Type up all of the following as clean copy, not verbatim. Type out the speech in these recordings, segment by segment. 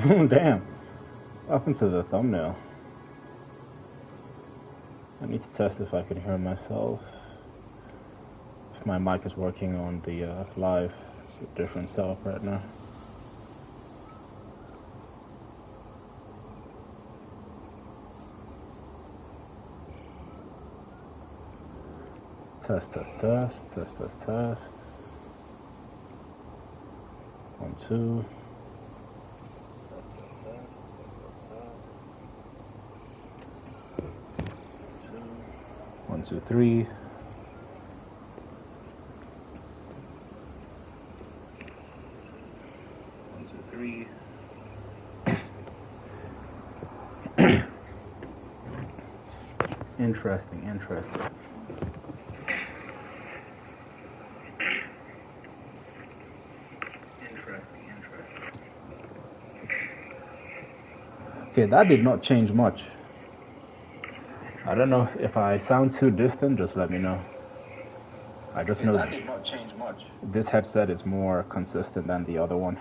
Damn. What happened to the thumbnail? I need to test if I can hear myself. If my mic is working on the live. It's a different setup right now. Test, test, test, test, test, test. 1, 2. 1, 2, 3. 1, 2, 3. Interesting, interesting. Okay, that did not change much. I don't know if I sound too distant, just let me know. I just know that did not change much. This headset is more consistent than the other one.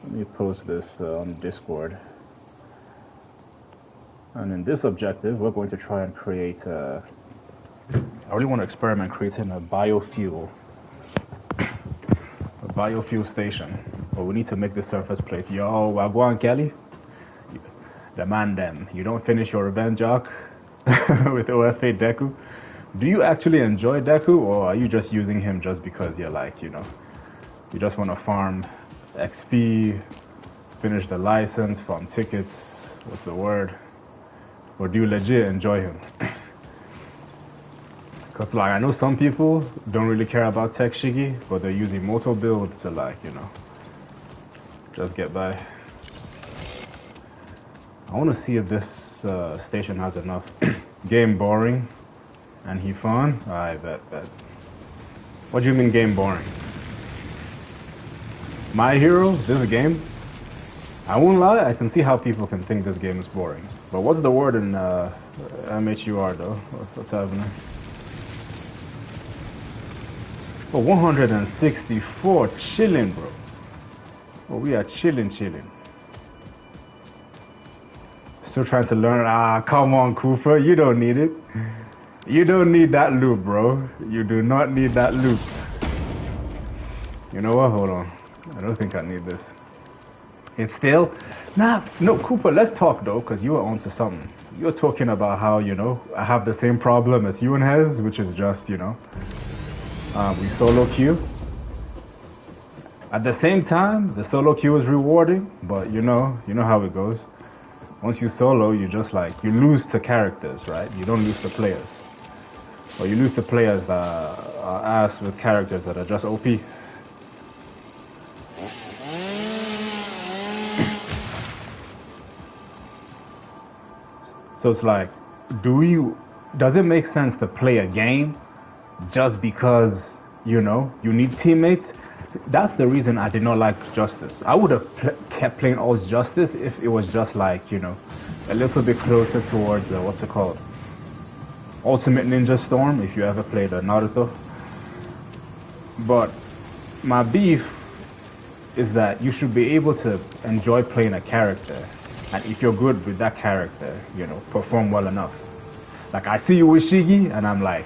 Let me post this on Discord. And in this objective, we're going to try and create I really want to experiment creating a biofuel station. But we need to make the surface place. Yo, Wagwan Kelly. The man them. You don't finish your revenge arc with OFA Deku. Do you actually enjoy Deku, or are you just using him just because you're like, you know, you just want to farm XP, finish the license, farm tickets, what's the word? Or do you legit enjoy him? Because, like, I know some people don't really care about Tech Shiggy, but they're using Moto build to, like, you know, just get by. I want to see if this station has enough. Game boring, and he fun? I bet. What do you mean game boring? My Hero, this game? I won't lie, I can see how people can think this game is boring. But what's the word in MHUR though? What's happening? Oh, 164, chilling, bro. Oh, we are chilling. Still trying to learn. Ah, come on, Cooper. You don't need it. You don't need that loop, bro. You do not need that loop. You know what? Hold on. I don't think I need this. It's still... Nah, no, Cooper, let's talk, though, because you were onto something. You're talking about how, you know, I have the same problem as you and Hez, which is just, you know, we solo queue. At the same time, the solo queue is rewarding, but you know how it goes. Once you solo, you just like, you lose to characters, right? You don't lose to players. Or you lose to players that are ass with characters that are just OP. So it's like, does it make sense to play a game just because, you know, you need teammates? That's the reason I did not like Justice. I would have kept playing all Justice if it was just like, you know, a little bit closer towards, what's it called? Ultimate Ninja Storm, if you ever played Naruto. But my beef is that you should be able to enjoy playing a character. And if you're good with that character, you know, perform well enough. Like, I see you with Shiggy, and I'm like,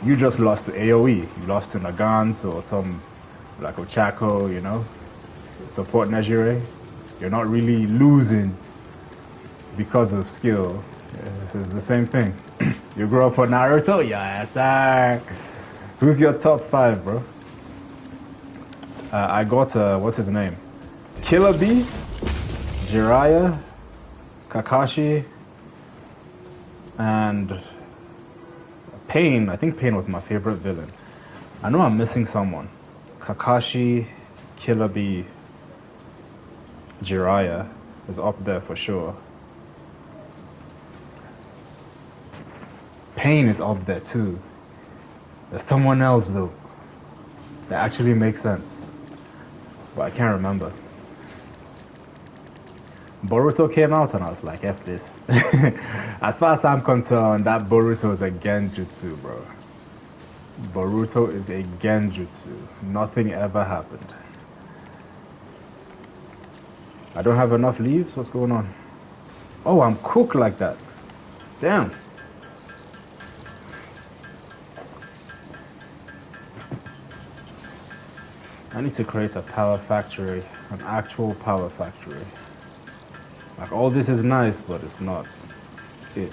you just lost to AoE. You lost to Nagans or some, like Ochako, you know, support Najire. You're not really losing because of skill. It's the same thing. You grow up on Naruto? Yes, sir. Who's your top 5, bro? I got, what's his name? Killer Bee, Jiraiya, Kakashi, and Pain. I think Pain was my favorite villain. I know I'm missing someone. Kakashi, Killer Bee, Jiraiya is up there for sure. Pain is up there too. There's someone else though that actually makes sense, but I can't remember. Boruto came out and I was like, F this. As far as I'm concerned, that Boruto is a genjutsu, bro. Boruto is a genjutsu. Nothing ever happened. I don't have enough leaves? What's going on? Oh, I'm cooked like that. Damn. I need to create a power factory, an actual power factory. Like, all this is nice, but it's not it.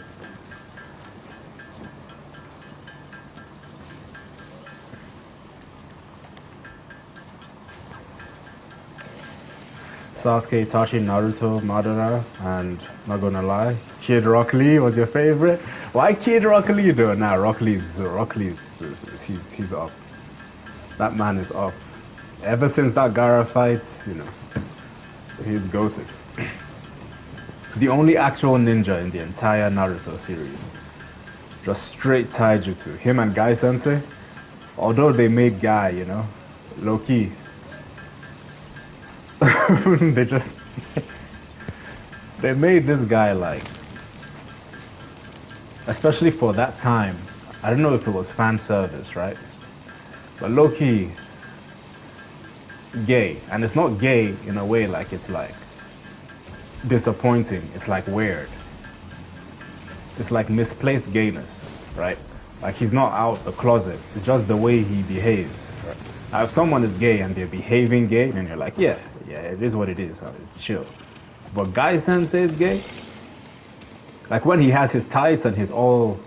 Sasuke, Itachi, Naruto, Madara, and not gonna lie, Kid Rock Lee was your favorite? Why Kid Rock Lee though? Nah, Rock Lee's he's up. That man is up. Ever since that Gaara fight, you know, he's goated. The only actual ninja in the entire Naruto series. Just straight taijutsu. Him and Guy Sensei, although they made Guy, you know, low-key. They just... they made this guy like... Especially for that time. I don't know if it was fan service, right? But low-key... gay. And it's not gay in a way like it's like... disappointing. It's like weird. It's like misplaced gayness, right? Like he's not out the closet. It's just the way he behaves. Right? Now, if someone is gay and they're behaving gay, then you're like, yeah, it is what it is. It's chill. But Guy Sensei is gay. Like when he has his tights and his all,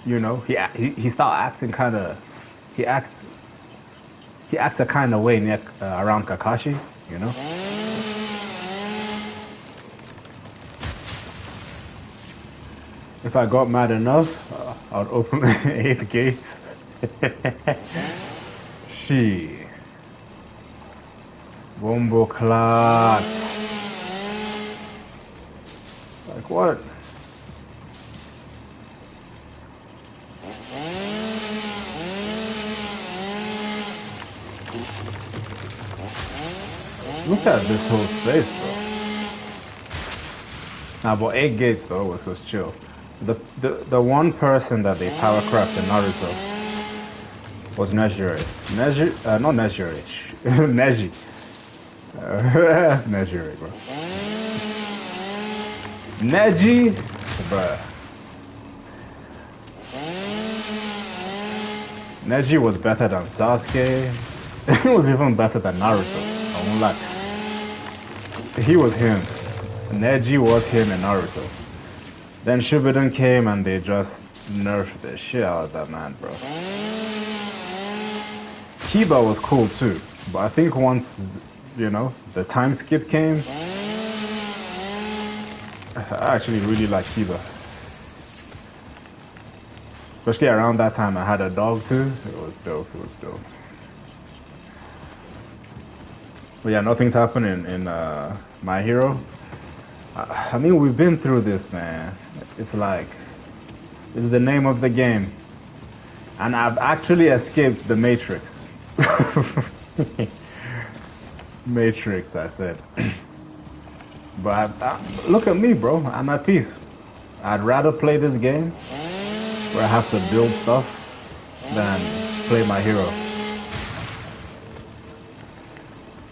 you know, he start acting kind of, he acts a kind of way near, around Kakashi, you know. If I got mad enough, I would open 8 gates. She. Bombo clat. Like what? Look at this whole space, bro. Nah, but 8 gates though was chill. The one person that they power craft in Naruto was Nejire. Not Nejire. Neji. Nejire, bro. Neji, bruh. Neji was better than Sasuke. He was even better than Naruto. I won't lie. He was him. Neji was him in Naruto. Then Shippuden came and they just nerfed the shit out of that man, bro. Kiba was cool too, but I think once, you know, the time skip came, I actually really like Kiba. Especially around that time I had a dog too. It was dope, it was dope. But yeah, nothing's happening in My Hero. I mean, we've been through this, man. It's like, this is the name of the game. And I've actually escaped the Matrix. Matrix, I said. But look at me, bro. I'm at peace. I'd rather play this game where I have to build stuff than play My Hero.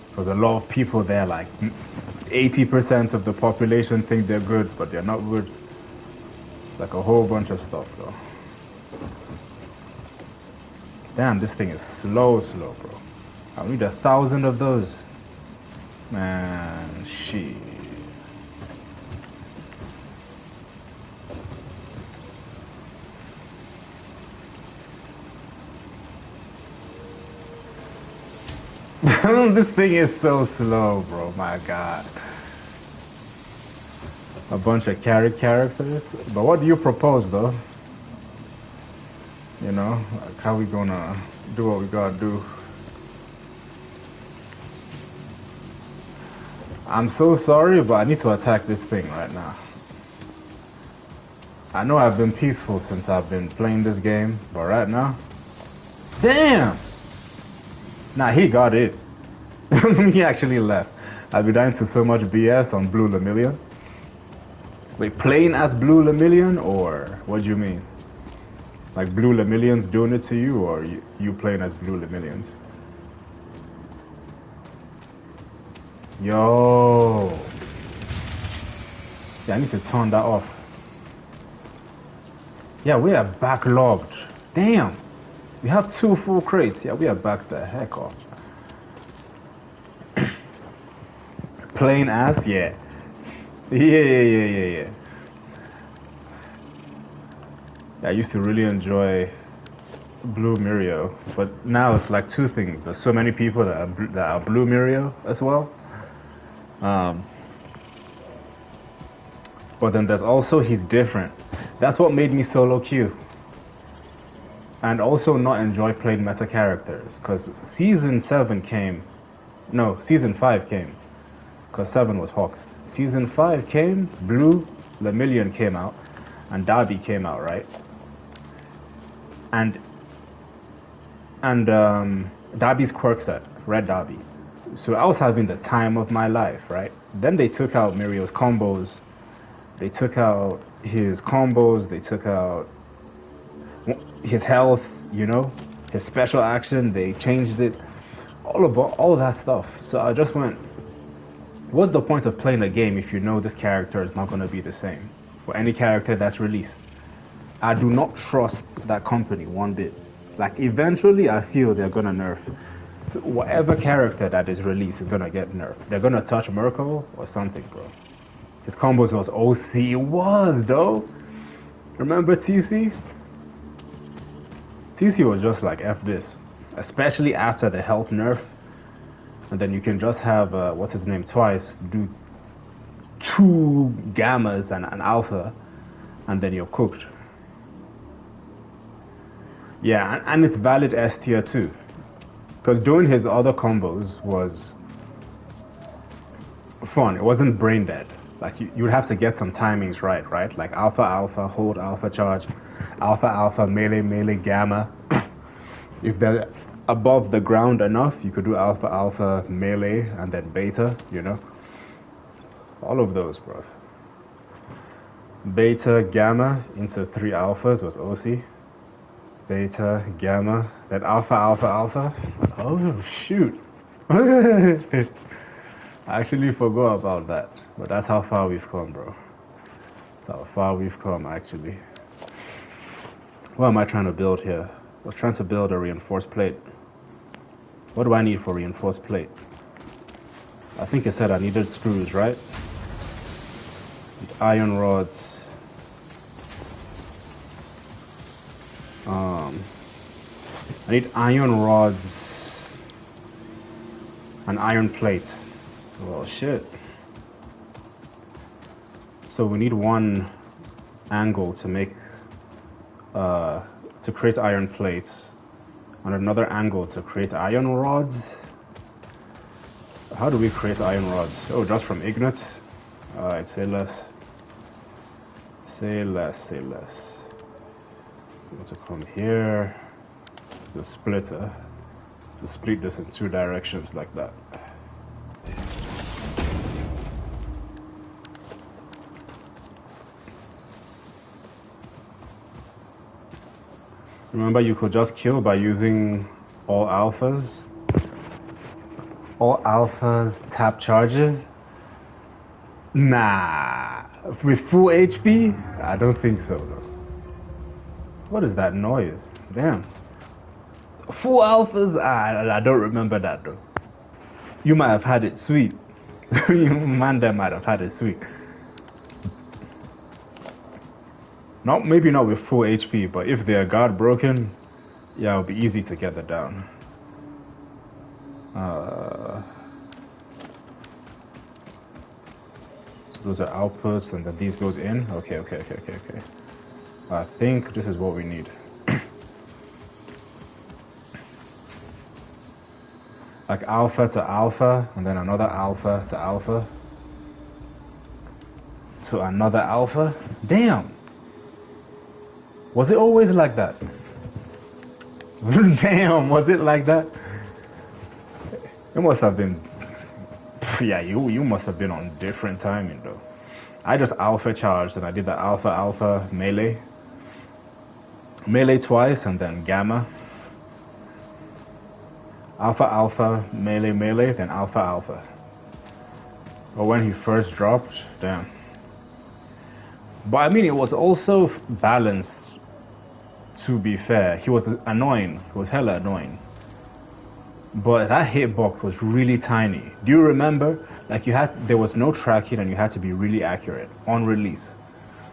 Because a lot of people there, like 80% of the population think they're good, but they're not good. Like a whole bunch of stuff, though. Damn, this thing is slow, bro. I need 1,000 of those. Man, Shit. This thing is so slow, bro. My God. A bunch of characters. But what do you propose, though? You know, like how we gonna do what we gotta do? I'm so sorry, but I need to attack this thing right now. I know I've been peaceful since I've been playing this game, but right now, damn! Nah, he got it. He actually left. I've been dying to so much BS on Blue Lemillion. Wait, playing as Blue Lemillion, or what do you mean? Like Blue Lemillion's doing it to you, or you playing as Blue Lemillions? Yo. Yeah, I need to turn that off. Yeah, we are backlogged. Damn. We have 2 full crates. Yeah, we are back the heck off. Playing as? Yeah. Yeah. I used to really enjoy Blue Mirio, but now it's like 2 things. There's so many people that are Blue Mirio as well. But then there's also he's different. That's what made me solo queue. And also not enjoy playing meta characters. Because Season 5 came. Because 7 was Hawks. Season 5 came, Blue Lemillion came out, and Darby came out, right? And Darby's quirk set, Red Darby. So I was having the time of my life, right? Then they took out Mirio's combos. They took out his combos. They took out his health, you know, his special action. They changed it, all of that stuff. So I just went, what's the point of playing a game if you know this character is not going to be the same for any character that's released? I do not trust that company one bit. Like, eventually I feel they're going to nerf whatever character that is released is going to get nerfed. They're going to touch Merkel or something, bro. His combos was OC. It was, though. Remember TC? TC was just like, F this. Especially after the health nerf. And then you can just have, what's his name, twice, do 2 gammas and an alpha, and then you're cooked. Yeah, and it's valid S tier too. Because doing his other combos was fun. It wasn't brain dead. Like, you would have to get some timings right? Like alpha, alpha, hold, alpha, charge, alpha, melee, gamma. If they're above the ground enough, you could do alpha, melee, and then beta, you know? All of those, bro. Beta, gamma into 3 alphas was OC. Beta, gamma, then alpha. Oh, shoot. I actually forgot about that. But that's how far we've come, bro. That's how far we've come, actually. What am I trying to build here? I was trying to build a reinforced plate. What do I need for reinforced plate? I think it said I needed screws, right? Iron rods. I need iron rods and iron plate. Well, shit. So we need 1 angle to make, to create iron plates, and another angle to create iron rods. How do we create iron rods? Oh, just from Ignite? Alright, say less. Say less. I'm going to come here. It's a splitter. To split this in 2 directions like that. Remember, you could just kill by using all alphas. All alphas tap charges? Nah. With full HP? I don't think so, though. What is that noise? Damn. Full alphas? I don't remember that, though. You might have had it sweet. Man, they might have had it sweet. Not maybe not with full HP, but if they're guard broken, yeah, it'll be easy to get that down. So those are outputs, and then these goes in. Okay. I think this is what we need. Like alpha to alpha, and then another alpha to alpha. To another alpha. Damn. Was it always like that? Damn, was it like that? It must have been. Yeah, you must have been on different timing though. I just alpha charged and I did the alpha melee. Melee twice and then gamma. Alpha, melee, then alpha. But when he first dropped, damn. But I mean, it was also balanced, to be fair. He was annoying. He was hella annoying. But that hitbox was really tiny. Do you remember? Like there was no tracking and you had to be really accurate on release.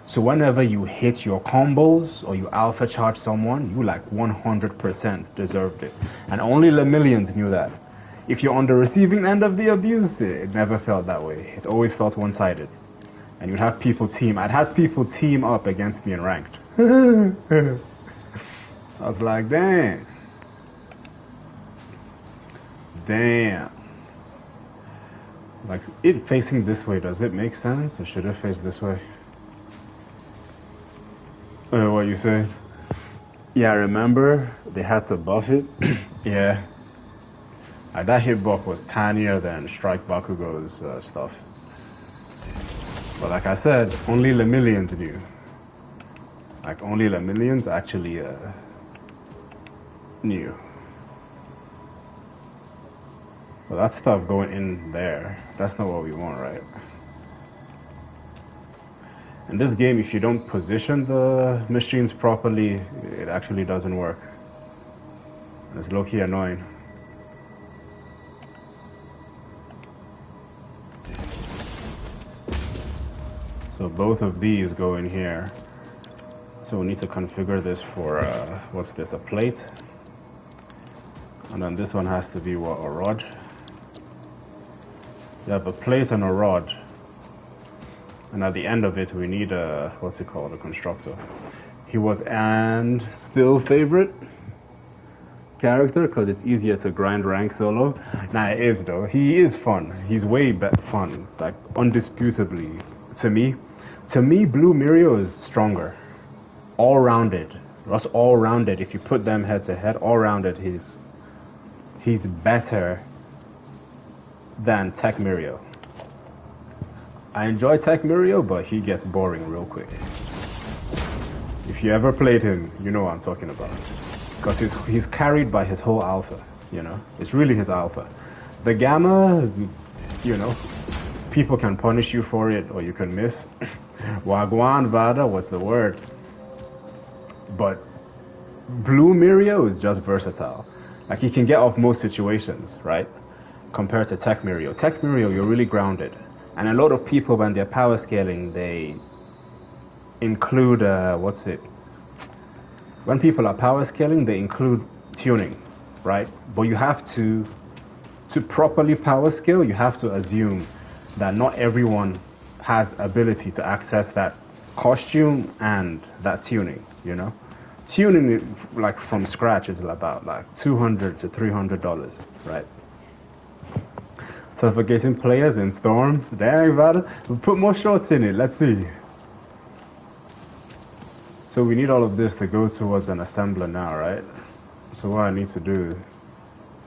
So whenever you hit your combos or you alpha charge someone, you like 100% deserved it. And only Lemillions knew that. If you're on the receiving end of the abuse, it never felt that way. It always felt one-sided. And you'd have people I'd have people team up against me in ranked. I was like, dang. Like, it facing this way, does it make sense? Or should it face this way? What you say? Yeah, I remember they had to buff it. Yeah. Like, that hitbox was tinier than Strike Bakugo's stuff. But like I said, only Lemillions knew. Like, only Lemillions actually knew. Well, that stuff going in there, that's not what we want, right? In this game, if you don't position the machines properly, it actually doesn't work. And it's low-key annoying. So both of these go in here. So we need to configure this for, what's this, a plate? And then this one has to be, what, a rod? You have a plate and a rod. And at the end of it, we need a, what's it called, a constructor. He was and still favorite character because it's easier to grind rank solo. Nah, it is though. He is fun. He's way fun, like undisputably. To me, Blue Mirio is stronger. All-rounded. That's all-rounded. If you put them head to head, all-rounded, he's better than Tech Mirio. I enjoy Tech Mirio, but he gets boring real quick. If you ever played him, you know what I'm talking about. Because he's carried by his whole alpha, you know? It's really his alpha. The Gamma, you know, people can punish you for it or you can miss. Wagwan Vada was the word. But Blue Mirio is just versatile. Like, he can get off most situations, right? Compared to Tech Mirio. Tech Mirio, you're really grounded. And a lot of people, when they're power scaling, they include, when people are power scaling, they include tuning, right? But you have to properly power scale, you have to assume that not everyone has ability to access that costume and that tuning, you know? Tuning, like, from scratch is about, like, $200 to $300, right? Suffocating players in Storm. Dang, brother. We'll put more shots in it. Let's see. So we need all of this to go towards an assembler now, right? So what I need to do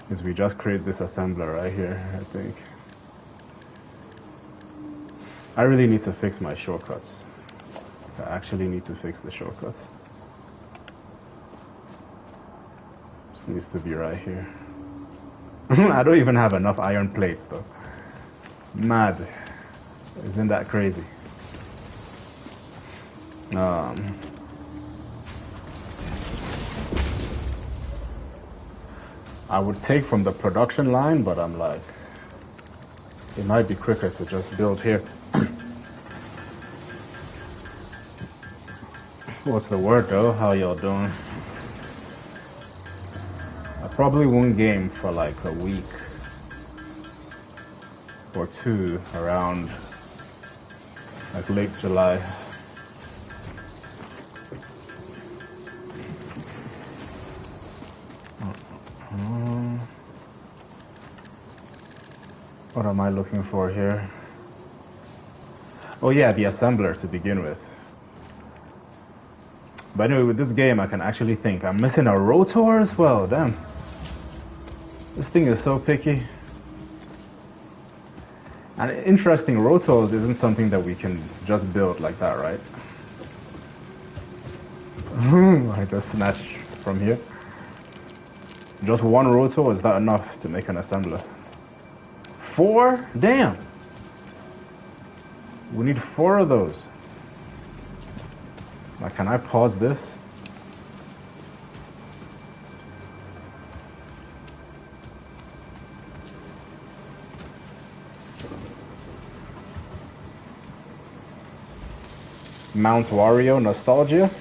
is we just create this assembler right here, I think. I really need to fix my shortcuts. I actually need to fix the shortcuts. This needs to be right here. I don't even have enough iron plates though. Mad. Isn't that crazy? I would take from the production line, but I'm like, It might be quicker to just build here. What's the word though? How y'all doing? I probably won't game for like a week or two around like late July. What am I looking for here? Oh yeah, the assembler to begin with. But anyway, with this game I can actually think. I'm missing a rotor as well, damn. This thing is so picky. And interesting, rotors isn't something that we can just build like that, right? I just snatched from here. Just one rotor, is that enough to make an assembler? 4? Damn! We need 4 of those. Now, can I pause this? Mount Wario nostalgia.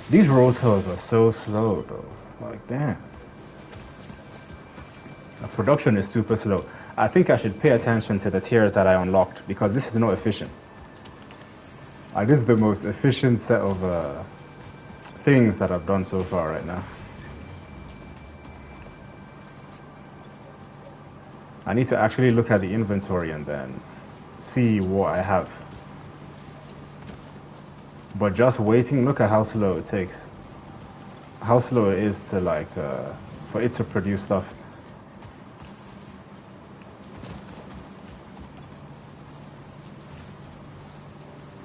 These rotors are so slow though. Like damn. The production is super slow. I think I should pay attention to the tiers that I unlocked because this is not efficient. This is the most efficient set of things that I've done so far right now. I need to actually look at the inventory and then see what I have. But just waiting, look at how slow it takes. How slow it is to like, for it to produce stuff.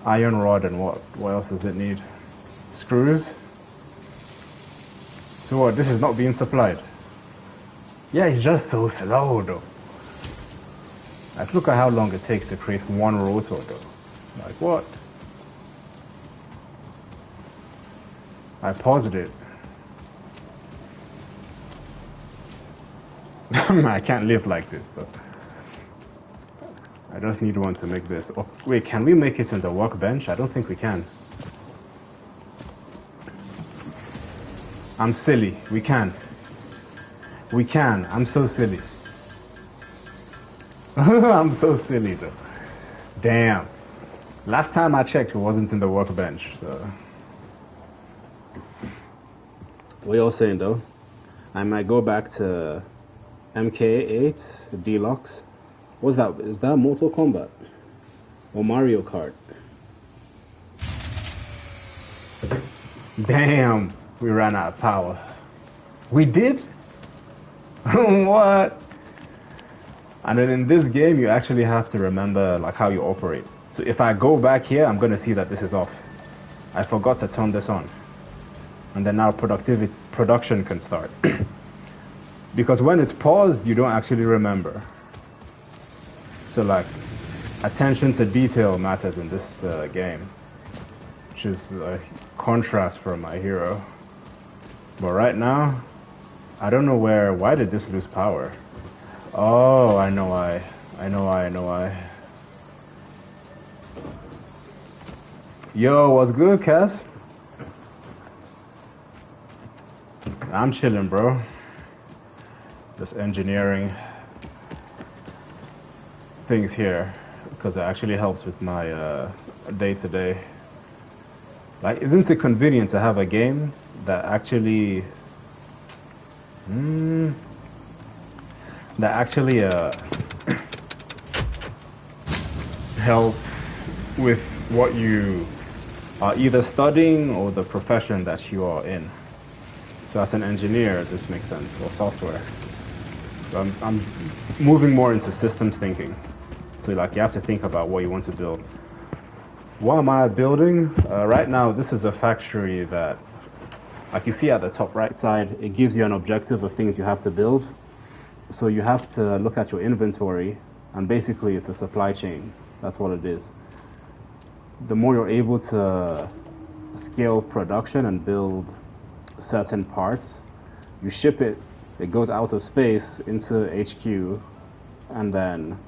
Iron rod and what? What else does it need? Screws? So what, this is not being supplied? Yeah, it's just so slow though. Like look at how long it takes to create one rotor though. Like what? I paused it. I can't live like this though. I just need one to make this. Oh, wait, can we make it in the workbench? I don't think we can. I'm silly. We can. We can. I'm so silly. I'm so silly though. Damn. Last time I checked, it wasn't in the workbench, so. What y'all saying though? I might go back to MK8 Deluxe. What's that? Is that Mortal Kombat? Or Mario Kart? Damn, we ran out of power. We did? What? And then in this game, you actually have to remember like how you operate. So if I go back here, I'm gonna see that this is off. I forgot to turn this on. And then now production can start. Because when it's paused, you don't actually remember. So like, attention to detail matters in this game, which is a contrast from my hero. But right now, I don't know why did this lose power? Oh, I know why. I know why. Yo, what's good, Cass? I'm chilling, bro. Just engineering things here because it actually helps with my day-to-day. Like, isn't it convenient to have a game that actually help with what you are either studying or the profession that you are in? So as an engineer, this makes sense, or software. So I'm moving more into systems thinking. So like you have to think about what you want to build. What am I building? Right now, this is a factory that, like you see at the top right side, it gives you an objective of things you have to build. So you have to look at your inventory, and basically it's a supply chain. That's what it is. The more you're able to scale production and build certain parts, you ship it, it goes out of space into HQ, and then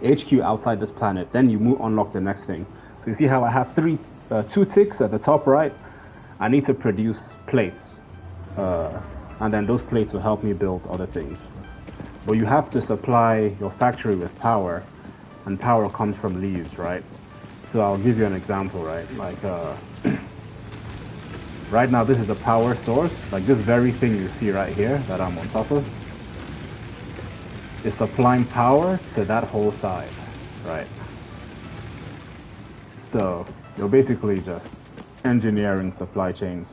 HQ outside this planet. Then you unlock the next thing. So you see how I have two ticks at the top right? I need to produce plates. And then those plates will help me build other things. But you have to supply your factory with power, and power comes from leaves, right? So I'll give you an example, right? Like, right now this is a power source. Like this very thing you see right here that I'm on top of, is supplying power to that whole side, right? So you're basically just engineering supply chains.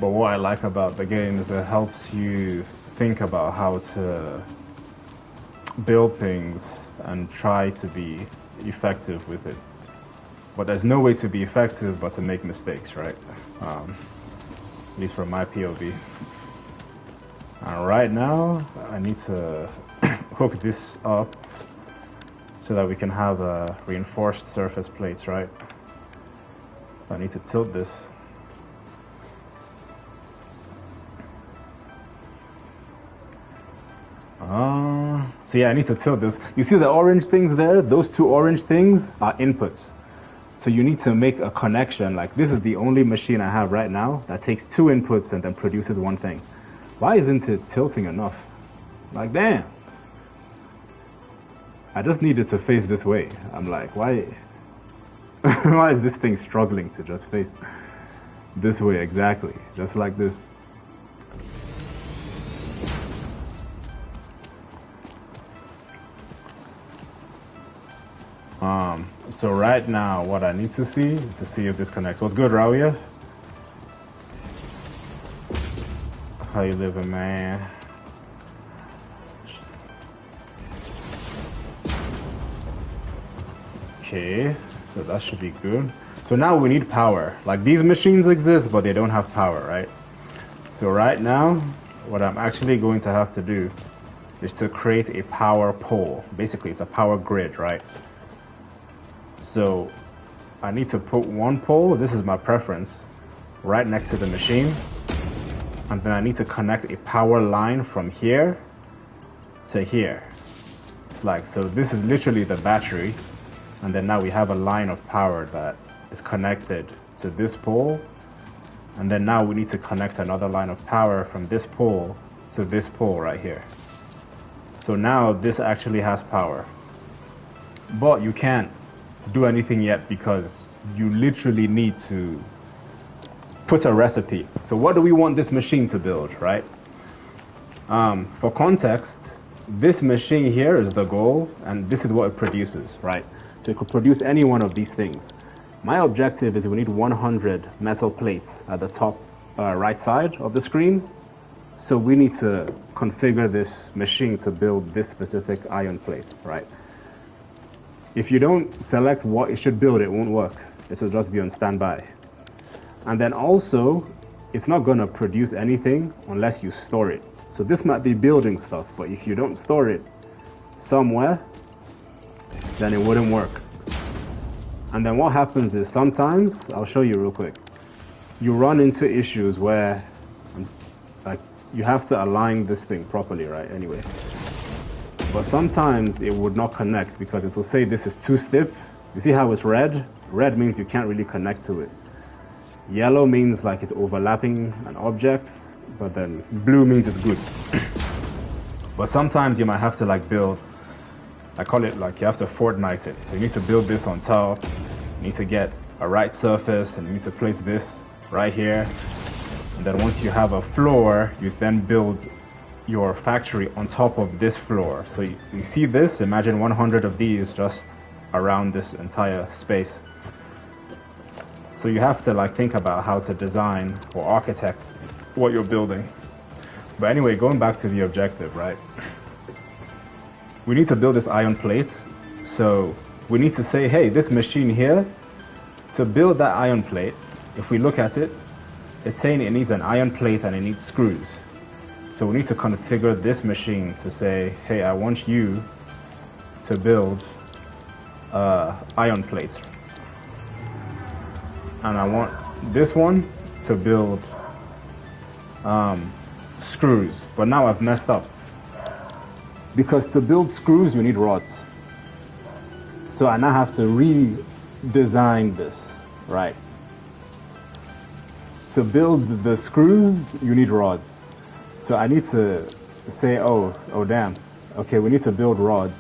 But what I like about the game is it helps you think about how to build things and try to be effective with it. But there's no way to be effective but to make mistakes, right? At least from my POV. And right now, I need to hook this up so that we can have reinforced surface plates, right? I need to tilt this. So yeah, I need to tilt this. You see the orange things there? Those two orange things are inputs. So you need to make a connection. Like this is the only machine I have right now that takes two inputs and then produces one thing. Why isn't it tilting enough? Like damn. I just needed to face this way. I'm like, why? Why is this thing struggling to just face this way exactly? Just like this. So right now, what I need to see is to see if this connects. What's good, Rauya? How you living, man? Okay, so that should be good. So now we need power. Like these machines exist, but they don't have power, right? So right now, what I'm actually going to have to do is to create a power pole. Basically, it's a power grid, right? So I need to put one pole, this is my preference, right next to the machine. And then I need to connect a power line from here to here. Like, so this is literally the battery. And then now we have a line of power that is connected to this pole. And then now we need to connect another line of power from this pole to this pole right here. So now this actually has power. But you can't do anything yet because you literally need to put a recipe. So what do we want this machine to build, right? For context, this machine here is the goal and this is what it produces, right? So it could produce any one of these things. My objective is we need 100 metal plates at the top right side of the screen. So we need to configure this machine to build this specific iron plate, right? If you don't select what it should build, it won't work. It will just be on standby. And then also, it's not going to produce anything unless you store it. So this might be building stuff, but if you don't store it somewhere, then it wouldn't work. And then what happens is sometimes, I'll show you real quick, you run into issues where like you have to align this thing properly, right? Anyway. But sometimes it would not connect because it will say this is too stiff. You see how it's red? Red means you can't really connect to it. Yellow means like it's overlapping an object, but then blue means it's good. But sometimes you might have to like build, I call it like you have to Fortnite it. So you need to build this on top, you need to get a right surface, and you need to place this right here. And then once you have a floor, you then build your factory on top of this floor. So you see this, imagine 100 of these just around this entire space. So you have to like think about how to design or architect what you're building. But anyway, going back to the objective, right? We need to build this iron plate. So we need to say, hey, this machine here, to build that iron plate, if we look at it, it's saying it needs an iron plate and it needs screws. So we need to configure this machine to say, hey, I want you to build iron plates. And I want this one to build screws. But now I've messed up. Because to build screws, you need rods. So I now have to redesign this, right? To build the screws, you need rods. So I need to say, oh damn, okay, we need to build rods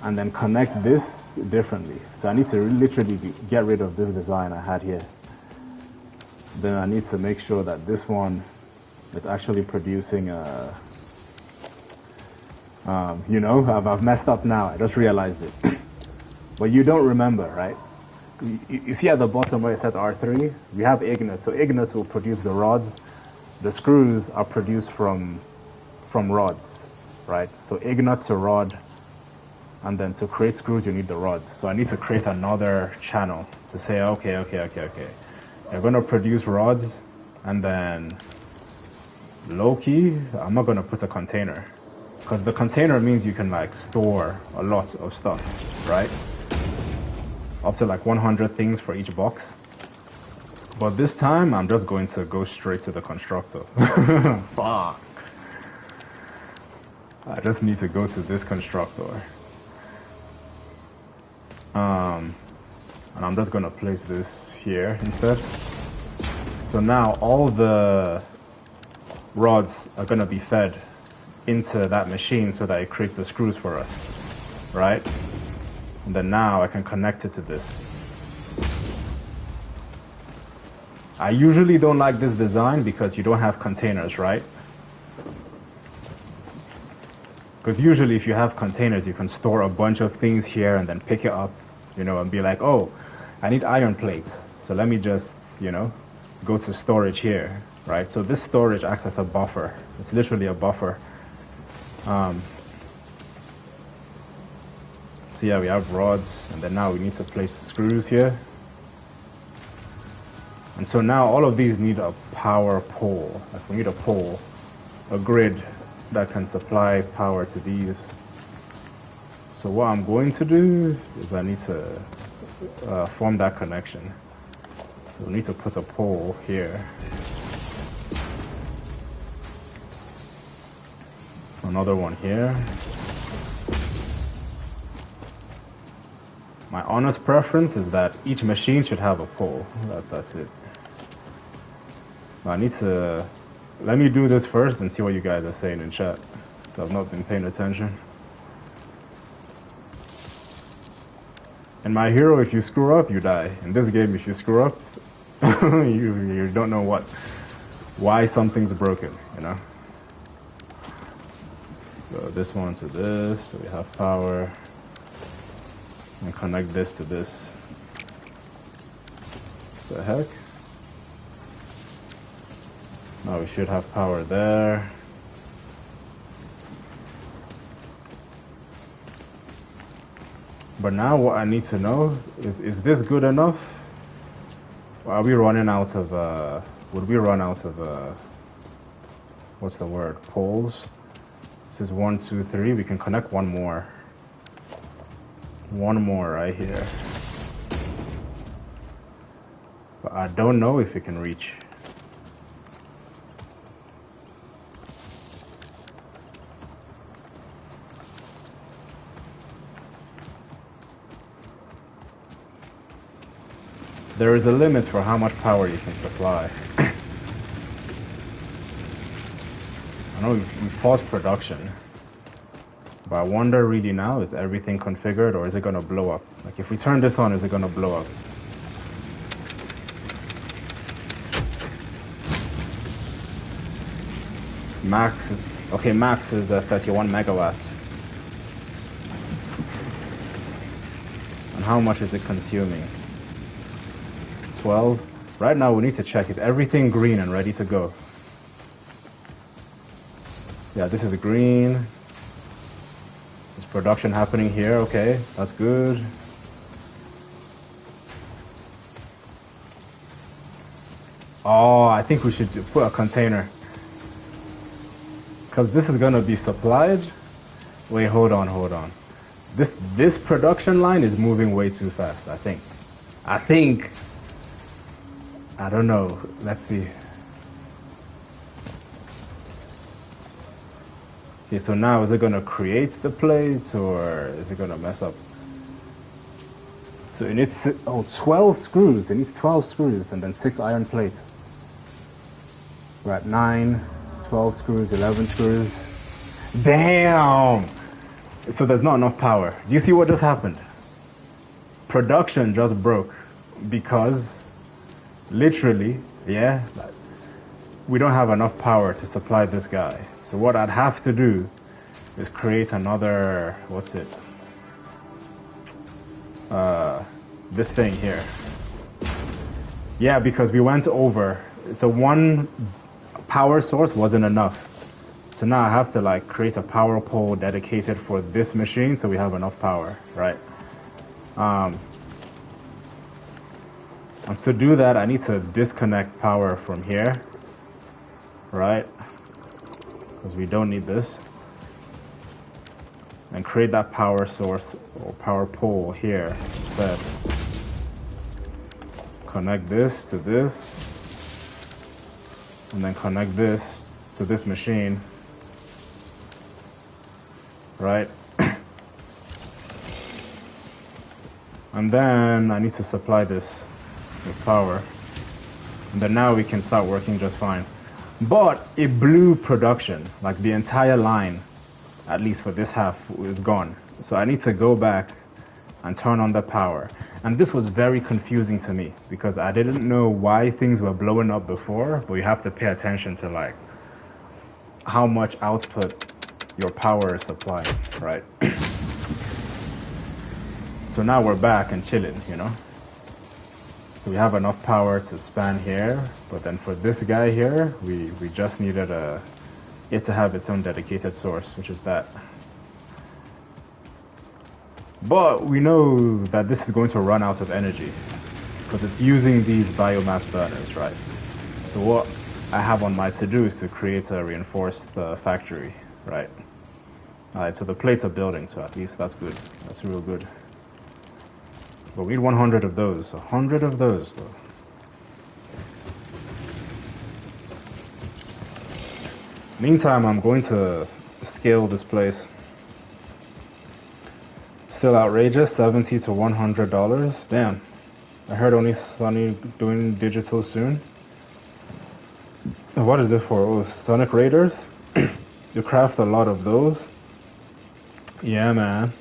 and then connect this differently. So I need to literally get rid of this design I had here. Then I need to make sure that this one is actually producing you know, I've messed up now. I just realized it. But you don't remember, right? You see at the bottom where it says R3, we have Ignite. So Ignite will produce the rods. The screws are produced from rods, right? So Ignite's a rod, and then to create screws, you need the rods. So I need to create another channel to say, okay. You're gonna produce rods, and then low-key, I'm not gonna put a container. Because the container means you can like store a lot of stuff, right? Up to like 100 things for each box. But this time, I'm just going to go straight to the constructor. Fuck. I just need to go to this constructor. And I'm just gonna place this here instead. So now all the rods are gonna be fed into that machine so that it creates the screws for us, right? And then now I can connect it to this. I usually don't like this design because you don't have containers, right? Because usually if you have containers, you can store a bunch of things here and then pick it up, you know, and be like, oh, I need iron plates. So let me just, you know, go to storage here, right? So this storage acts as a buffer. It's literally a buffer. So yeah, we have rods, and then now we need to place screws here. And so now all of these need a power pole. Like we need a pole, a grid that can supply power to these. So what I'm going to do is I need to form that connection. So we need to put a pole here. Another one here. My honest preference is that each machine should have a pole. That's it. I need to... Let me do this first and see what you guys are saying in chat. I've not been paying attention. In My Hero, if you screw up, you die. In this game, if you screw up, you don't know why something's broken, you know? So this one to this, so we have power. And connect this to this. What the heck? Now we should have power there. But now what I need to know is this good enough? Or are we running out of, would we run out of, what's the word, poles? This is 1, 2, 3, we can connect one more. One more right here. But I don't know if it can reach. There is a limit for how much power you can supply. I know we've paused production, but I wonder really now, is everything configured or is it gonna blow up? Like if we turn this on, is it gonna blow up? Max is 31 megawatts. And how much is it consuming? 12. Right now we need to check, is everything green and ready to go? Yeah, this is green. There's production happening here, okay, that's good. Oh, I think we should put a container. Because this is gonna be supplied. Wait, hold on. This production line is moving way too fast, I think. I don't know. Let's see. Okay, so now is it gonna create the plates or is it gonna mess up? So it needs 12 screws. It needs 12 screws and then 6 iron plates. We're at 9, 12 screws, 11 screws. Damn! So there's not enough power. Do you see what just happened? Production just broke because literally, yeah, we don't have enough power to supply this guy. So what I'd have to do is create another, what's it? This thing here. Yeah, because we went over. So one power source wasn't enough. So now I have to like create a power pole dedicated for this machine so we have enough power, right? And to do that, I need to disconnect power from here, right? Because we don't need this. And create that power source or power pole here instead. Connect this to this. And then connect this to this machine. Right? And then I need to supply this with power. And then now we can start working just fine. But it blew production. Like the entire line, at least for this half, is gone. So I need to go back and turn on the power. And this was very confusing to me because I didn't know why things were blowing up before, but you have to pay attention to like how much output your power is supplying, right? So now we're back and chilling, you know? So we have enough power to span here, but then for this guy here, we just needed it to have its own dedicated source, which is that. But we know that this is going to run out of energy because it's using these biomass burners, right? So what I have on my to-do is to create a reinforced factory, right? Alright, so the plates are building, so at least that's good. That's real good. But we need 100 of those. 100 of those, though. Meantime, I'm going to scale this place. Still outrageous, $70 to $100. Damn. I heard only Sunny doing digital soon. What is this for? Oh, Sonic Raiders? You craft a lot of those. Yeah, man.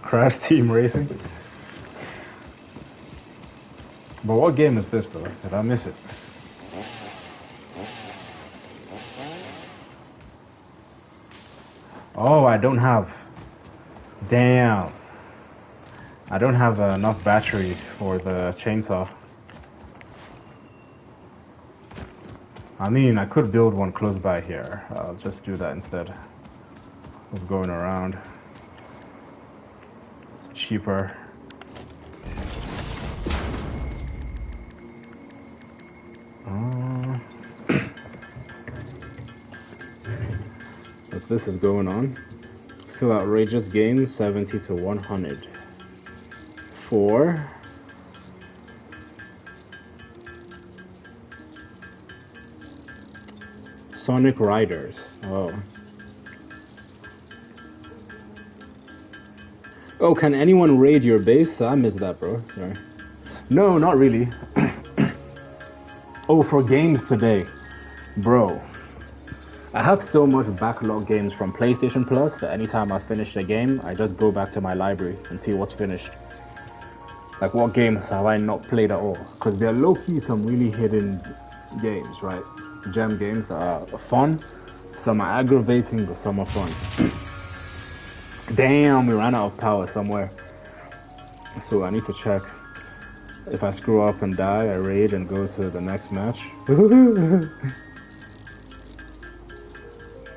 Crash Team Racing. But what game is this, though? Did I miss it? Oh, I don't have. Damn. I don't have enough battery for the chainsaw. I mean, I could build one close by here. I'll just do that instead of going around. It's cheaper. But this is going on. Still outrageous games, 70 to 100. 4. Sonic Riders. Oh. Oh, can anyone raid your base? I missed that, bro. Sorry. No, not really. Oh, for games today. Bro. I have so much backlog games from PlayStation Plus that anytime I finish a game, I just go back to my library and see what's finished. Like, what games have I not played at all? Because they're low-key some really hidden games, right? Gem games that are fun. Some are aggravating, but some are fun. Damn, we ran out of power somewhere. So I need to check. If I screw up and die, I raid and go to the next match.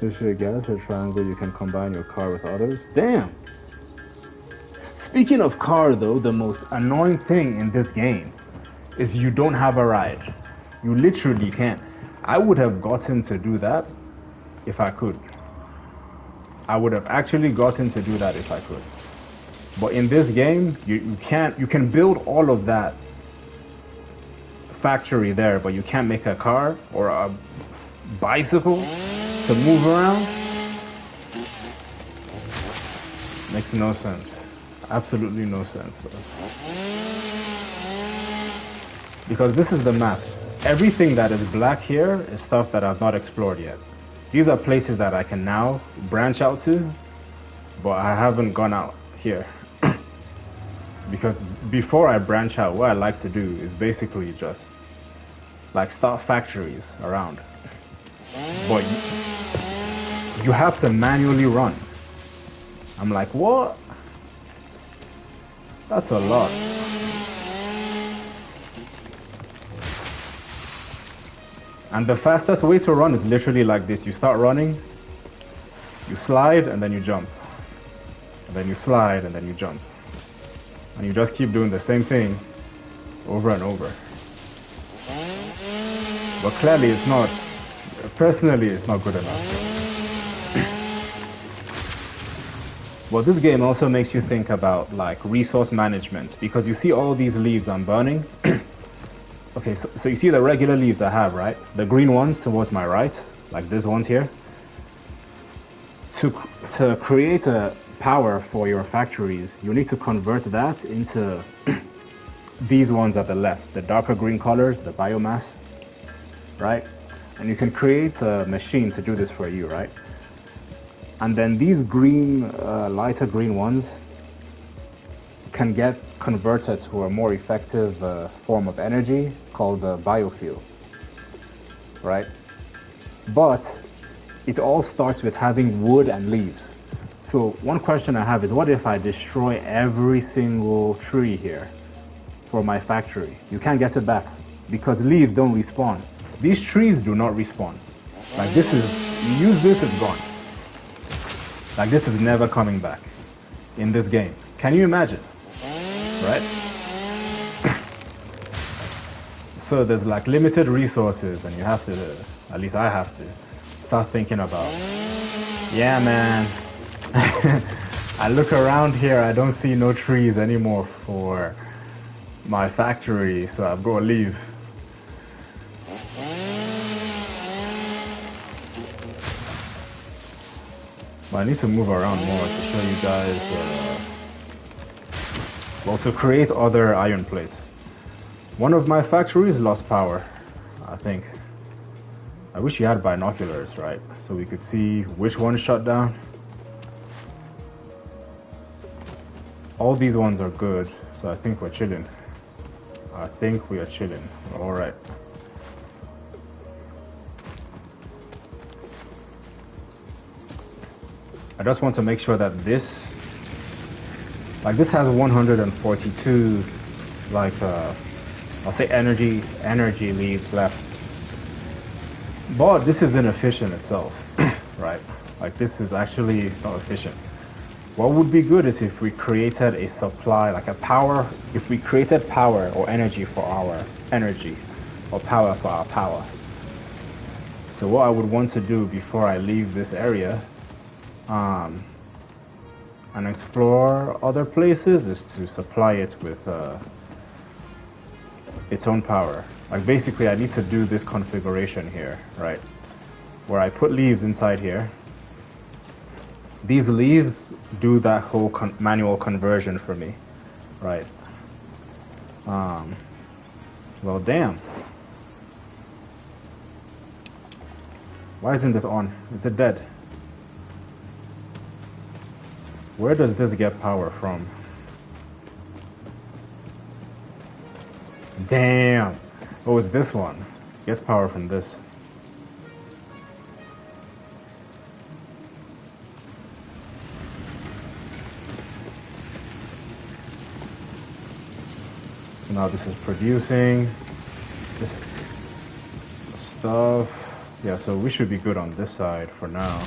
This is gas a triangle, you can combine your car with others. Damn! Speaking of car though, the most annoying thing in this game is you don't have a ride. You literally can't. I would have gotten to do that if I could. I would have actually gotten to do that if I could. But in this game, you can't. You can build all of that factory there, but you can't make a car or a bicycle to move around? Makes no sense. Absolutely no sense, though. Because this is the map. Everything that is black here is stuff that I've not explored yet. These are places that I can now branch out to, but I haven't gone out here. Because before I branch out, what I like to do is basically just like start factories around. But you have to manually run. I'm like, what? That's a lot. And the fastest way to run is literally like this. You start running, you slide, and then you jump. And then you slide, and then you jump. And you just keep doing the same thing over and over. But clearly it's not, personally it's not good enough. Well, this game also makes you think about like resource management, because you see all these leaves I'm burning. Okay, so you see the regular leaves I have, right? The green ones towards my right, like these ones here. To create a power for your factories, you need to convert that into these ones at the left, the darker green colors, the biomass, right? And you can create a machine to do this for you, right? And then these green, lighter green ones can get converted to a more effective form of energy called biofuel, right? But it all starts with having wood and leaves. So one question I have is, what if I destroy every single tree here for my factory? You can't get it back because leaves don't respawn. These trees do not respawn. Like this is, you use this, it's gone. Like this is never coming back in this game. Can you imagine? Right? So there's like limited resources and you have to, at least I have to, start thinking about, yeah man, I look around here, I don't see no trees anymore for my factory, so I've got to leave. But I need to move around more to show you guys, well, to create other iron plates. One of my factories lost power, I think. I wish you had binoculars, right? So we could see which one shut down. All these ones are good, so I think we're chilling. I think we are chilling. All right. I just want to make sure that this, like this has 142, like I'll say energy leaves left. But this is inefficient itself, right? Like this is actually not efficient. What would be good is if we created a supply, like a power, if we created power or energy for our energy, or power for our power. So what I would want to do before I leave this area and explore other places is to supply it with its own power. Like basically I need to do this configuration here, right? Where I put leaves inside here. These leaves do that whole manual conversion for me, right? Well, damn. Why isn't this on? Is it dead? Where does this get power from? Damn. Oh, it's this one. Gets power from this. So now this is producing this stuff. Yeah, so we should be good on this side for now.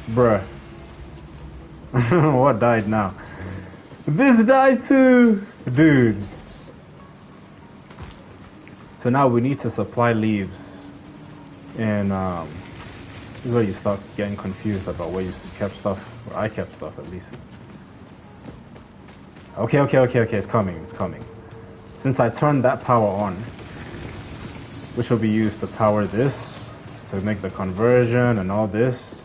Bruh. What died now? This died too! Dude. So now we need to supply leaves. And this is where you start getting confused about where you kept stuff. Or I kept stuff at least. Okay, it's coming. Since I turned that power on, which will be used to power this, to make the conversion and all this.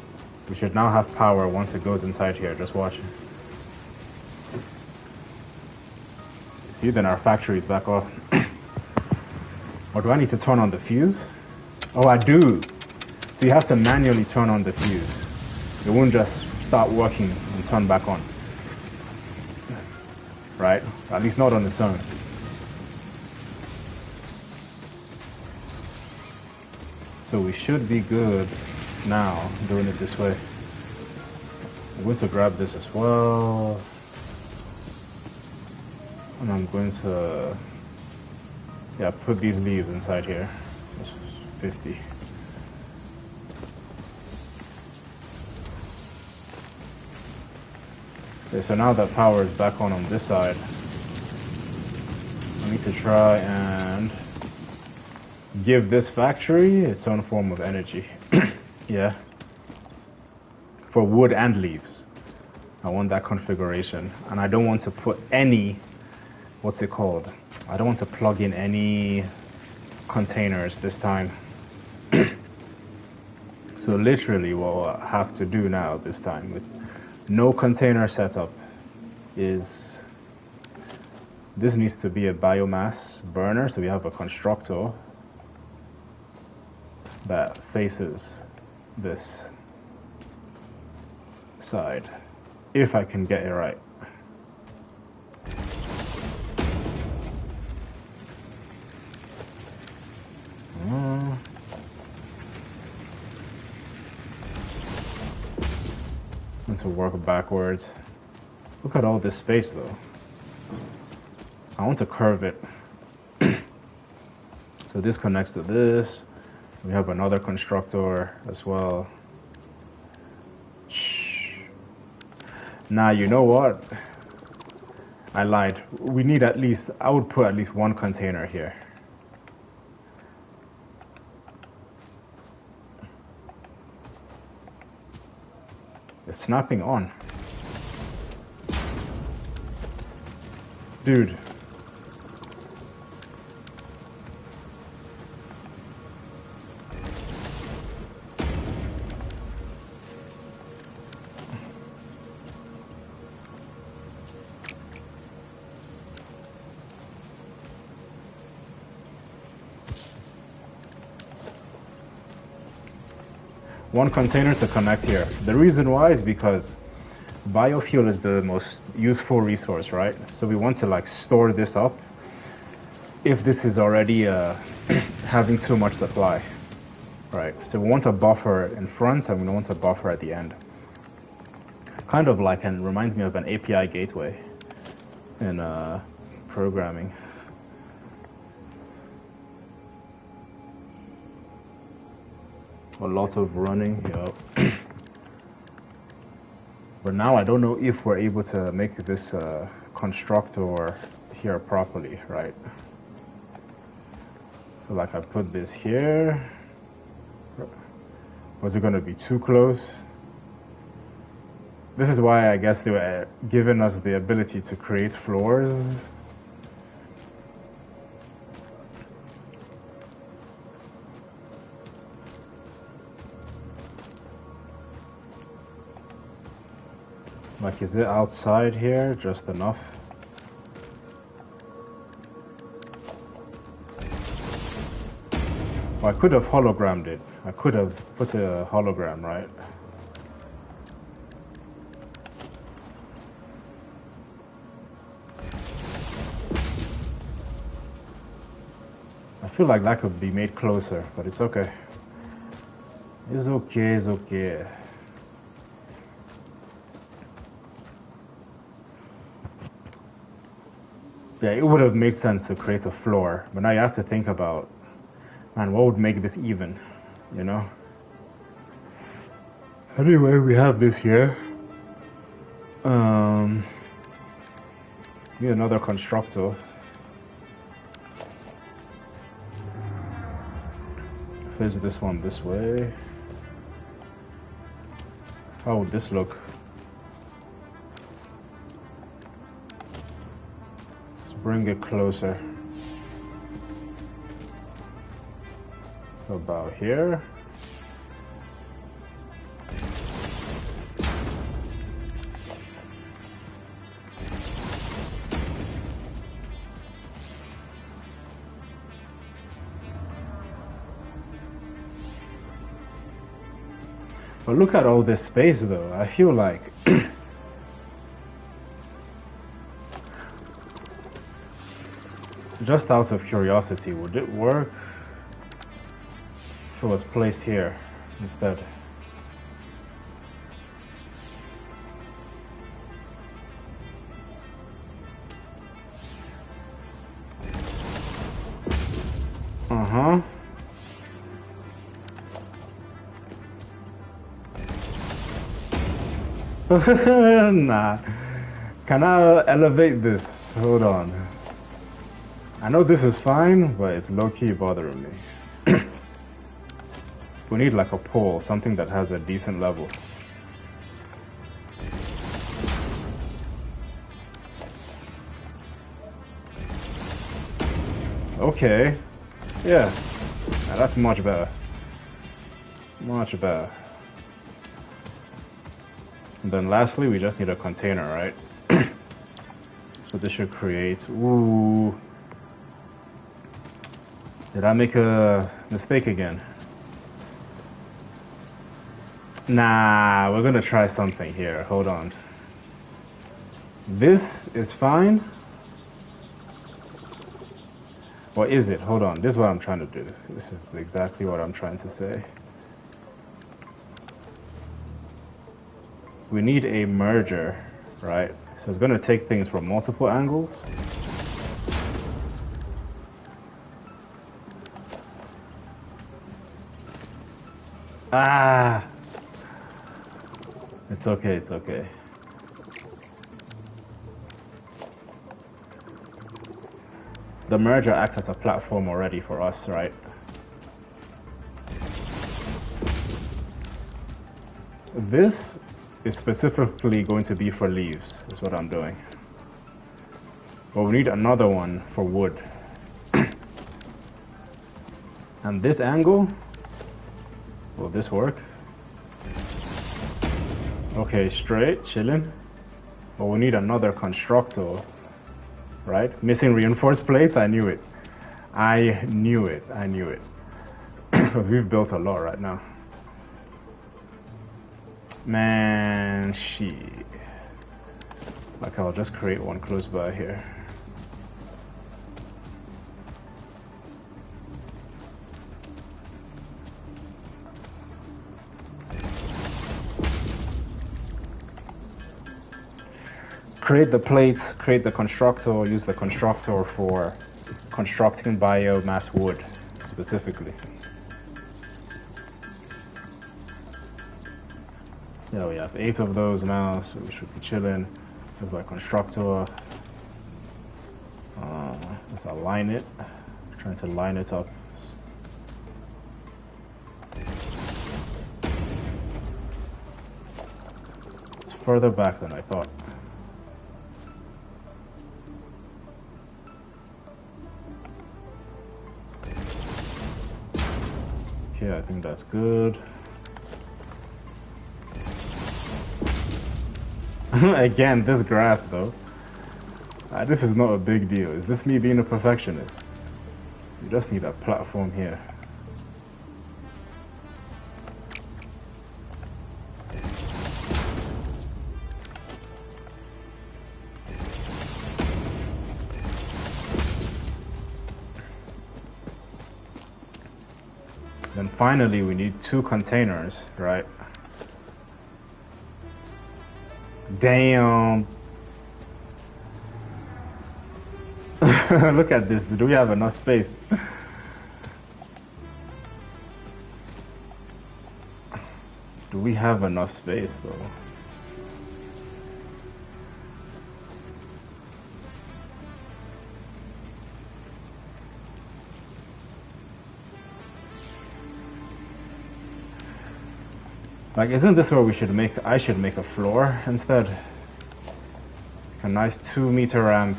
We should now have power once it goes inside here. Just watch. See, then our factory is back off. Or do I need to turn on the fuse? Oh, I do. So you have to manually turn on the fuse. It won't just start working and turn back on. Right? At least not on its own. So we should be good now doing it this way. I'm going to grab this as well. And I'm going to, yeah, put these leaves inside here. That's 50. Okay, so now that power is back on this side, I need to try and give this factory its own form of energy. Yeah. For wood and leaves. I want that configuration. And I don't want to put any, what's it called? I don't want to plug in any containers this time. So literally what we'll have to do now this time with no container setup is this needs to be a biomass burner. So we have a constructor that faces this side, if I can get it right. And to work backwards. Look at all this space though. I want to curve it. So this connects to this. We have another constructor as well. Now, you know what? I lied. We need at least, I would put at least one container here. It's snapping on. Dude. One container to connect here. The reason why is because biofuel is the most useful resource, right? So we want to like store this up if this is already having too much supply, right? So we want a buffer in front and we want a buffer at the end. Kind of like, and reminds me of an API gateway in programming. A lot of running, yeah. But now I don't know if we're able to make this constructor here properly, right? So like I put this here. Was it gonna be too close? This is why I guess they were giving us the ability to create floors. Like, is it outside here just enough? Well, I could have hologrammed it. I could have put a hologram, right? I feel like that could be made closer, but it's okay. It's okay, it's okay. Yeah, it would have made sense to create a floor, but now you have to think about, man, what would make this even, you know? Anyway, we have this here. Need another constructor. Face this one this way. How would this look? Bring it closer. About here. But look at all this space though. I feel like just out of curiosity, would it work if it was placed here instead? Uh-huh. Nah. Can I elevate this? Hold on. I know this is fine, but it's low-key bothering me. We need like a pole, something that has a decent level. Okay. Yeah. Now that's much better. Much better. And then lastly, we just need a container, right? So this should create... Ooh. Did I make a mistake again? Nah, we're gonna try something here. Hold on. This is fine. Or is it? Hold on. This is what I'm trying to do. This is exactly what I'm trying to say. We need a merger, right? So it's gonna take things from multiple angles. Ah! It's okay, it's okay. The merger acts as a platform already for us, right? This is specifically going to be for leaves, is what I'm doing. But we need another one for wood. And this angle, will this work? Okay, straight, chilling. But we need another constructor, right? Missing reinforced plates, I knew it. I knew it. Because we've built a lot right now. Man, shit. Like I'll just create one close by here. Create the plates, create the constructor, use the constructor for constructing biomass wood, specifically. Yeah, we have 8 of those now, so we should be chilling. Just like constructor. Let's align it. Trying to line it up. It's further back than I thought. Okay, I think that's good. Again, this grass though. This is not a big deal. Is this me being a perfectionist? You just need a platform here. Then finally we need 2 containers, right? Damn. Look at this. Do we have enough space? Do we have enough space though? Like, isn't this where we should make, I should make a floor instead? A nice 2-meter ramp.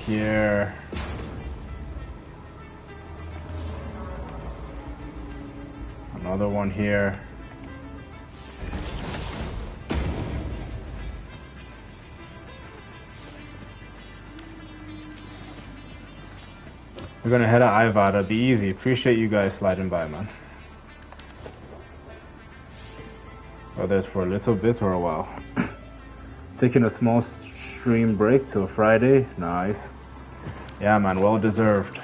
Here. Another one here. We're gonna head out Ivada. Be easy. Appreciate you guys sliding by, man. Whether it's for a little bit or a while. Taking a small stream break till Friday. Nice. Yeah, man. Well deserved.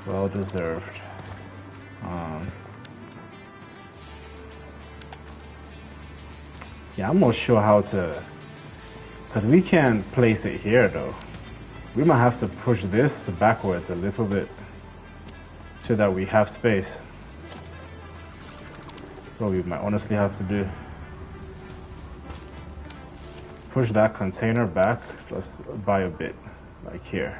Well deserved. Yeah, I'm not sure how to, because we can't place it here though. We might have to push this backwards a little bit so that we have space. So we might honestly have to do. Push that container back just by a bit, like here.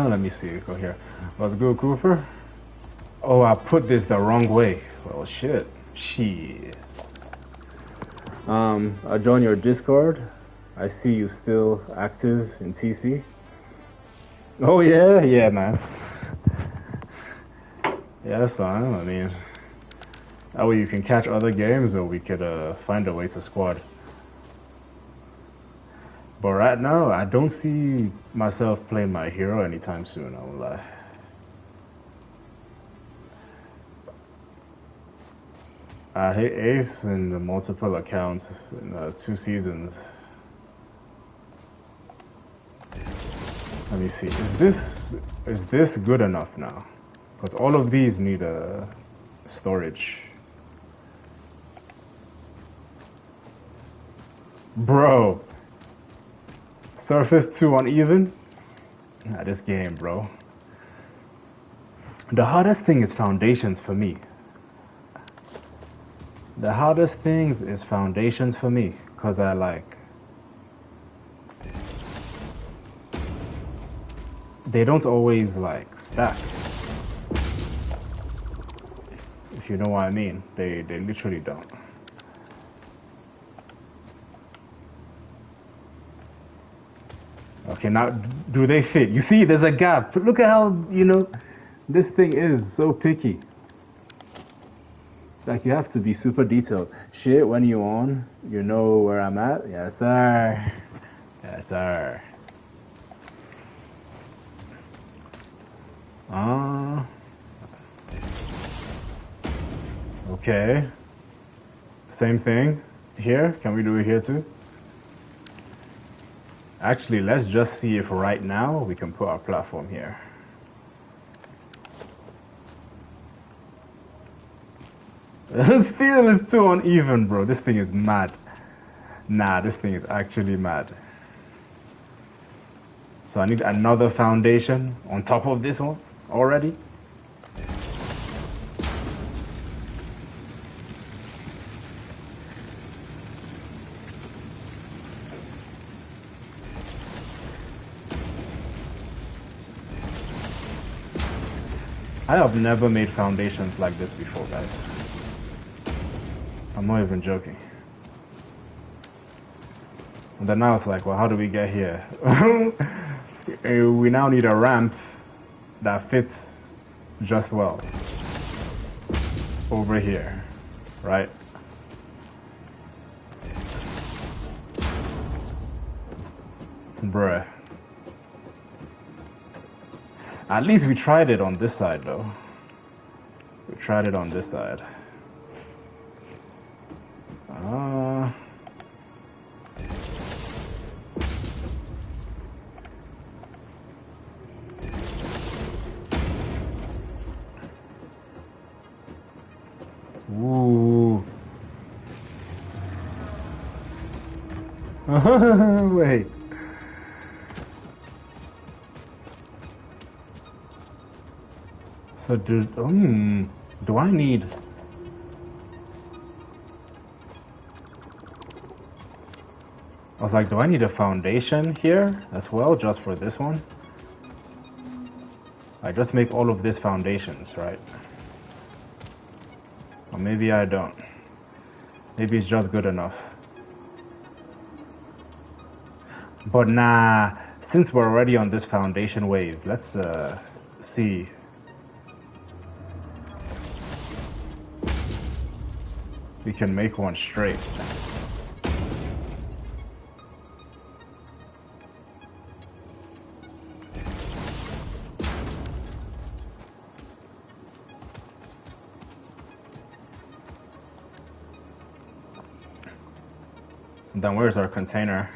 Let me see. Go here. Let's go, Cooper. Oh, I put this the wrong way. Well, shit. Shit. I joined your Discord. I see you still active in TC. Oh yeah, yeah, man. Yeah, that's fine. I mean, that way you can catch other games, or we could find a way to squad. But right now, I don't see myself playing my hero anytime soon, I won't lie. I hit Ace in the multiple accounts in 2 seasons. Let me see, is this good enough now? Because all of these need storage. Bro! Surface too uneven? Nah, this game, bro. The hardest thing is foundations for me. The hardest things is foundations for me, because I like... They don't always, like, stack. If you know what I mean. They literally don't. Okay, now, do they fit? You see, there's a gap. Look at how, you know, this thing is so picky. Like, you have to be super detailed. Shit, when you on, you know where I'm at? Yes, sir. Yes, sir. Okay. Same thing here. Can we do it here too? Actually, let's just see if right now we can put our platform here. Still is too uneven, bro. This thing is mad. Nah, this thing is actually mad. So I need another foundation on top of this one already. I have never made foundations like this before, guys. I'm not even joking. And then now it's like, well, how do we get here? We now need a ramp that fits just well over here, right? Bruh. At least we tried it on this side, though. We tried it on this side. Ooh. Wait. So do I need... I was like, do I need a foundation here as well, just for this one? I just make all of these foundations, right? Or maybe I don't. Maybe it's just good enough. But nah, since we're already on this foundation wave, let's see. We can make one straight. Then where's our container?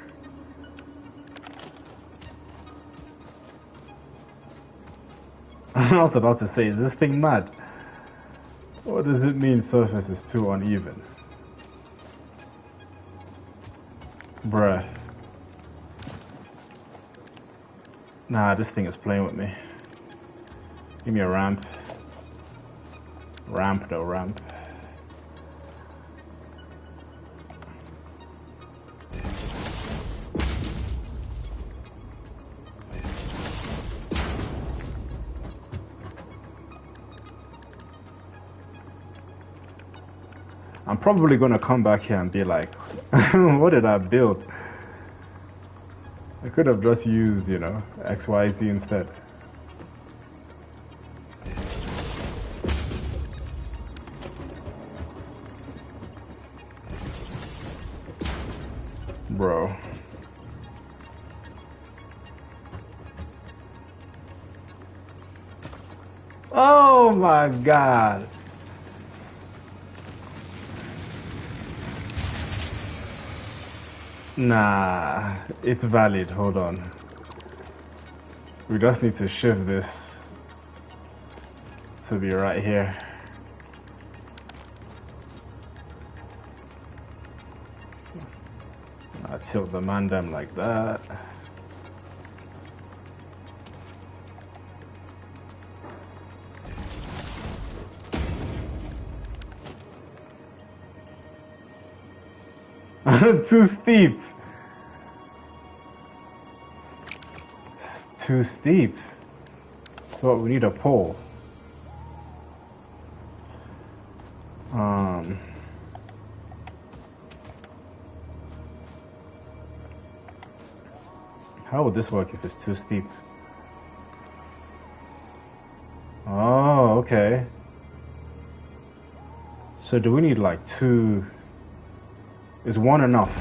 I was about to say, is this thing mad? What does it mean surface is too uneven? Bruh. Nah, this thing is playing with me. Give me a ramp. Ramp though, ramp. I'm probably gonna come back here and be like, what did I build? I could have just used, you know, XYZ instead. Bro. Oh my God. Nah, it's valid. Hold on. We just need to shift this to be right here. I tilt the mandem like that. Too steep. Too steep. So we need a pole. How would this work if it's too steep? Oh, okay. So do we need like two? Is one enough?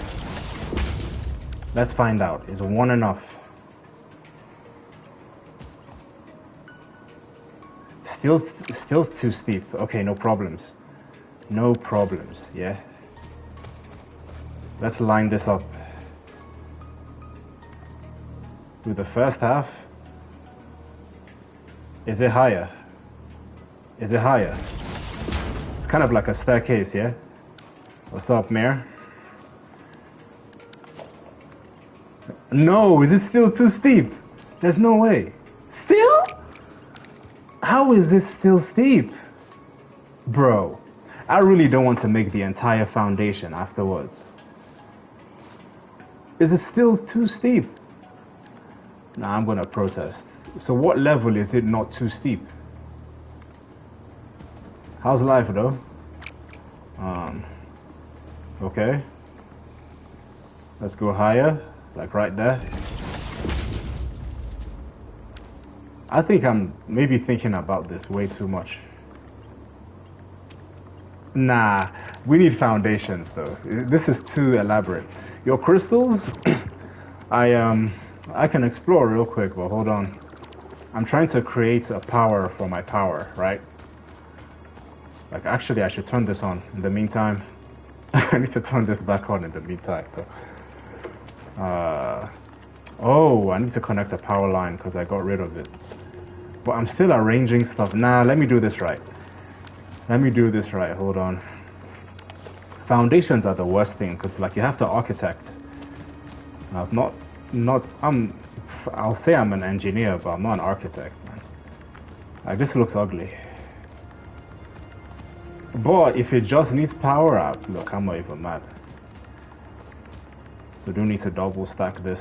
Let's find out. Is one enough? Still too steep. Okay, no problems. No problems, yeah. Let's line this up. Do the first half. Is it higher? Is it higher? It's kind of like a staircase, yeah? What's up, Mayor? No, is it still too steep? There's no way. Still? How is this still steep? Bro, I really don't want to make the entire foundation afterwards. Is it still too steep? Nah, I'm gonna protest. So what level is it not too steep? How's life though? Okay. Let's go higher, like right there. I think I'm maybe thinking about this way too much. Nah, we need foundations though. This is too elaborate. Your crystals, I can explore real quick, but hold on. I'm trying to create a power for my power, right? Like actually I should turn this on in the meantime. I need to turn this back on in the meantime though. Oh, I need to connect the power line because I got rid of it. But I'm still arranging stuff. Nah, let me do this right. Let me do this right, hold on. Foundations are the worst thing because like you have to architect. I'll say I'm an engineer, but I'm not an architect, man. Like this looks ugly. But if it just needs power up, look, I'm not even mad. We do need to double stack this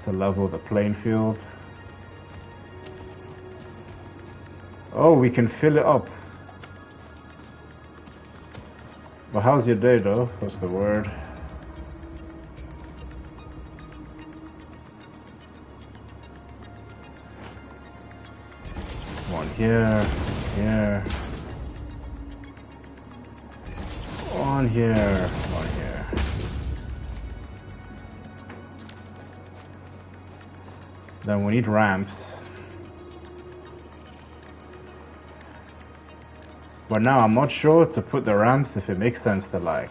to level the playing field. Oh, we can fill it up. But how's your day though? What's the word? here, here. On here, on here. Then we need ramps. But now I'm not sure to put the ramps if it makes sense to like.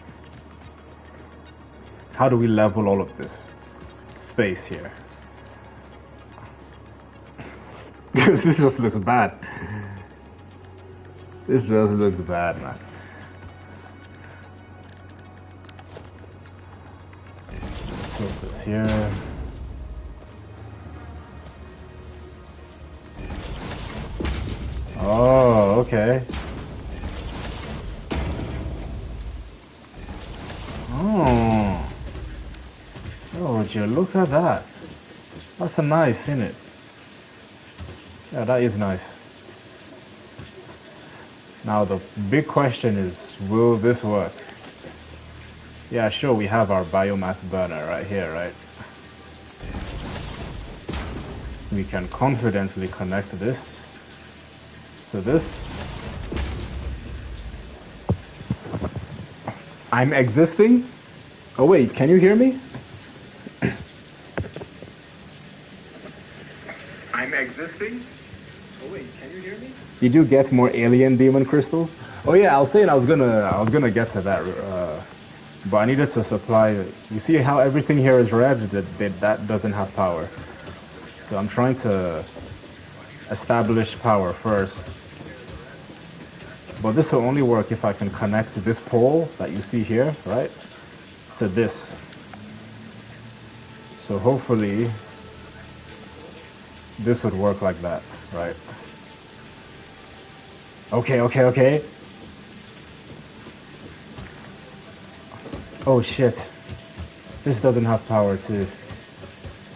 How do we level all of this space here? This just looks bad. This just looks bad, man. Put this here. Oh, okay. Oh. Oh, would you look at that? That's a nice, isn't it? Yeah, that is nice. Now the big question is, will this work? Yeah, sure, we have our biomass burner right here, right? We can confidently connect this to this. I'm existing? Oh wait, can you hear me? I'm existing? Oh wait, can you hear me? Did you get more alien demon crystals? Oh yeah, I was saying I was gonna get to that, but I needed to supply. You see how everything here is red? That doesn't have power. So I'm trying to establish power first. But this will only work if I can connect this pole that you see here, right, to this. So hopefully this would work like that, right? Okay, okay, okay. Oh shit. This doesn't have power too.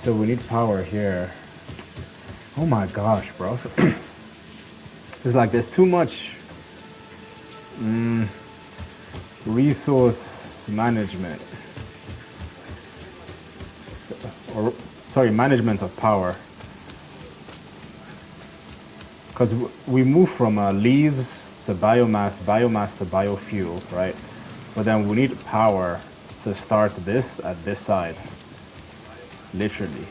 So we need power here. Oh my gosh, bro. It's like there's too much resource management. Or, sorry, management of power. Because we move from leaves to biomass, biomass to biofuel, right? But then we need power to start this at this side. Literally.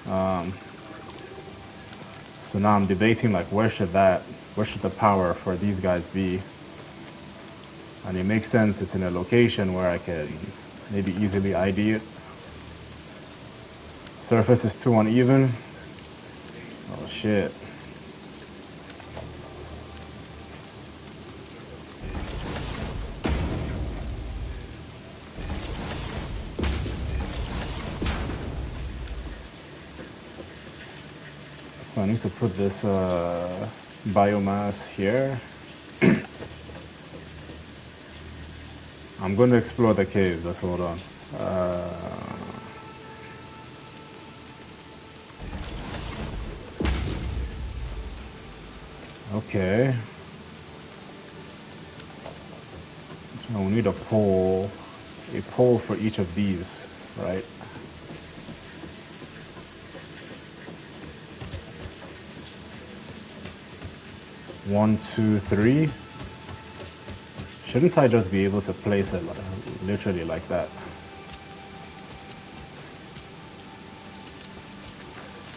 So now I'm debating like where should the power for these guys be? And it makes sense it's in a location where I can maybe easily ID it. Surface is too uneven. Oh shit. So I need to put this biomass here. I'm going to explore the caves, let's hold on. Okay. So we need a pole for each of these, right? One, two, three. Shouldn't I just be able to place it literally like that?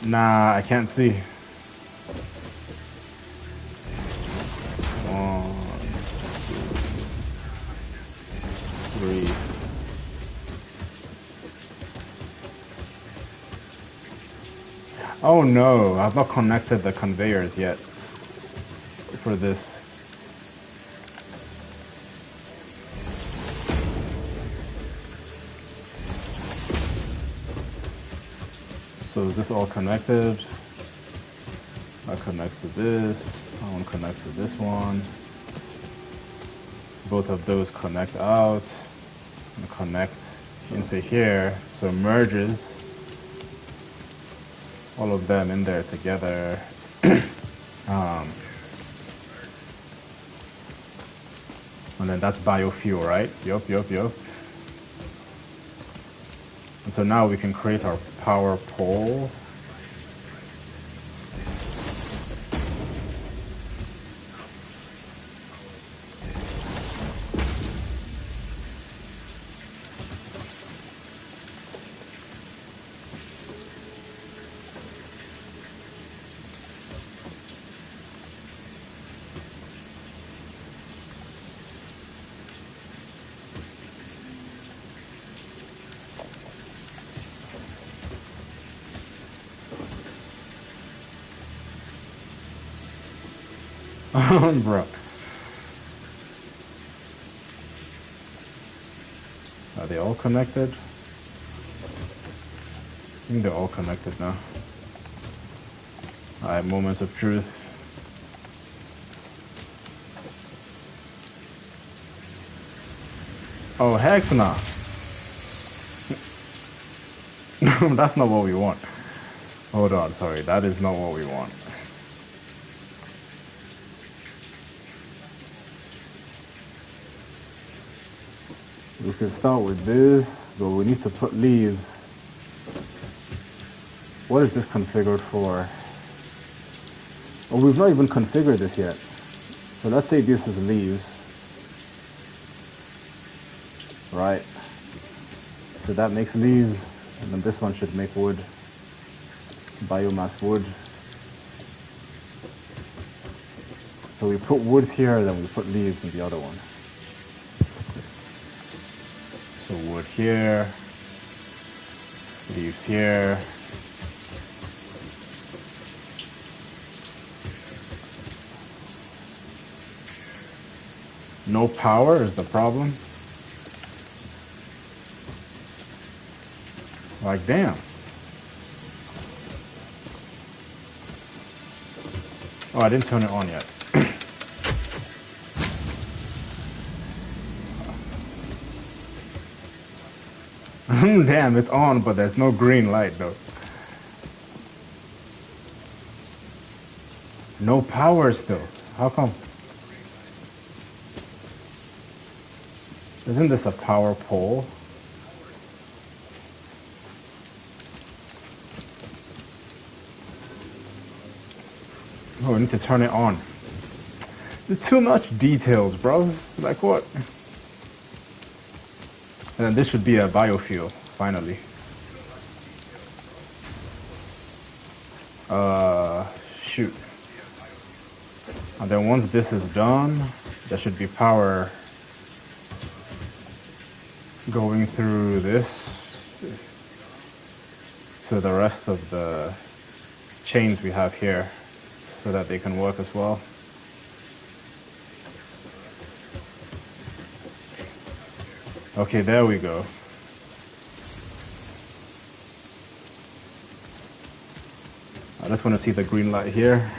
Nah, I can't see. One, two, three. Oh no, I've not connected the conveyors yet for this. So is this all connected? That connects to this. That one connects to this one. Both of those connect out and connect into here. So it merges all of them in there together. And then that's biofuel, right? Yup. And so now we can create our power pole. Bro. Are they all connected? I think they're all connected now. Alright, moments of truth. Oh, heck no. That's not what we want. Hold on, sorry. That is not what we want. We can start with this, but we need to put leaves. What is this configured for? Oh, we've not even configured this yet. So let's say this is leaves. Right. So that makes leaves, and then this one should make wood. Biomass wood. So we put woods here, then we put leaves in the other one. So wood here. Leaves here. No power is the problem. Like, damn. Oh, I didn't turn it on yet. Damn, it's on, but there's no green light though. No power still. How come? Isn't this a power pole? Oh, we need to turn it on. There's too much details, bro. Like what? And then this should be a biofuel, finally. Shoot. And then once this is done, there should be power going through this to the rest of the chains we have here so that they can work as well. Okay, there we go. I just want to see the green light here.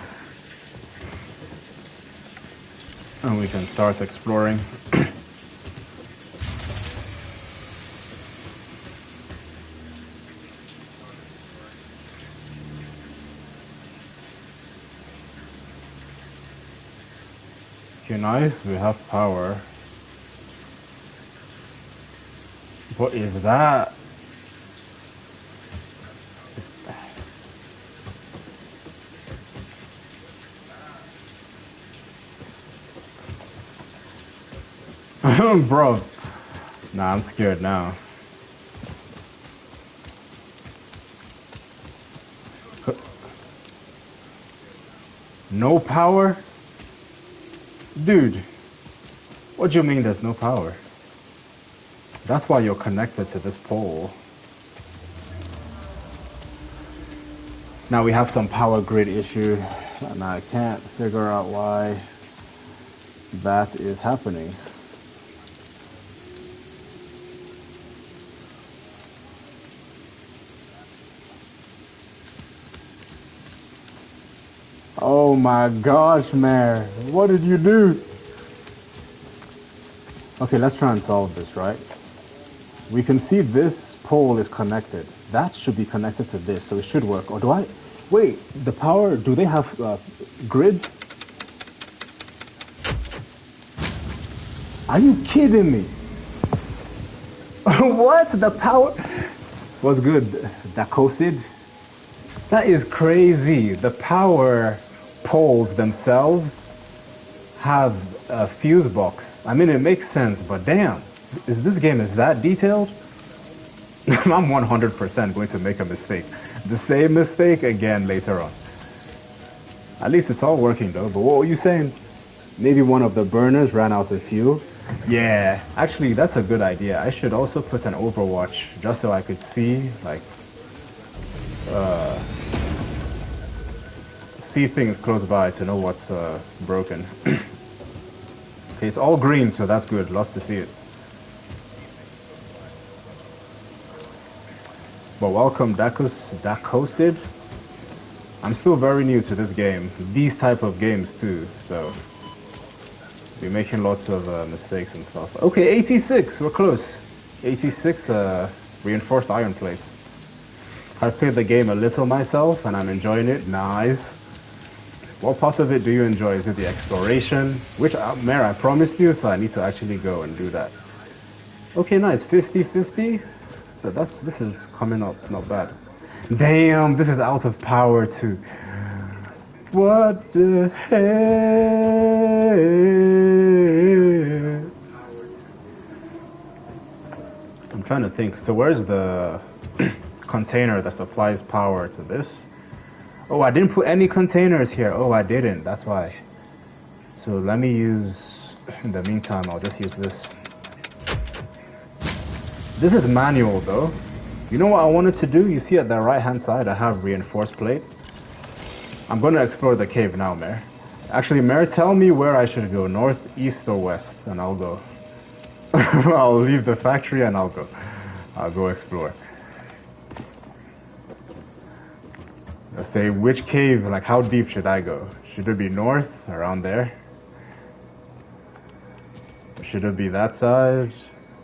And we can start exploring. Okay, nice, we have power. What is that? Bro. Nah, I'm scared now. No power? Dude, what do you mean there's no power? That's why you're connected to this pole. Now we have some power grid issue, and I can't figure out why that is happening. Oh my gosh, man. What did you do? Okay, let's try and solve this, right? We can see this pole is connected. That should be connected to this, so it should work. Or do I... Wait, the power... Do they have grids? Are you kidding me? What? The power... What's good? Dacosid? That is crazy. The power poles themselves have a fuse box. I mean, it makes sense, but damn, this game is that detailed? I'm 100% going to make a mistake. The same mistake again later on. At least it's all working though, but what were you saying? Maybe one of the burners ran out of fuel? Yeah, actually that's a good idea. I should also put an Overwatch just so I could see, like, see things close by to know what's broken. Okay, it's all green, so that's good. Love to see it. But welcome, Dakosid. I'm still very new to this game. These type of games too, so we're making lots of mistakes and stuff. Okay, 86, we're close. 86 reinforced iron plates. I've played the game a little myself and I'm enjoying it. Nice. What part of it do you enjoy? Is it the exploration? Which, Mare, I promised you, so I need to actually go and do that. Okay, nice. 50-50. So this is coming up, not bad. Damn, this is out of power too. What the heck? I'm trying to think. So where's the container that supplies power to this? Oh, I didn't put any containers here. Oh, I didn't. That's why. So let me use, in the meantime, I'll just use this. This is manual though. You know what I wanted to do? You see at the right hand side I have reinforced plate. I'm going to explore the cave now, Mare. Actually, Mare, tell me where I should go, north, east or west, and I'll go. I'll leave the factory and I'll go explore. Let's say which cave, like how deep should I go? Should it be north, around there? Or should it be that side?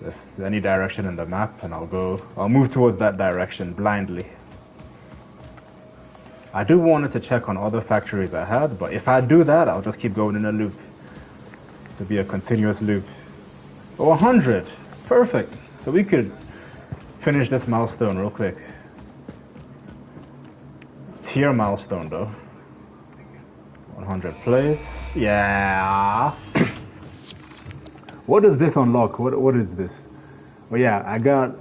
Just any direction in the map and I'll move towards that direction blindly. I do wanted to check on other factories I had, but if I do that, I'll just keep going in a loop. To be a continuous loop. Oh, 100! Perfect! So we could finish this milestone real quick. Tier milestone though. 100 plates. Yeah! What does this unlock? What is this? Well, yeah, I got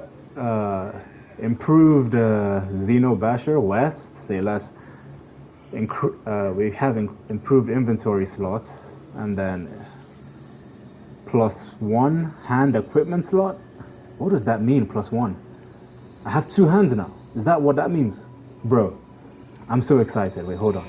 improved Xeno Basher West. Say less. We have improved inventory slots, and then +1 hand equipment slot. What does that mean? +1. I have 2 hands now. Is that what that means, bro? I'm so excited. Wait, hold on.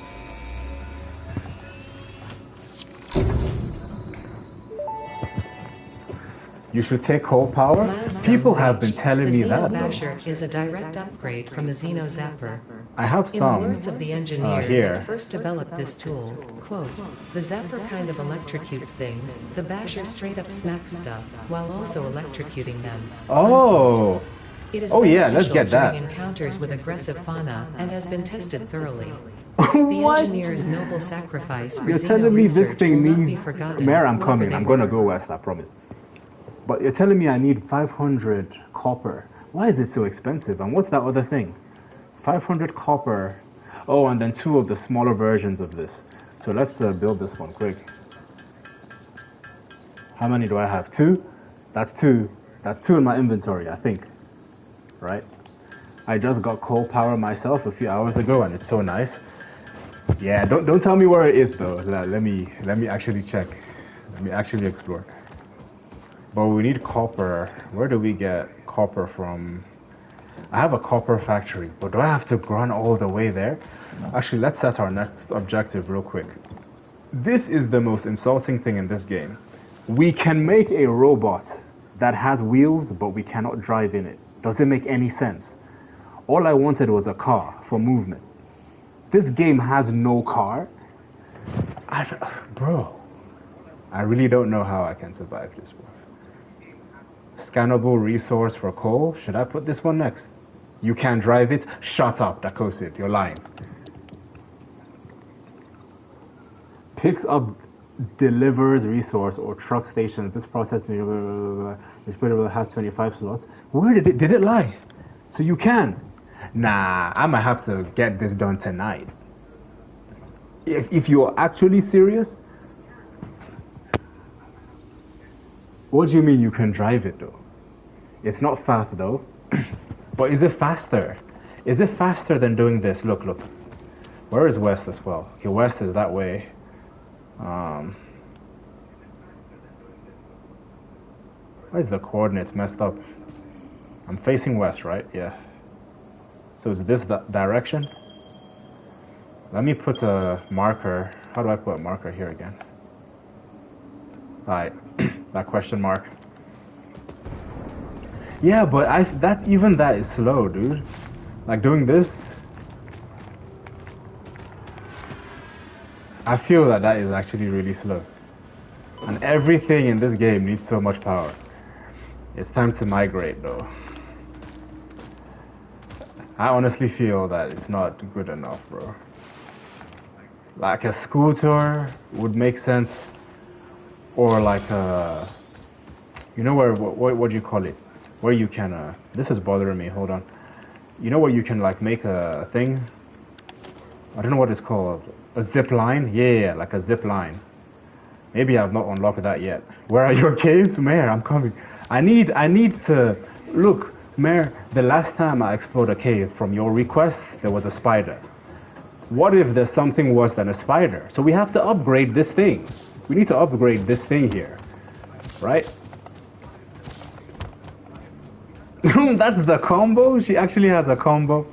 You should take coal power? People have been telling me that, The though. Basher is a direct upgrade from the Xeno Zapper. I have In the some words of the engineer here. that first developed this tool, quote, the Zapper kind of electrocutes things, the Basher straight up smacks stuff, while also electrocuting them. Oh! It is Oh yeah, let's beneficial get that. during encounters with aggressive fauna and has been tested thoroughly. What? The engineer's noble sacrifice for You're Xeno telling me this research thing will not be needs... forgotten. Mare, I'm whoever coming. they I'm gonna were. go west, I promise. But you're telling me I need 500 copper. Why is it so expensive? And what's that other thing? 500 copper. Oh, and then 2 of the smaller versions of this. So let's build this one quick. How many do I have? 2? That's 2. That's 2 in my inventory, I think. Right? I just got coal power myself a few hours ago, and it's so nice. Yeah, don't tell me where it is though. Let me actually check. Let me actually explore. But we need copper. Where do we get copper from? I have a copper factory, but do I have to run all the way there? Actually, let's set our next objective real quick. This is the most insulting thing in this game. We can make a robot that has wheels, but we cannot drive in it. Does it make any sense? All I wanted was a car for movement. This game has no car. Bro, I really don't know how I can survive this one. Scannable resource for coal. Should I put this one next? You can't drive it? Shut up, Dakosid. You're lying. Picks up, delivers resource or truck stations. This process has 25 slots. Where did it lie? So you can. Nah, I might have to get this done tonight. If you're actually serious. What do you mean you can drive it though? It's not fast though. But is it faster? Is it faster than doing this? Look. Where is west as well? Okay, west is that way. Why is the coordinates messed up? I'm facing west, right? Yeah. So is this the direction? Let me put a marker. How do I put a marker here again? Alright, that question mark. Yeah, but even that is slow, dude. Like doing this, I feel that is actually really slow. And everything in this game needs so much power. It's time to migrate though. I honestly feel that it's not good enough, bro. Like a school tour would make sense, or like a, you know what do you call it? Where you can this is bothering me. Hold on. You know where you can like make a thing? I don't know what it's called. A zip line? Yeah, like a zip line. Maybe I've not unlocked that yet. Where are your caves, Mayor? I'm coming. I need to look, Mayor. The last time I explored a cave from your request, there was a spider. What if there's something worse than a spider? So we have to upgrade this thing. We need to upgrade this thing here, right? That's the combo? She actually has a combo?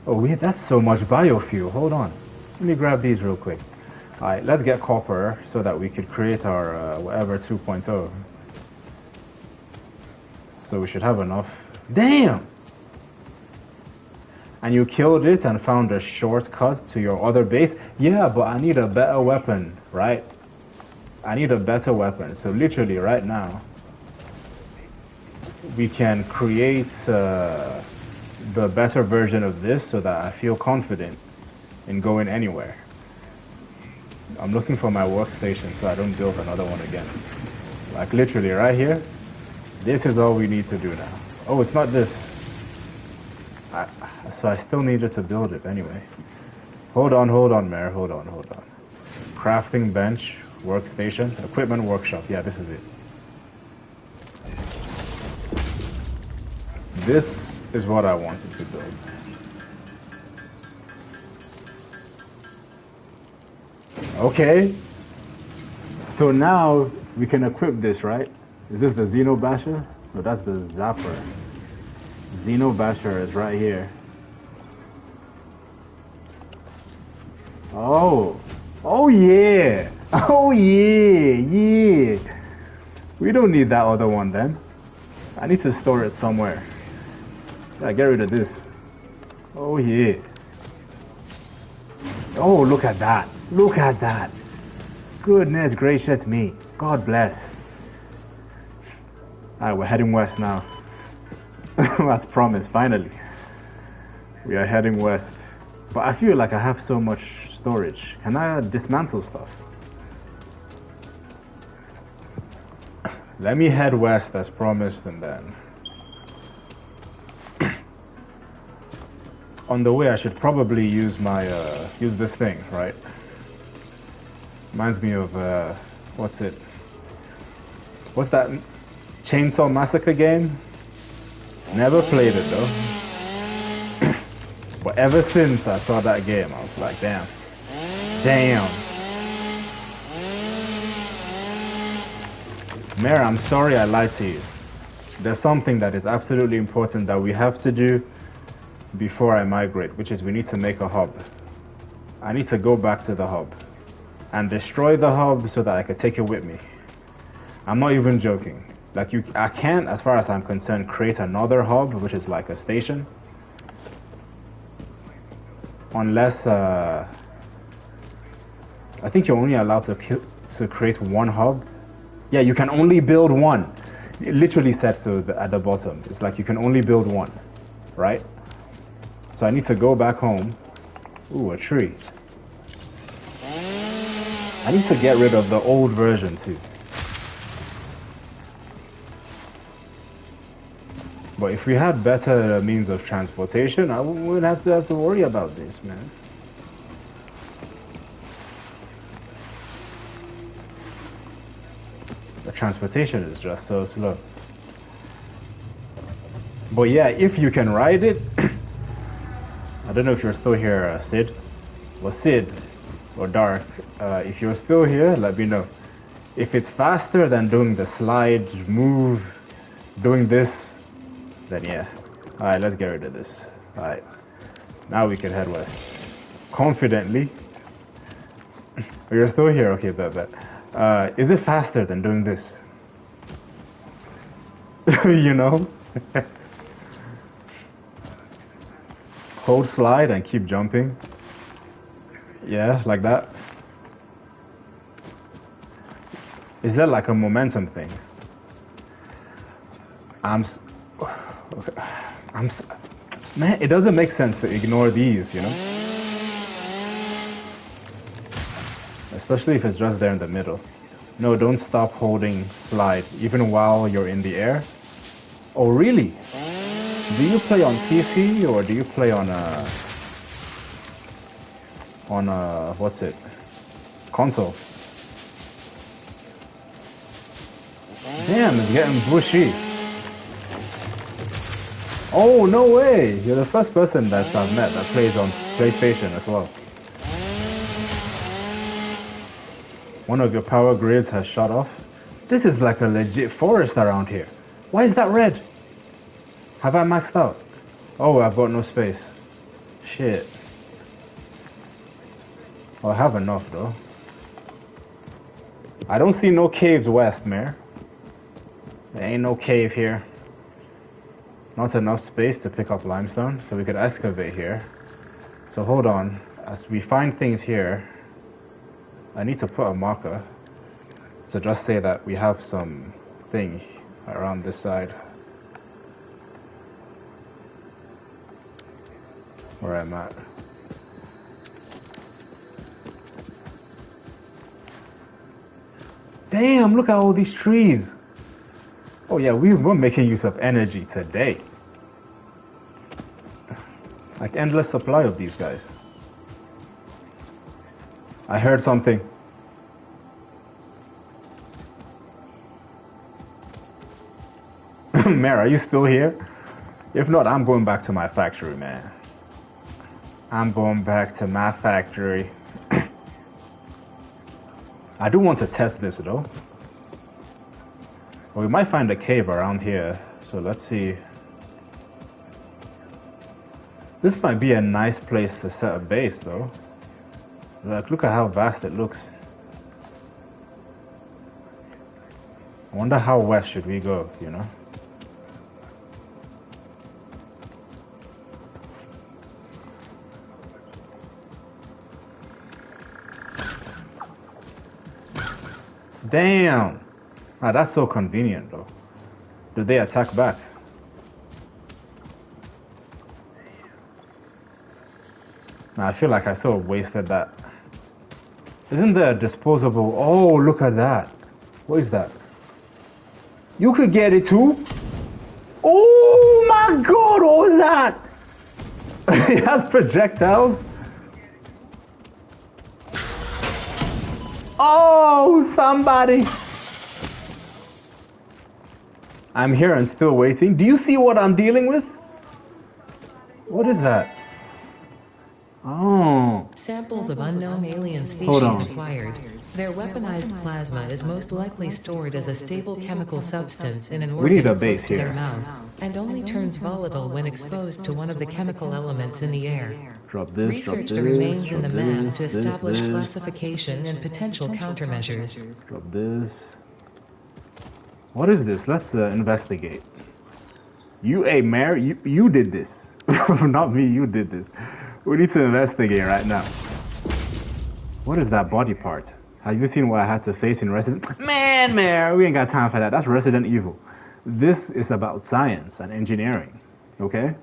Oh, that's so much biofuel. Hold on. Let me grab these real quick. Alright, let's get copper so that we could create our whatever 2.0. So we should have enough. Damn! And you killed it and found a shortcut to your other base? Yeah, but I need a better weapon, right? I need a better weapon. So literally right now, we can create the better version of this so that I feel confident in going anywhere. I'm looking for my workstation so I don't build another one again. Like literally right here, this is all we need to do now. Oh, it's not this. So I still needed to build it anyway. Hold on, Mayor, hold on. Crafting bench, workstation, equipment workshop. Yeah, this is it. This is what I wanted to build. Okay. So now we can equip this, right? Is this the Xeno Basher? No, that's the Zapper. Xeno Basher is right here. Oh. Oh yeah. Oh yeah. We don't need that other one then. I need to store it somewhere. Yeah, get rid of this. Oh yeah. Oh, look at that. Look at that. Goodness gracious me. God bless. Alright, we're heading west now. As promised, finally. We are heading west. But I feel like I have so much storage. Can I dismantle stuff? Let me head west as promised, and then on the way I should probably use my use this thing, right? Reminds me of what's that Chainsaw Massacre game? Never played it though. But ever since I saw that game, I was like, damn. Mayor, I'm sorry I lied to you. There's something that is absolutely important that we have to do before I migrate, which is we need to make a hub. I need to go back to the hub and destroy the hub so that I can take it with me. I'm not even joking. Like I can't, as far as I'm concerned, create another hub, which is like a station, unless I think you're only allowed to create one hub. Yeah, you can only build one. It literally said so at the bottom. It's like you can only build one, right? So I need to go back home. Ooh, a tree. I need to get rid of the old version too. But if we had better means of transportation, I wouldn't have to worry about this, man. The transportation is just so slow. But yeah, if you can ride it, I don't know if you're still here, Sid. Well, Sid, or Dark, if you're still here, let me know. If it's faster than doing the slide, move, doing this, then yeah. Alright, let's get rid of this. Alright, now we can head west. confidently. You're still here, okay, bet. Is it faster than doing this? You know? Hold slide and keep jumping. Yeah, like that. Is that like a momentum thing? Man, it doesn't make sense to ignore these, you know? Especially if it's just there in the middle. No, don't stop holding slide, even while you're in the air. Oh, really? Do you play on PC or do you play on what's it? Console? Damn, it's getting bushy. Oh, no way! You're the first person that I've met that plays on PlayStation as well. One of your power grids has shut off. This is like a legit forest around here. Why is that red? Have I maxed out? Oh, I've got no space. Shit. Oh, I have enough though. I don't see no caves west, Mare. There ain't no cave here. Not enough space to pick up limestone, so we could excavate here. So hold on, as we find things here, I need to put a marker to just say that we have some thing around this side. Where I'm at. Damn, look at all these trees. Oh yeah, we're making use of energy today. Like endless supply of these guys. I heard something. Mare, are you still here? If not, I'm going back to my factory, man. I'm going back to my factory. I do want to test this though. Well, we might find a cave around here, so let's see. This might be a nice place to set a base though. Like, look at how vast it looks. I wonder how west should we go, you know? Damn! Ah, that's so convenient though. Do they attack back? Nah, I feel like I sort of wasted that. Isn't there a disposable? Oh, look at that. What is that? You could get it too. Oh my god, what was that? It has projectiles. Oh, somebody. I'm here and still waiting. Do you see what I'm dealing with? What is that? Oh. Samples of unknown alien species acquired. Their weaponized plasma is most likely stored as a stable chemical substance in an organ close to their mouth, and only turns volatile when exposed to one of the chemical elements in the air. Drop this, Research the remains in the man to establish classification and potential countermeasures. Drop this. What is this? Let's investigate. Hey, Mare, you did this. Not me, you did this. We need to investigate right now. What is that body part? Have you seen what I had to face in Resident... Man, Mare, we ain't got time for that. That's Resident Evil. This is about science and engineering, okay?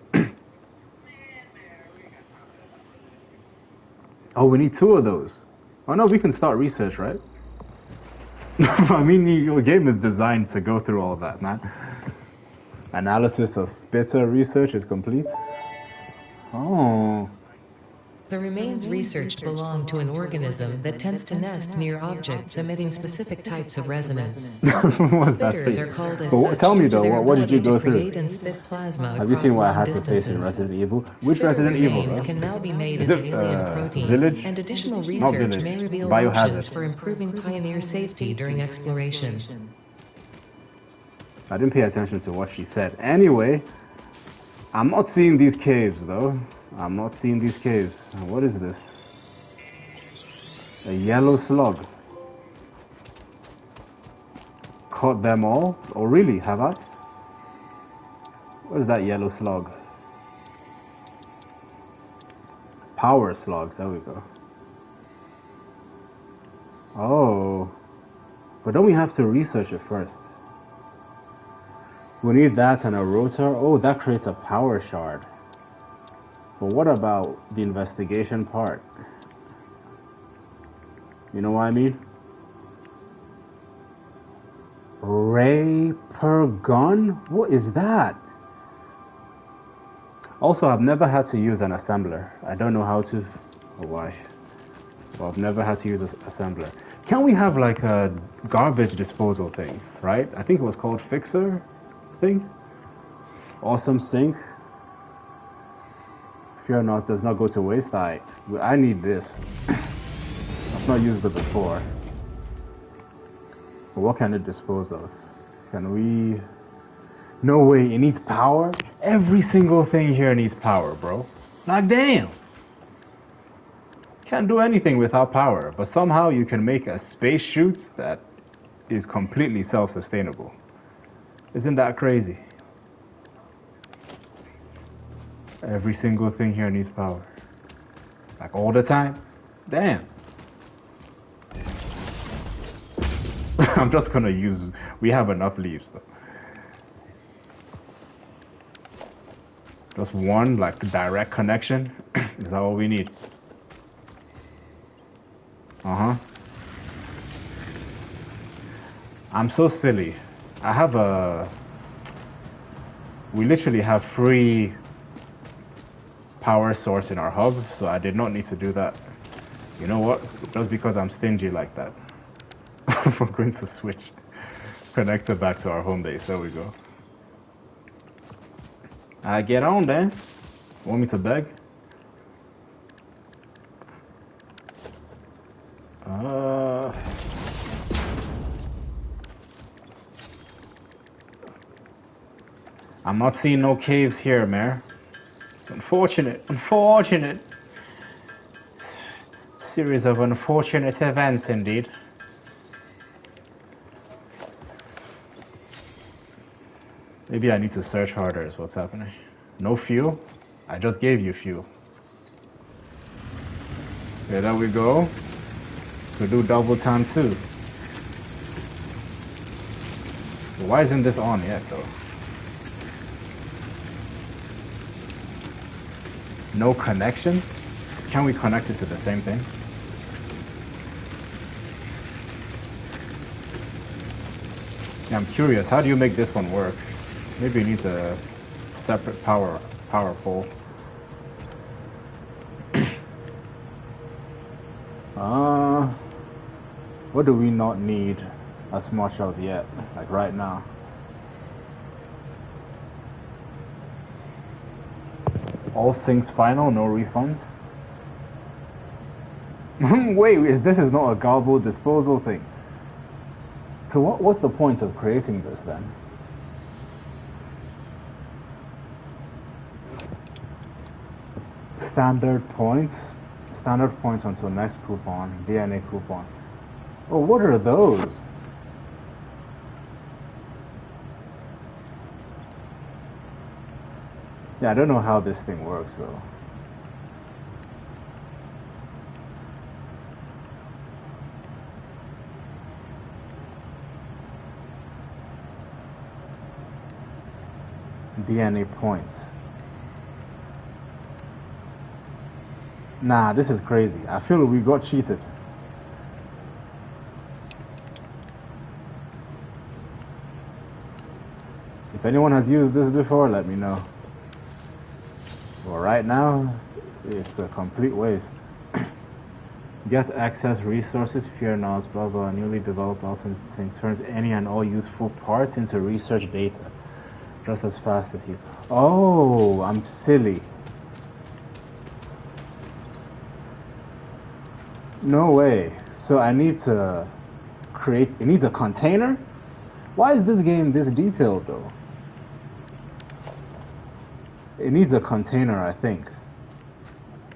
Oh, we need 2 of those. Oh no, we can start research, right? I mean, your game is designed to go through all of that, man. Analysis of spitter research is complete. Oh. The remains researched belong to an organism that tends to nest near objects emitting specific types of resonance. Spitters are called as such tell me due to though, their what did you ability go to through? create and spit plasma Have you across seen what I long had to face in distances. Resident Evil? Which Spitter Resident Evil, remains bro? can now be made Is into it, alien protein, Village? and additional Not research Village. may reveal Biohazard. options for improving pioneer safety during exploration. I didn't pay attention to what she said. Anyway, I'm not seeing these caves though. I'm not seeing these caves. What is this? A yellow slug. Caught them all? Oh really, have I? What is that yellow slug? Power slugs, there we go. Oh. But don't we have to research it first? We need that and a rotor. Oh, that creates a power shard. But what about the investigation part? You know what I mean? Ray per gun? What is that? Also, I've never had to use an assembler. I don't know how to or why. Well, I've never had to use an assembler. Can we have like a garbage disposal thing, right? I think it was called Fixer thing. Awesome sink. Fear not, does not go to waste. I need this. I've not used it before. But what can it dispose of? Can we... No way, it needs power? Every single thing here needs power, bro. Like damn. Can't do anything without power, but somehow you can make a space chute that is completely self-sustainable. Isn't that crazy? Every single thing here needs power. Like all the time? Damn. I'm just gonna use... We have enough leaves though. Just one like direct connection. Is that all we need? I'm so silly. I have a... We literally have free power source in our hub, so I did not need to do that. You know what? Just because I'm stingy like that. We're going to switch connector back to our home base. There we go. Get on then. Want me to beg? I'm not seeing no caves here, Mare. Unfortunate. Series of unfortunate events, indeed. Maybe I need to search harder is what's happening. No fuel? I just gave you fuel. Okay, there we go. Could do double time too. Why isn't this on yet though? No connection? Can we connect it to the same thing? Yeah, I'm curious, how do you make this one work? Maybe you need a separate power pole. What do we not need as much of yet, like right now? All things final, no refunds? Wait, this is not a garbage disposal thing. So what's the point of creating this then? Standard points until next coupon, DNA coupon. Oh, what are those? Yeah, I don't know how this thing works though. DNA points. Nah, this is crazy. I feel we got cheated. If anyone has used this before, let me know. Well, right now, it's a complete waste. Get access resources, fear not, blah blah, newly developed alternate thing turns any and all useful parts into research data. Just as fast as you. Oh, I'm silly. No way. So I need to create, it needs a container? Why is this game this detailed though? It needs a container, I think.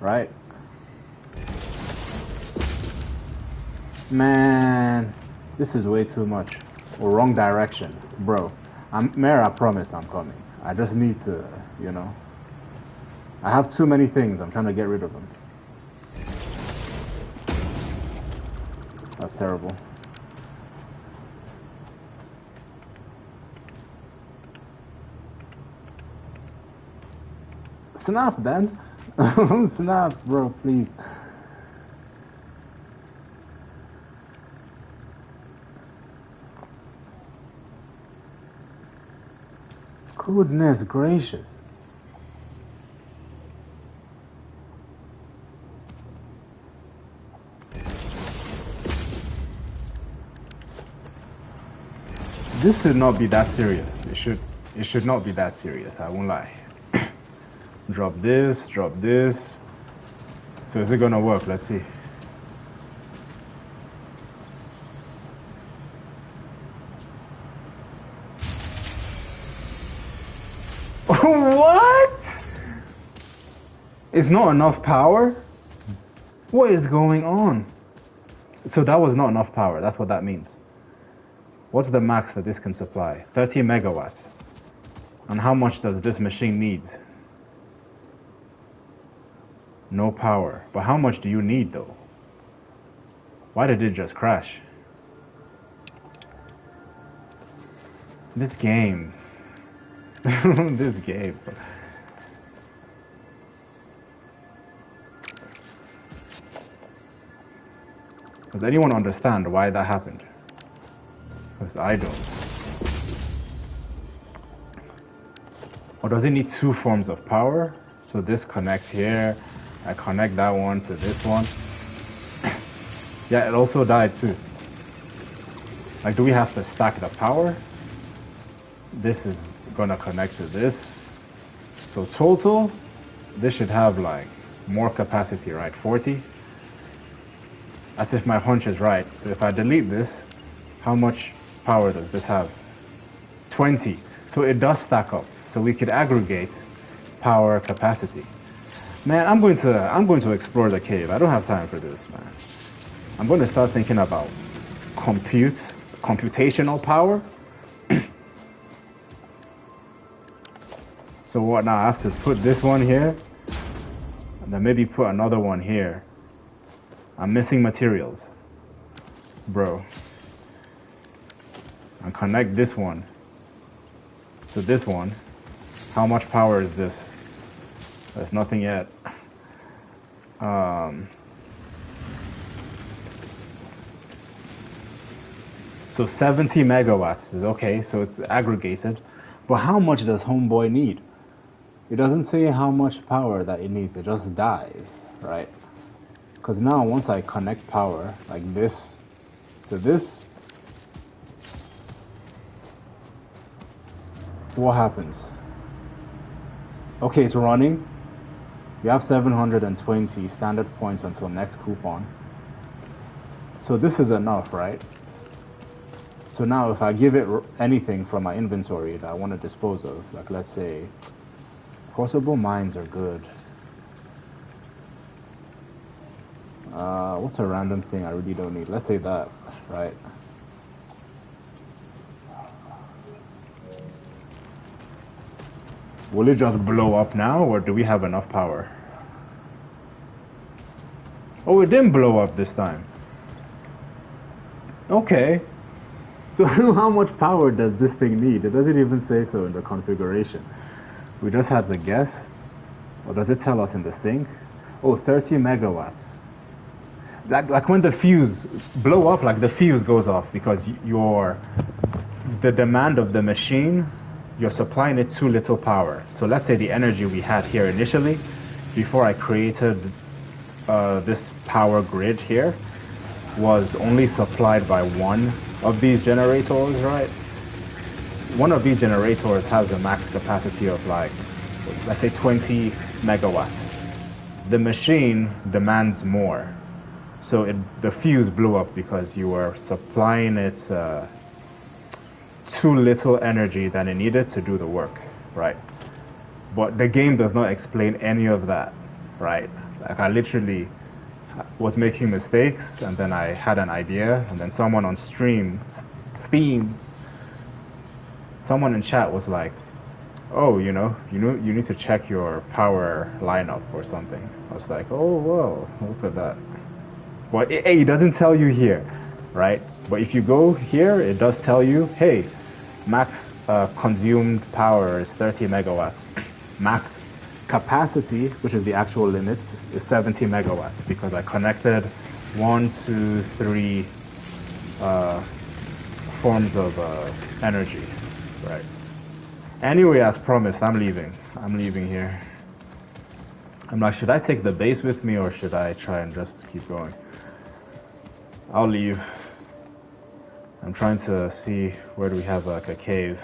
Right? Man, this is way too much. Wrong direction, bro. Mayor, I promise I'm coming. I just need to, you know. I have too many things. I'm trying to get rid of them. That's terrible. Snap, Dan. Snap, bro, please. Goodness gracious. This should not be that serious. It should not be that serious, I won't lie. Drop this, drop this. So is it gonna work? Let's see. What? It's not enough power? What is going on? So that was not enough power. That's what that means. What's the max that this can supply? 30 megawatts. And how much does this machine need? No power. But how much do you need though? Why did it just crash? This game. This game. Does anyone understand why that happened? Because I don't. Or does it need two forms of power? So this connects here. I connect that one to this one. Yeah, it also died too. Like, do we have to stack the power? This is gonna connect to this. So total, this should have like more capacity, right? 40. As if my hunch is right. So if I delete this, how much power does this have? 20. So it does stack up. So we could aggregate power capacity. Man, I'm going to explore the cave. I don't have time for this, man. I'm going to start thinking about computational power. So what now? I have to put this one here, and then maybe put another one here. I'm missing materials, bro. And connect this one to this one. How much power is this? There's nothing yet. So 70 megawatts is okay, so it's aggregated. But how much does Homeboy need? It doesn't say how much power that it needs, it just dies, right? Because now once I connect power, like this to this, what happens? Okay, it's running. You have 720 standard points until next coupon. So this is enough, right? So now if I give it anything from my inventory that I want to dispose of, like let's say, crucible mines are good. What's a random thing I really don't need? Let's say that, right? Will it just blow up now, or do we have enough power? Oh, it didn't blow up this time. Okay. So how much power does this thing need? It doesn't even say so in the configuration. We just had to guess. Or does it tell us in the sync? Oh, 30 megawatts. Like when the fuse blow up, like the fuse goes off because the demand of the machine, you're supplying it too little power. So let's say the energy we had here initially, before I created this power grid here, was only supplied by one of these generators, right? One of these generators has a max capacity of like, let's say 20 megawatts. The machine demands more. So the fuse blew up because you were supplying it too little energy than it needed to do the work, right? But the game does not explain any of that, right? Like I literally was making mistakes, and then I had an idea, and then someone on Steam, someone in chat was like, "Oh, you need to check your power lineup or something." I was like, "Oh, whoa, look at that." But it doesn't tell you here, right? But if you go here, it does tell you, hey, max consumed power is 30 megawatts. Max capacity, which is the actual limit, is 70 megawatts because I connected 1, 2, 3 forms of energy, right? Anyway, as promised, I'm leaving. I'm leaving here. I'm like, should I take the base with me or should I try and just keep going? I'll leave. I'm trying to see where do we have like a cave.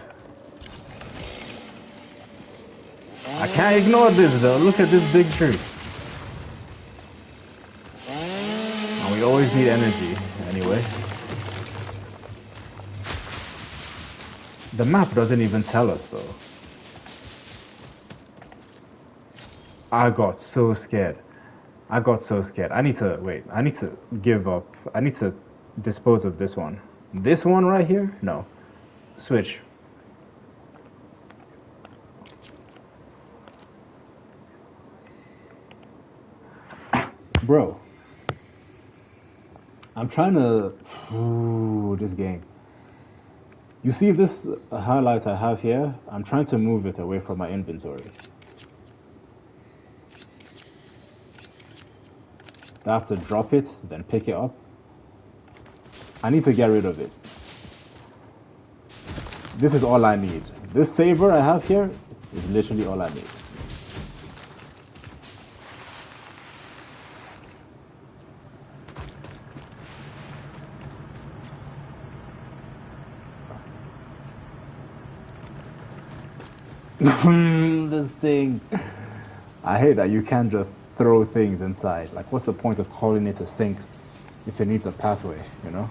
I can't ignore this though. Look at this big tree. And we always need energy anyway. The map doesn't even tell us though. I got so scared. I got so scared. I need to give up. I need to dispose of this one. This one right here? No. Switch. Bro. I'm trying to... Ooh, this game. You see this highlight I have here? I'm trying to move it away from my inventory. I have to drop it, then pick it up. I need to get rid of it. This is all I need. This saver I have here is literally all I need. This thing. I hate that you can't just throw things inside. Like, what's the point of calling it a sink if it needs a pathway, you know?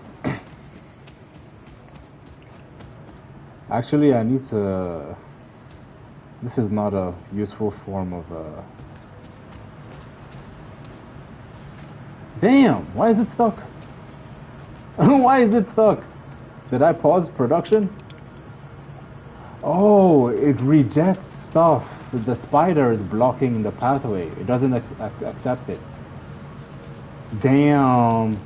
Actually, I need to... This is not a useful form of... Damn! Why is it stuck? Why is it stuck? Did I pause production? Oh, it rejects stuff. The spider is blocking the pathway. It doesn't accept it. Damn.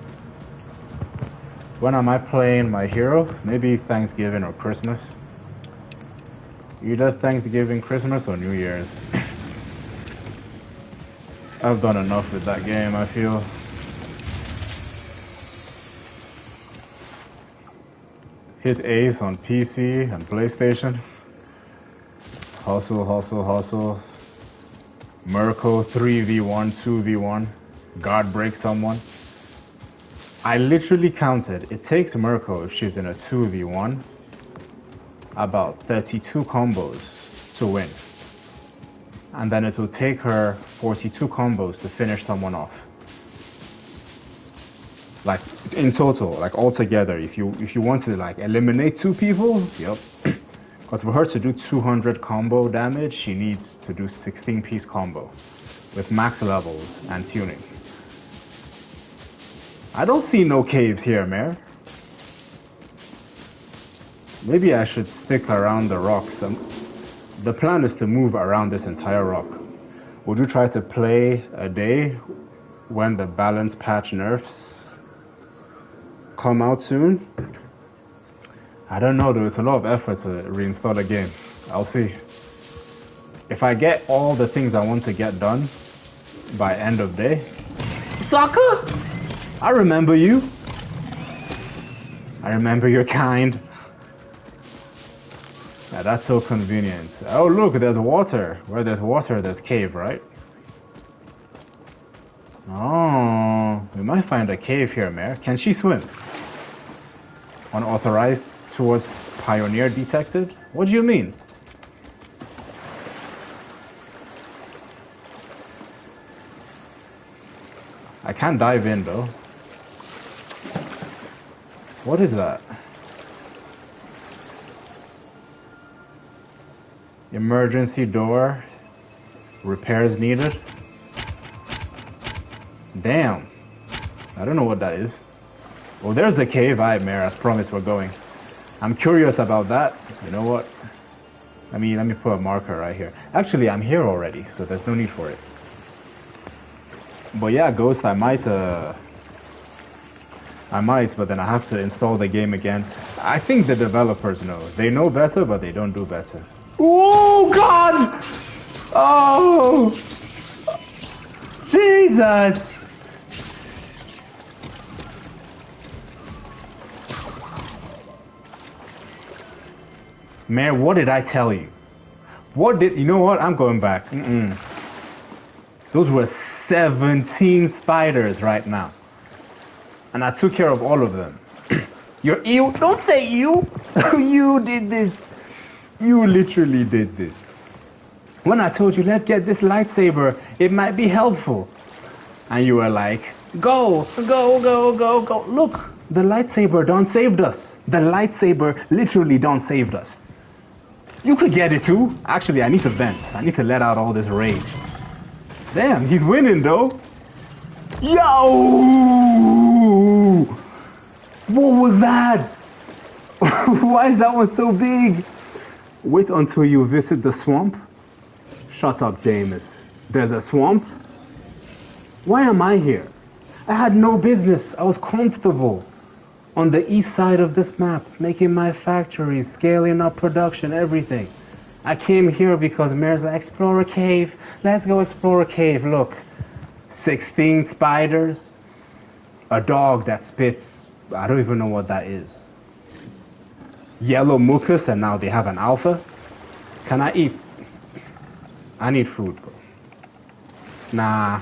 When am I playing my hero? Maybe Thanksgiving or Christmas. Either Thanksgiving, Christmas, or New Year's. I've done enough with that game, I feel. Hit Ace on PC and PlayStation. Hustle, hustle, hustle. Mirko 3v1, 2v1. God break someone. I literally counted. It takes Mirko, if she's in a 2v1, about 32 combos to win. And then it will take her 42 combos to finish someone off. Like, in total, like altogether, if you want to like eliminate 2 people, yep. Because for her to do 200 combo damage, she needs to do 16-piece combo with max levels and tuning. I don't see no caves here, Mare. Maybe I should stick around the rocks. The plan is to move around this entire rock. Would you try to play a day when the balance patch nerfs come out soon? I don't know though, it's a lot of effort to reinstall a game. I'll see. If I get all the things I want to get done by end of day. Sucker! I remember you. I remember your kind. Yeah, that's so convenient. Oh look, there's water. Where there's water, there's cave, right? Oh, we might find a cave here, Mare. Can she swim? Unauthorized towards Pioneer detected? What do you mean? I can't dive in though. What is that? Emergency door. Repairs needed. Damn. I don't know what that is. Oh, there's the cave. Alright, Mare, as promised, we're going. I'm curious about that. You know what? I mean, let me put a marker right here. Actually, I'm here already, so there's no need for it. But yeah, Ghost, I might, but then I have to install the game again. I think the developers know. They know better, but they don't do better. Oh, God! Oh! Jesus! Man, what did I tell you? You know what? I'm going back. Those were 17 spiders right now. And I took care of all of them. You're you. Don't say you. You did this. You literally did this. When I told you, let's get this lightsaber, it might be helpful. And you were like, go, go, go, go, go. Look, the lightsaber done saved us. The lightsaber literally done saved us. You could get it too. Actually, I need to vent. I need to let out all this rage. Damn, he's winning though. Yo! What was that? Why is that one so big? Wait until you visit the swamp. Shut up, James. There's a swamp? Why am I here? I had no business. I was comfortable on the east side of this map, making my factories, scaling up production, everything. I came here because Mare's like, explore a cave. Let's go explore a cave. Look, 16 spiders, a dog that spits, I don't even know what that is. Yellow mucus, and now they have an alpha. Can I eat? I need food, bro. Nah.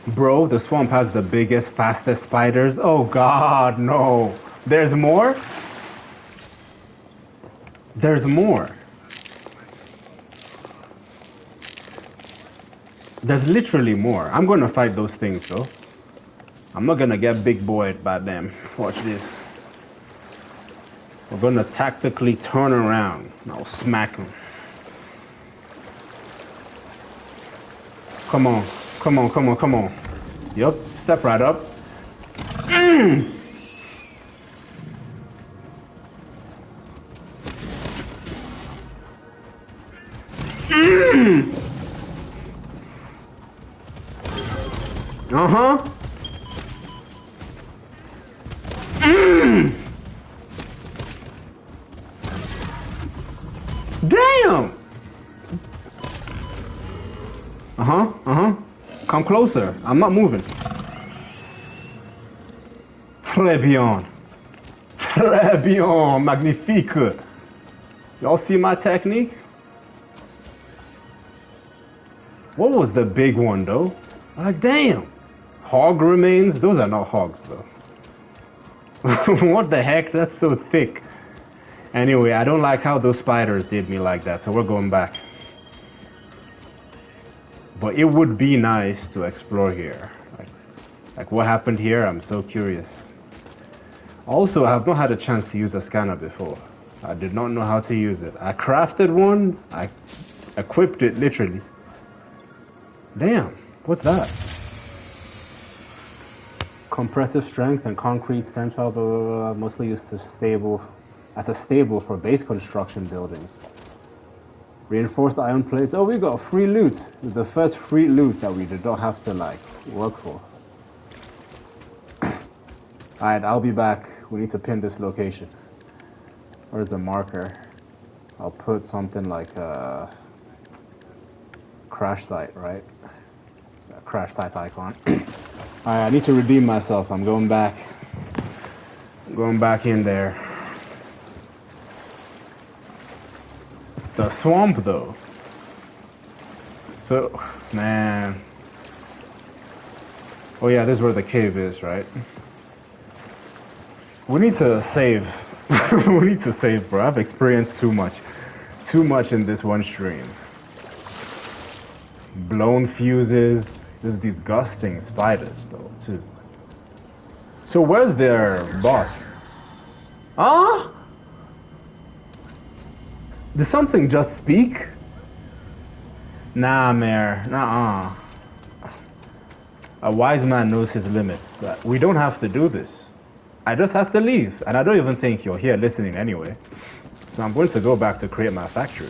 Bro, the swamp has the biggest, fastest spiders. Oh God, no. There's more? There's more. There's literally more. I'm gonna fight those things though. I'm not gonna get big boyed by them. Watch this. We're gonna tactically turn around. I'll smack them. Come on. Come on, come on, come on. Yup, step right up. Mm. Mm. Uh-huh. Mm. Damn. Uh-huh, uh-huh. Come closer. I'm not moving. Très bien. Très bien. Magnifique. Y'all see my technique? What was the big one, though? Like, damn. Hog remains? Those are not hogs, though. What the heck? That's so thick. Anyway, I don't like how those spiders did me like that, so we're going back. But it would be nice to explore here. Like what happened here, I'm so curious. Also, I have not had a chance to use a scanner before. I did not know how to use it. I crafted one, I equipped it literally. Damn, what's that? Compressive strength and concrete tensile, blah, blah, blah, mostly used as a stable for base construction buildings. Reinforced iron plates. Oh, we got free loot. It's the first free loot that we did not have to like work for. Alright, I'll be back. We need to pin this location. Where's the marker? I'll put something like a crash site, right? A crash site icon. Alright, I need to redeem myself. I'm going back. I'm going back in there. The swamp, though. So, man. Oh yeah, this is where the cave is, right? We need to save. We need to save, bro. I've experienced too much. Too much in this one stream. Blown fuses. There's disgusting spiders, though, too. So where's their boss? Huh? Did something just speak? Nah, Mare. Nuh-uh. A wise man knows his limits. We don't have to do this. I just have to leave, and I don't even think you're here listening anyway. So I'm going to go back to create my factory.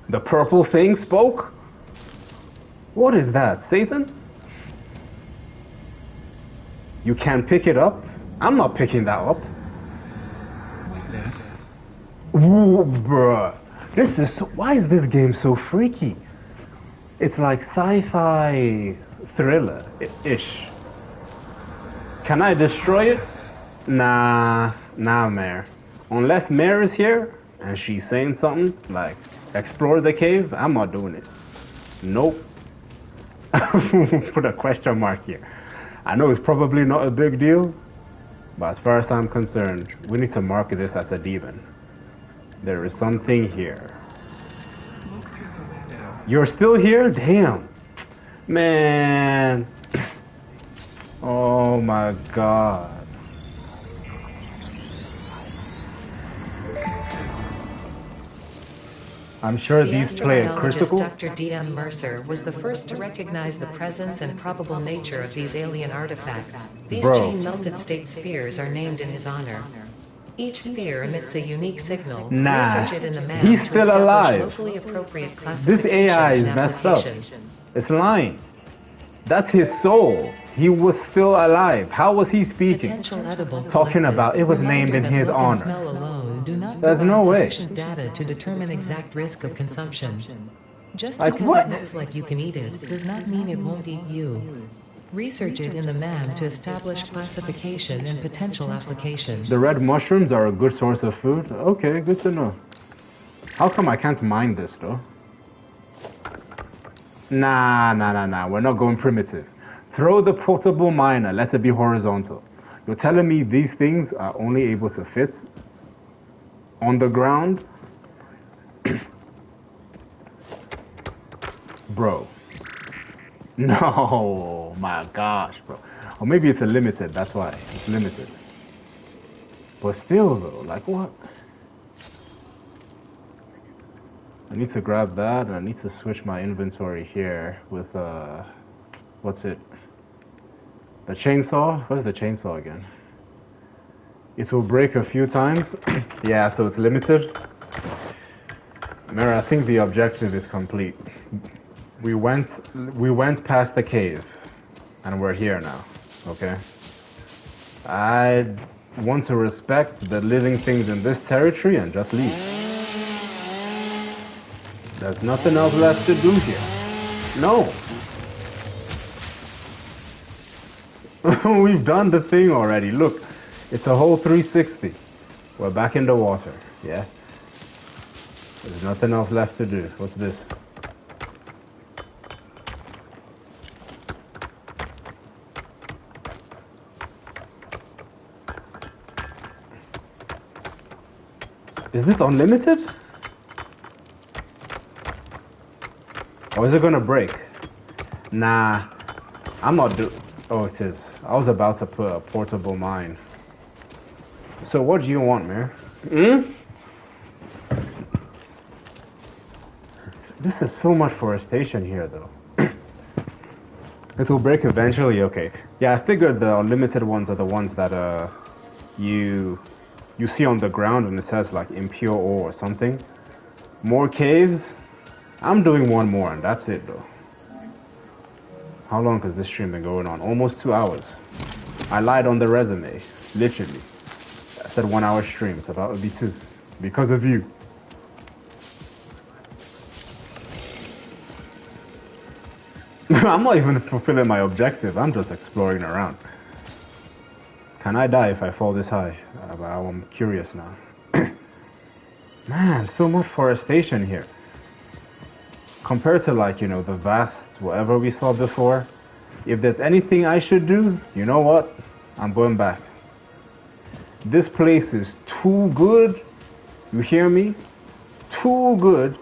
The purple thing spoke? What is that, Satan? You can't pick it up? I'm not picking that up. Ooh, bruh. Why is this game so freaky? It's like sci-fi thriller-ish. Can I destroy it? Nah, Mare. Unless Mare is here and she's saying something like, explore the cave, I'm not doing it. Nope. Put a question mark here. I know it's probably not a big deal, but as far as I'm concerned, we need to mark this as a demon. There is something here. You're still here? Damn. Man. Oh my god. I'm sure the these play a critical. Dr. D.M. Mercer was the first to recognize the presence and probable nature of these alien artifacts. These chain melted state spheres are named in his honor. Each sphere emits a unique signal. Nah, Research it in the map he's to still establish alive. locally appropriate This classification AI is and messed up. application. It's lying. That's his soul. He was still alive. How was he speaking? Potential edible Talking about it was named in his honor. Smell alone do not There's no provide way. sufficient data to determine exact risk of consumption. Just Like because what? it looks like you can eat it does not mean it won't eat you. Research it in the MAM to establish classification and potential application. The red mushrooms are a good source of food? Okay, good to know. How come I can't mine this though? Nah. We're not going primitive. Throw the portable miner, let it be horizontal. You're telling me these things are only able to fit on the ground? Bro. No, my gosh, bro. Or maybe it's a limited, that's why. It's limited. But still though, like what? I need to grab that, and I need to switch my inventory here with, what's it? The chainsaw? What's the chainsaw again? It will break a few times. Yeah, so it's limited. Mara, I think the objective is complete. We went past the cave, and we're here now, okay? I want to respect the living things in this territory and just leave. There's nothing else left to do here. No. We've done the thing already. Look, it's a whole 360. We're back in the water, yeah? There's nothing else left to do. What's this? Is this unlimited? Or is it gonna break? Nah, I'm not oh, it is. I was about to put a portable mine. So what do you want, Mir? This is so much forestation here, though. It will break eventually, okay. Yeah, I figured the unlimited ones are the ones that you see on the ground and it says like impure ore or something. More caves. I'm doing one more and that's it though. How long has this stream been going on? Almost 2 hours. I lied on the resume, literally. I said 1 hour stream, it's about to be 2. Because of you. I'm not even fulfilling my objective, I'm just exploring around. Can I die if I fall this high? I'm curious now. Man, so much forestation here. Compared to like, you know, the vast whatever we saw before, if there's anything I should do, you know what? I'm going back. This place is too good. You hear me? Too good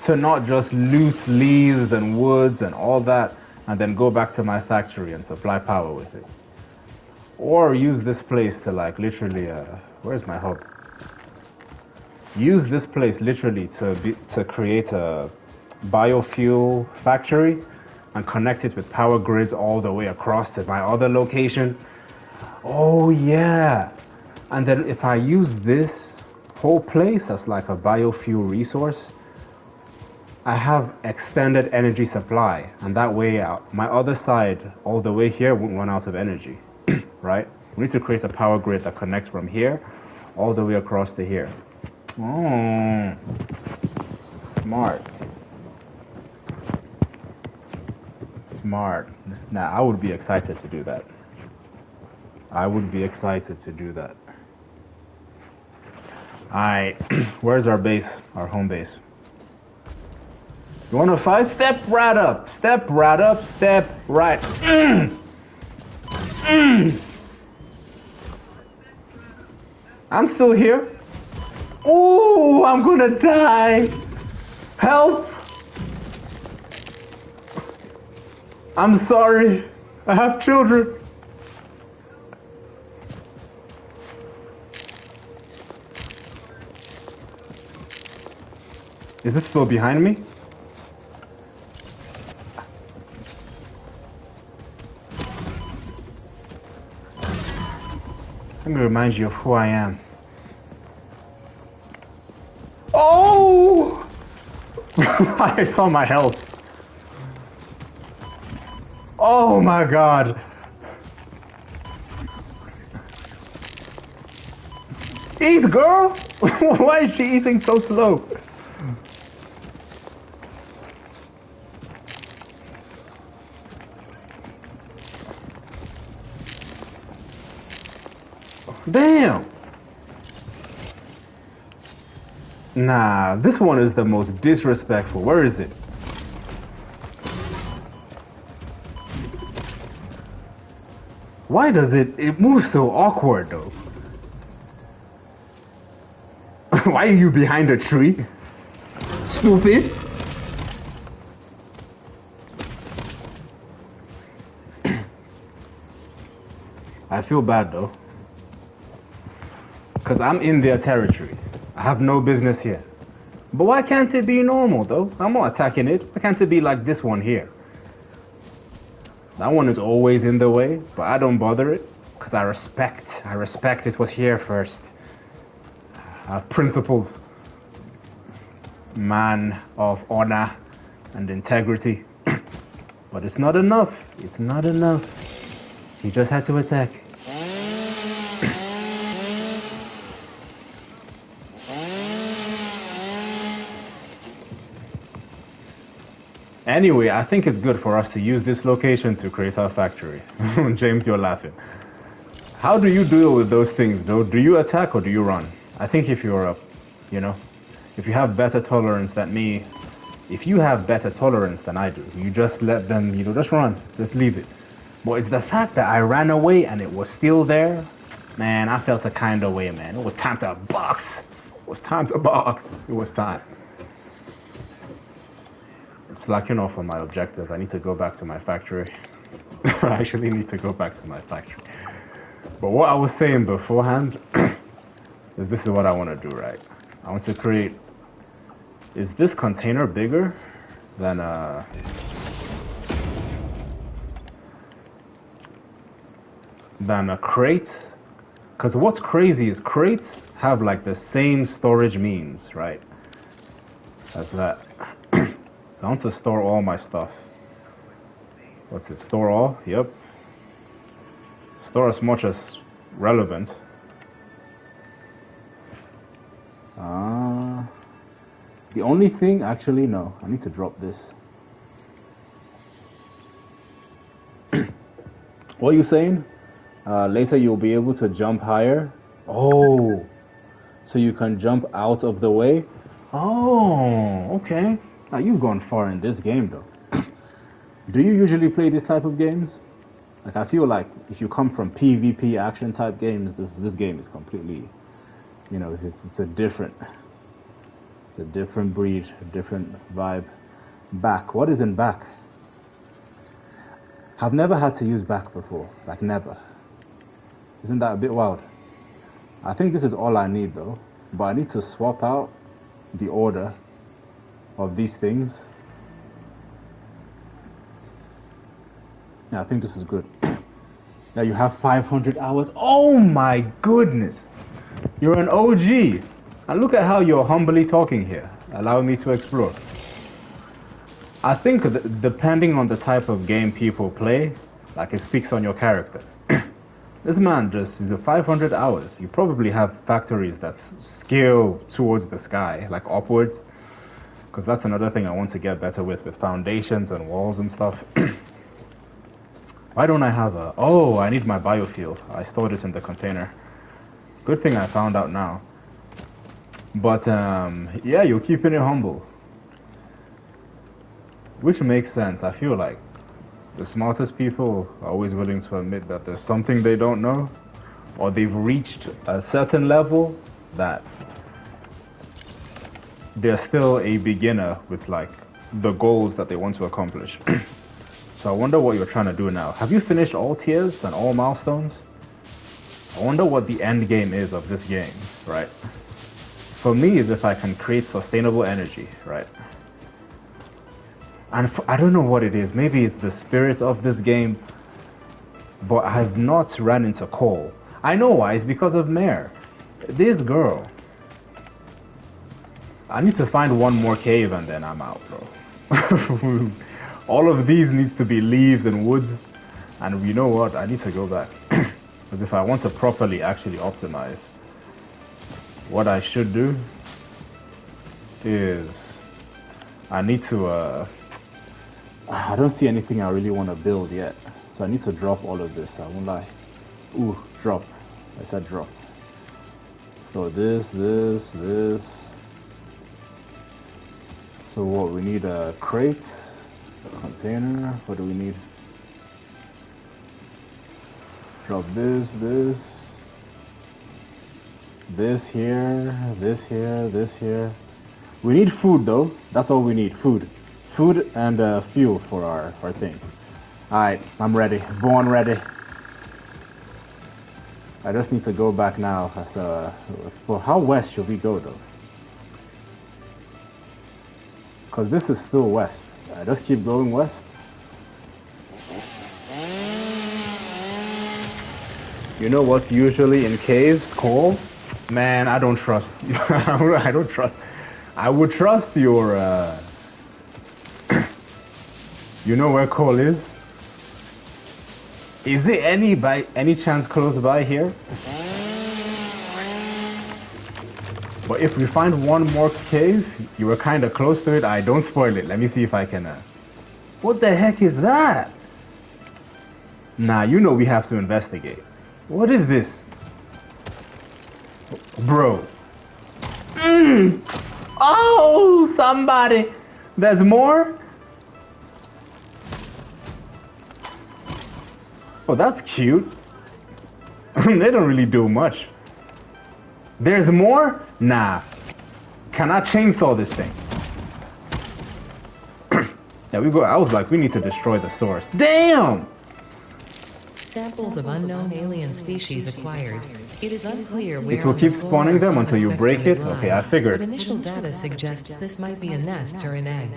to not just loot leaves and woods and all that and then go back to my factory and supply power with it. Or use this place to like literally, where's my hub? Use this place literally to create a biofuel factory and connect it with power grids all the way across to my other location. Oh yeah. And then if I use this whole place as like a biofuel resource, I have extended energy supply, and that way my other side all the way here won't run out of energy. Right? We need to create a power grid that connects from here all the way across to here. Oh, smart. Smart. Now, I would be excited to do that. I would be excited to do that. Alright, where's our base? Our home base. You wanna fight? Step right up. Step right up. Step right. I'm still here. Ooh, I'm gonna die. Help. I'm sorry. I have children. Is this still behind me? Let me remind you of who I am. Oh! I saw my health. Oh my god. Eat, girl! Why is she eating so slow? Damn! Nah, this one is the most disrespectful. Where is it? Why does it moves so awkward though? Why are you behind a tree? Stupid! I feel bad though. Because I'm in their territory. I have no business here. But why can't it be normal though? I'm not attacking it. Why can't it be like this one here? That one is always in the way, but I don't bother it. Because I respect it was here first. I have principles. Man of honor and integrity. But it's not enough. It's not enough. He just had to attack. Anyway, I think it's good for us to use this location to create our factory. James, you're laughing. How do you deal with those things though? Do you attack or do you run? I think if you're if you have better tolerance than me, if you have better tolerance than I do, you just let them, just run, just leave it. But it's the fact that I ran away and it was still there, man, I felt a kind of way, man. It was time to box. It was time to box. It was time. It's like, for my objective, I need to go back to my factory. I actually need to go back to my factory. But what I was saying beforehand is this is what I want to do, right? I want to create... Is this container bigger than a crate? Because what's crazy is crates have like the same storage means, right? As that. So I want to store all my stuff. What's it? Store all? Yep. Store as much as relevant. The only thing, actually, no. I need to drop this. What are you saying? Later you'll be able to jump higher. Oh, so you can jump out of the way. Oh, okay. Now you've gone far in this game though. Do you usually play this type of games? Like I feel like if you come from PvP action type games, this game is completely, it's a different breed, a different vibe. Back. What is in back? I've never had to use back before. Like never. Isn't that a bit wild? I think this is all I need though. But I need to swap out the order of these things Yeah, I think this is good. Yeah, you have 500 hours. Oh my goodness. You're an OG. And look at how you're humbly talking here. Allow me to explore. I think depending on the type of game people play, like it speaks on your character. This man just is 500 hours. You probably have factories that scale towards the sky, like upwards. Because that's another thing I want to get better with foundations and walls and stuff. Why don't I have a... Oh, I need my biofuel. I stored it in the container. Good thing I found out now. But, yeah, you're keeping it humble. Which makes sense. I feel like the smartest people are always willing to admit that there's something they don't know, or they've reached a certain level that they're still a beginner with like the goals that they want to accomplish. So I wonder what you're trying to do now. Have you finished all tiers and all milestones? I wonder what the end game is of this game, right? For me, is if I can create sustainable energy, right? And I don't know what it is. Maybe it's the spirit of this game, but I have not ran into coal. I know why. It's because of Mare. This girl. I need to find one more cave and then I'm out, bro. All of these needs to be leaves and woods. And you know what? I need to go back. Because if I want to properly actually optimize, what I should do is I need to... I don't see anything I really want to build yet. So I need to drop all of this. I won't lie. Ooh, drop. I said drop. So this. So what, we need a crate, a container. What do we need? Drop this here, this here. We need food though. That's all we need, food. Food and fuel for our thing. Alright, I'm ready. Born ready. I just need to go back now. For how west should we go though? Because this is still west. I just keep going west. You know what's usually in caves? Coal? Man, I don't trust. I don't trust. I would trust your... You know where coal is? Is it by any chance close by here? But if we find one more cave, you were kind of close to it. Don't spoil it. Let me see if I can... What the heck is that? Nah, you know we have to investigate. What is this? Bro. Oh, somebody. There's more? Oh, that's cute. They don't really do much. There's more? Nah. Can I chainsaw this thing? There we go. I was like, we need to destroy the source. Damn! Samples of unknown alien species acquired. It is unclear where it will keep spawning them until you break it? Okay, I figured. But initial data suggests this might be a nest or an egg.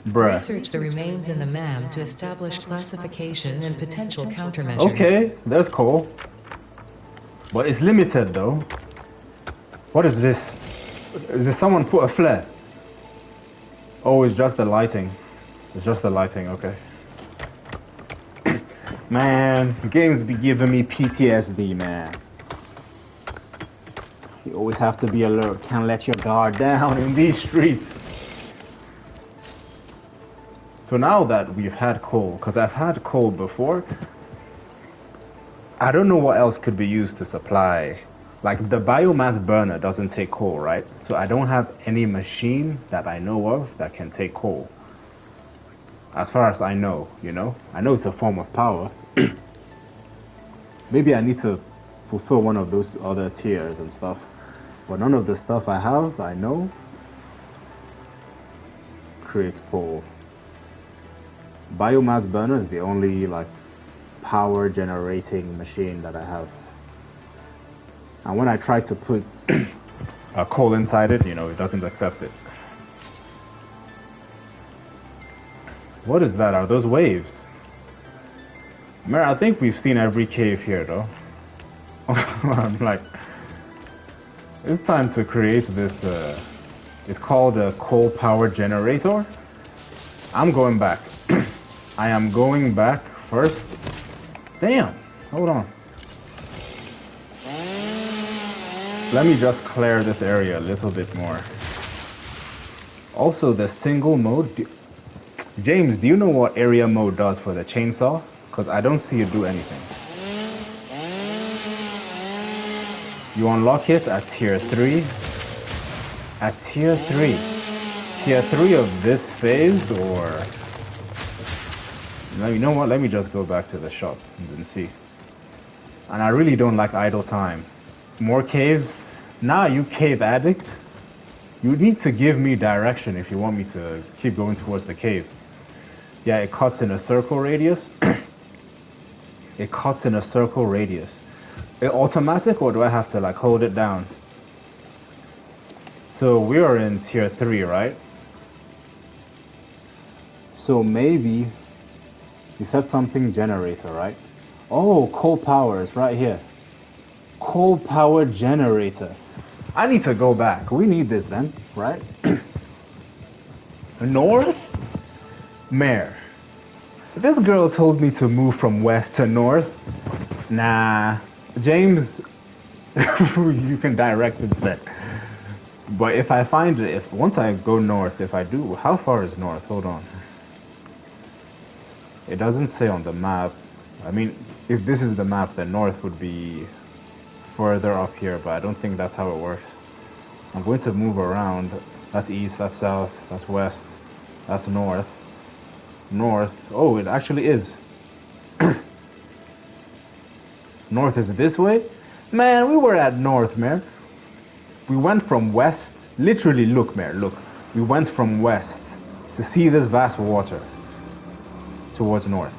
Bruh. Research the remains in the MAM to establish classification and potential countermeasures. Okay, that's cool. But it's limited though. What is this? Did someone put a flare? Oh, it's just the lighting. It's just the lighting, okay. Man, games be giving me PTSD, man. You always have to be alert. Can't let your guard down in these streets. So now that we've had coal, because I've had coal before, I don't know what else could be used to supply. Like the biomass burner doesn't take coal, right? So I don't have any machine that I know of that can take coal. As far as I know, you know? I know it's a form of power. Maybe I need to fulfill one of those other tiers and stuff. But none of the stuff I have, I know, creates coal. Biomass burner is the only like power generating machine that I have. And when I try to put a coal inside it, you know, it doesn't accept it. What is that? Are those waves? Man, I think we've seen every cave here, though. I'm like, it's time to create this, it's called a coal power generator. I'm going back. I am going back first. Damn, hold on. Let me just clear this area a little bit more. Also, the single mode. James, do you know what area mode does for the chainsaw? Because I don't see it do anything. You unlock it at tier 3. At tier 3. Tier 3 of this phase, or... You know what? Let me just go back to the shop and see. And I really don't like idle time. More caves. Now you cave addict. You need to give me direction if you want me to keep going towards the cave. Yeah, it cuts in a circle radius. It cuts in a circle radius. It automatic, or do I have to like hold it down? So we are in tier 3, right? So maybe you said something generator, right? Oh, coal power is right here. Coal power generator. I need to go back. We need this then, right? North? Mare. This girl told me to move from west to north. Nah. James, you can direct it then. But if I find it, once I go north, if I do, how far is north? Hold on. It doesn't say on the map. I mean, if this is the map, then north would be further up here, but I don't think that's how it works. I'm going to move around. That's east, that's south, that's west, that's north. North. Oh, it actually is. North is this way? Man, we were at north, man. We went from west. Literally, look, man, look. We went from west to see this vast water towards north.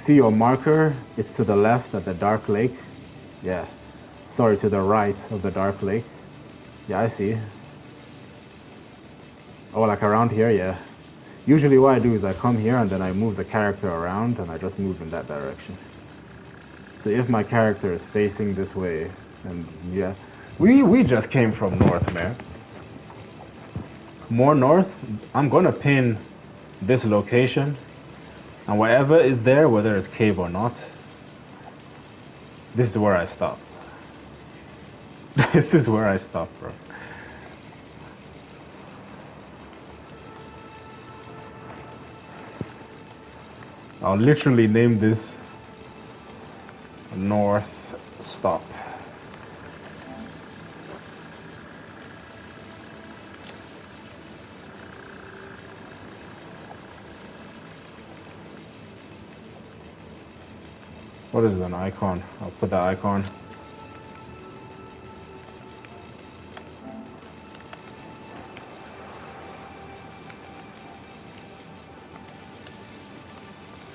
See your marker? It's to the left at the dark lake. Yeah. Sorry, to the right of the dark lake. Yeah, I see. Oh, like around here? Yeah. Usually what I do is I come here and then I move the character around and I just move in that direction. So if my character is facing this way, and yeah. We just came from north, man. More north. I'm gonna pin this location. And whatever is there, whether it's cave or not, this is where I stop. This is where I stop, bro. I'll literally name this North Stop. What is an icon? I'll put that icon.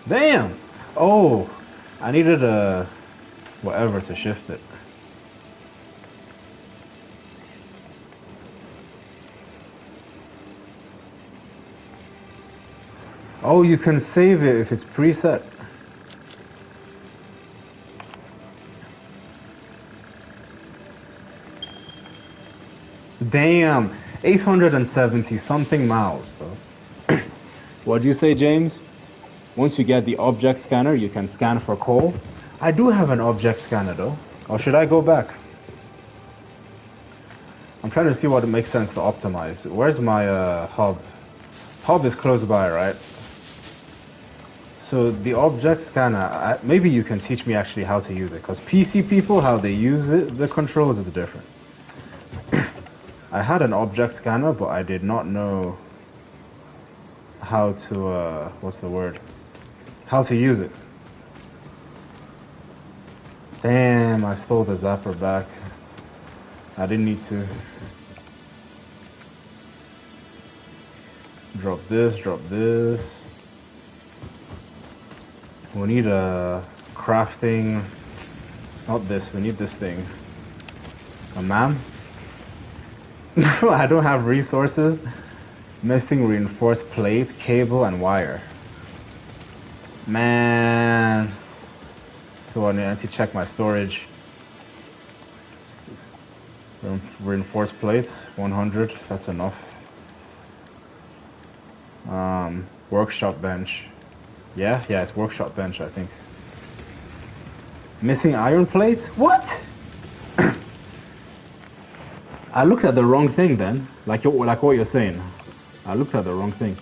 Damn! Oh, I needed a whatever to shift it. Oh, you can save it if it's preset. Damn, 870 something miles though. What do you say, James? Once you get the object scanner, you can scan for coal. I do have an object scanner though. Or should I go back? I'm trying to see what makes sense to optimize. Where's my hub? Hub is close by, right? So the object scanner, maybe you can teach me actually how to use it. Because PC people, how they use it, the controls is different. I had an object scanner, but I did not know how to, what's the word? How to use it. Damn, I stole the zapper back. I didn't need to. Drop this, drop this. We need a crafting, not this, we need this thing. A man? I don't have resources. Missing reinforced plate, cable, and wire. Man. So I need to check my storage. Reinforced plates, 100, that's enough. Workshop bench. Yeah, it's workshop bench, I think. Missing iron plates? What? I looked at the wrong thing then. Like what you're saying. I looked at the wrong thing.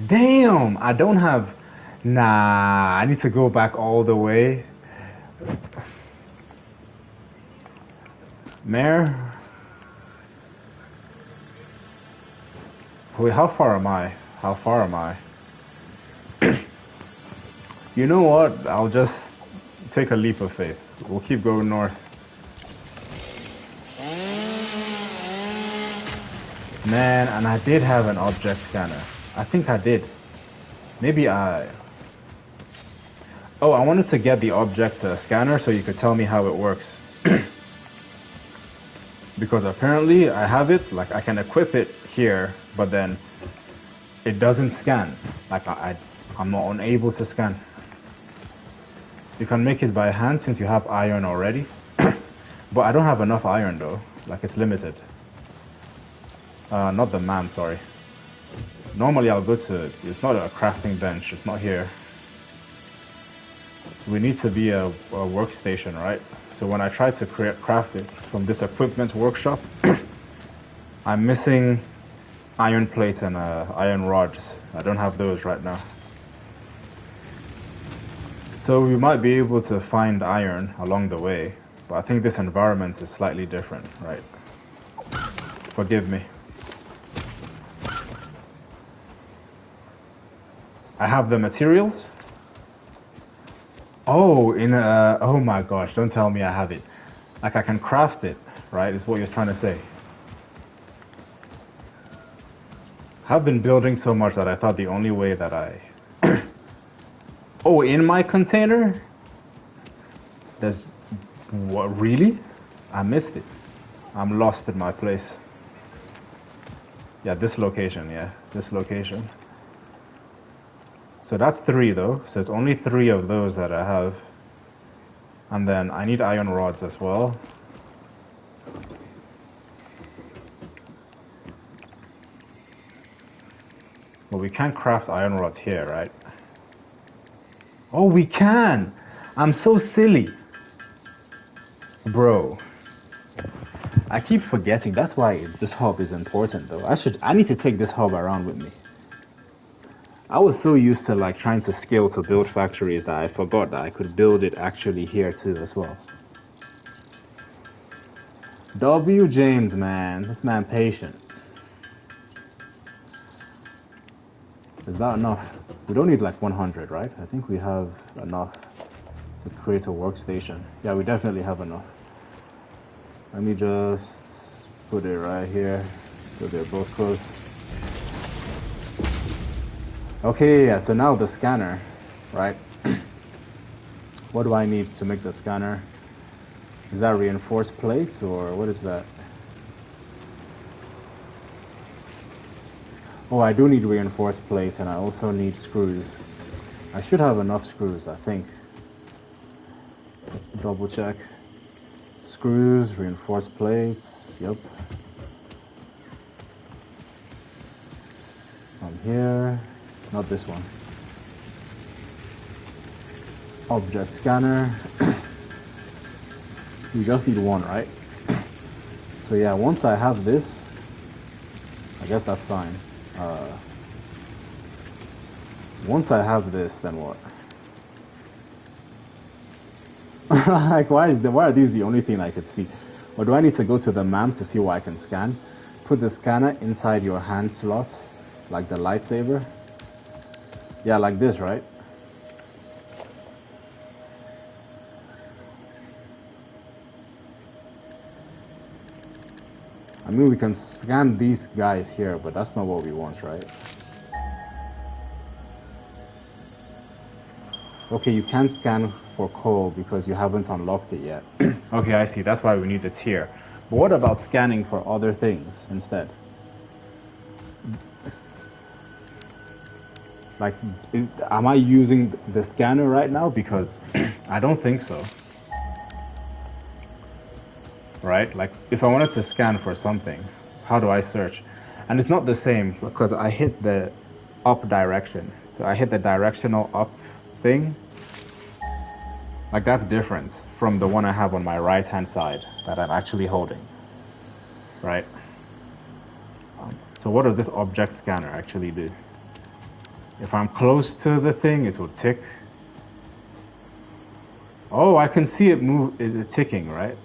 Damn, I don't have... Nah, I need to go back all the way. Mayor? Wait, how far am I? How far am I? You know what? I'll just take a leap of faith. We'll keep going north. Man, and I did have an object scanner. I think I did. Maybe I... Oh, I wanted to get the object scanner so you could tell me how it works. Because apparently I have it, like I can equip it here, but then it doesn't scan. Like I'm not unable to scan. You can make it by hand since you have iron already. But I don't have enough iron though, like it's limited. Not the man, sorry. Normally I'll go to, it's not a crafting bench, it's not here. We need to be a workstation, right? So when I try to craft it from this equipment workshop, I'm missing iron plate and iron rods. I don't have those right now. So we might be able to find iron along the way, but I think this environment is slightly different, right? Forgive me. I have the materials. Oh, oh my gosh, don't tell me I have it. Like I can craft it, right? Is what you're trying to say. I've been building so much that I thought the only way that I... Oh, in my container? There's... What, really? I missed it. I'm lost in my place. Yeah, this location, this location. So that's 3 though, so it's only 3 of those that I have. And then I need iron rods as well. Well, we can't craft iron rods here, right? Oh, we can! I'm so silly. Bro. I keep forgetting, that's why this hub is important though. I need to take this hub around with me. I was so used to like trying to scale to build factories that I forgot that I could build it actually here too as well. W. James, man. This man patient. Is that enough? We don't need like 100, right? I think we have enough to create a workstation. Yeah, we definitely have enough. Let me just put it right here so they're both close. Okay, yeah, so now the scanner, right? What do I need to make the scanner? Is that reinforced plates or what is that? Oh, I do need reinforced plates and I also need screws. I should have enough screws, I think. Double check. Screws, reinforced plates, yep. From here. Not this one. Object scanner. We just need 1, right? So yeah, once I have this, I guess that's fine. Once I have this, then what? Like, why are these the only thing I could see? Or do I need to go to the map to see what I can scan? Put the scanner inside your hand slot, like the lightsaber. Yeah, like this, right? I mean, we can scan these guys here, but that's not what we want, right? Okay, you can't scan for coal because you haven't unlocked it yet. Okay, I see. That's why we need the tier. But what about scanning for other things instead? Like, am I using the scanner right now? Because I don't think so. Right? Like, if I wanted to scan for something, how do I search? And it's not the same because I hit the up direction. So I hit the directional up thing. Like, that's different from the one I have on my right-hand side that I'm actually holding. Right? So what does this object scanner actually do? If I'm close to the thing, it will tick. Oh, I can see it move, it's ticking, right?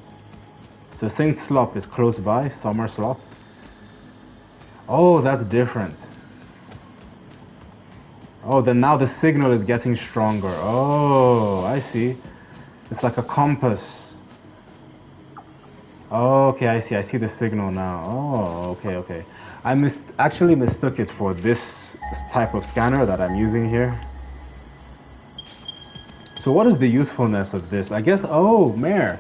So Saint Slop is close by, Summer Slop. Oh, that's different. Oh, then now the signal is getting stronger. Oh, I see. It's like a compass. Oh, okay, I see the signal now. Oh, okay. I actually mistook it for this type of scanner that I'm using here. So what is the usefulness of this? I guess, oh, Mare,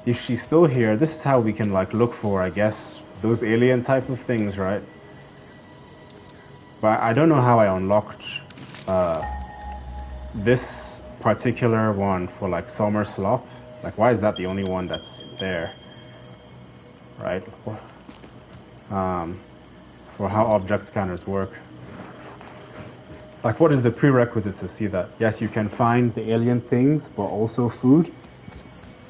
if she's still here, this is how we can like look for, I guess, those alien type of things, right? But I don't know how I unlocked this particular one for like Summer Slop. Like, why is that the only one that's there? Right? For how object scanners work. Like, what is the prerequisite to see that? Yes, you can find the alien things, but also food.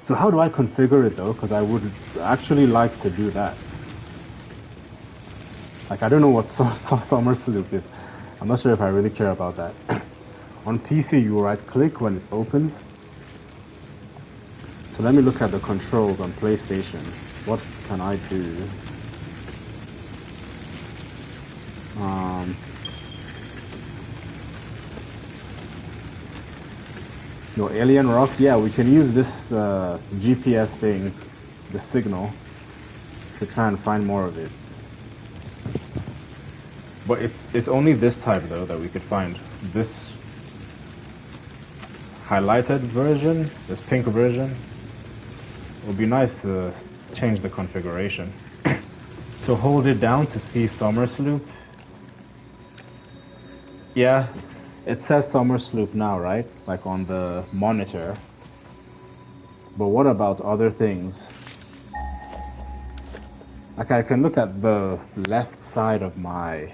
So how do I configure it though? Because I would actually like to do that. Like, I don't know what Summer Sloop is. I'm not sure if I really care about that. On PC, you right click when it opens. So let me look at the controls on PlayStation. What can I do? Your alien rock? Yeah, we can use this GPS thing, the signal, to try and find more of it. But it's only this type though that we could find. This highlighted version, this pink version. It would be nice to change the configuration. So hold it down to see Summer Sloop. Yeah, it says Summer Sloop now, right? Like on the monitor. But what about other things? Like, I can look at the left side of my...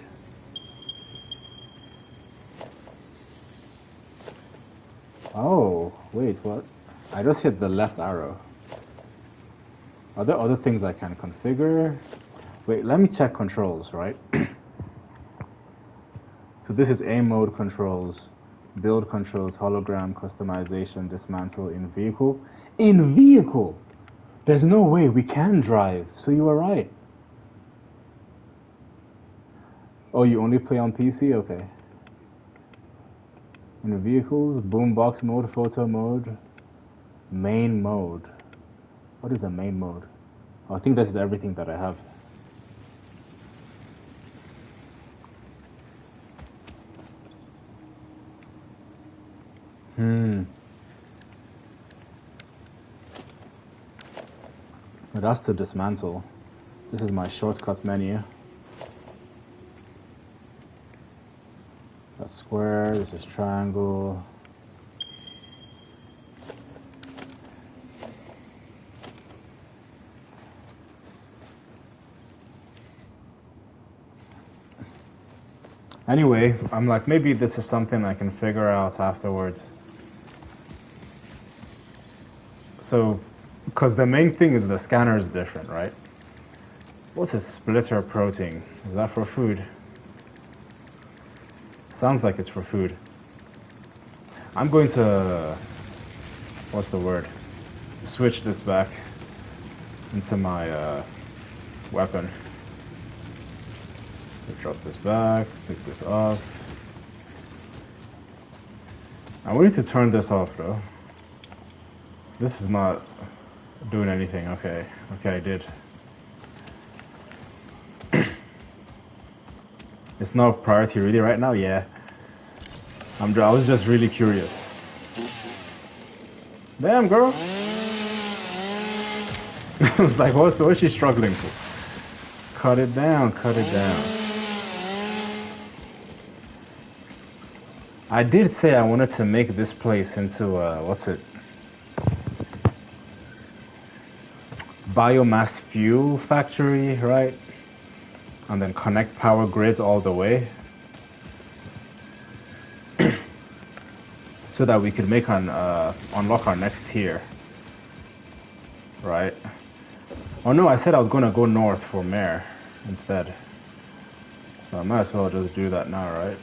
Oh, wait, what? I just hit the left arrow. Are there other things I can configure? Wait, let me check controls, right? So this is aim mode controls, build controls, hologram, customization, dismantle, in vehicle. In vehicle! There's no way we can drive, so you were right. Oh, you only play on PC? Okay. In vehicles, boombox mode, photo mode, main mode. What is a main mode? Oh, I think this is everything that I have. That's to dismantle. This is my shortcut menu. That's square, this is triangle. Anyway, I'm like, maybe this is something I can figure out afterwards. So, because the main thing is the scanner is different, right? What is splitter protein? Is that for food? Sounds like it's for food. I'm going to, what's the word? Switch this back into my weapon. So drop this back, pick this up. I need to turn this off though. This is not doing anything. Okay, I did. It's not priority really right now. Yeah, I was just really curious. Damn, girl. I was like, what's she struggling for? Cut it down, cut it down. I did say I wanted to make this place into what's it? Biomass fuel factory, right? And then connect power grids all the way. So that we could make an unlock our next tier. Right? Oh no, I said I was gonna go north for mayor instead. So I might as well just do that now, right?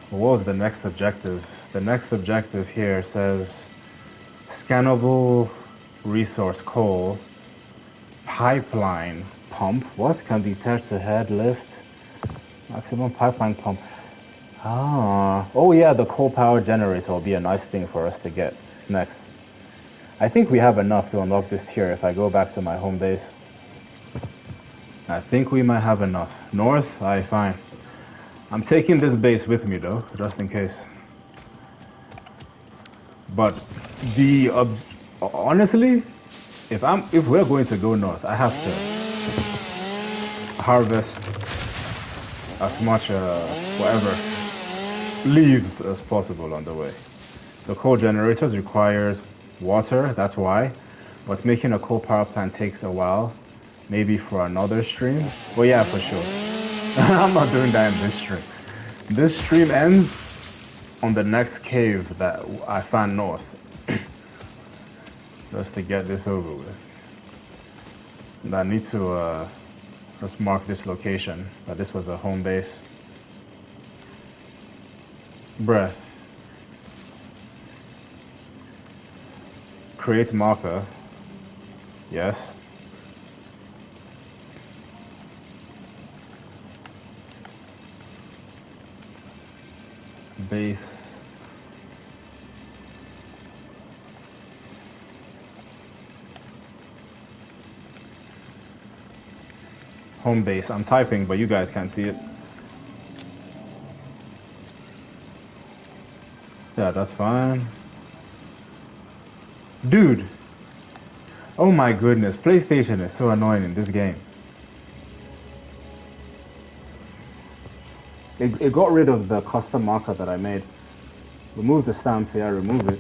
What was the next objective? The next objective here says scannable resource coal pipeline pump. What can detach the head lift? Maximum pipeline pump. Ah, oh yeah, the coal power generator will be a nice thing for us to get next. I think we have enough to unlock this tier if I go back to my home base. I think we might have enough. North? Aye, fine. I'm taking this base with me though, just in case. But the honestly, if we're going to go north, I have to harvest as much whatever leaves as possible on the way. The coal generators requires water, that's why. But making a coal power plant takes a while. Maybe for another stream. Well, yeah, for sure. I'm not doing that in this stream. This stream ends on the next cave that I found north. Just to get this over with. And I need to just mark this location, that this was a home base. Bruh. Create marker. Yes. Base. Home base. I'm typing, but you guys can't see it. Yeah, that's fine. Dude. Oh my goodness, PlayStation is so annoying in this game. It got rid of the custom marker that I made. Remove the stamp, yeah, remove it.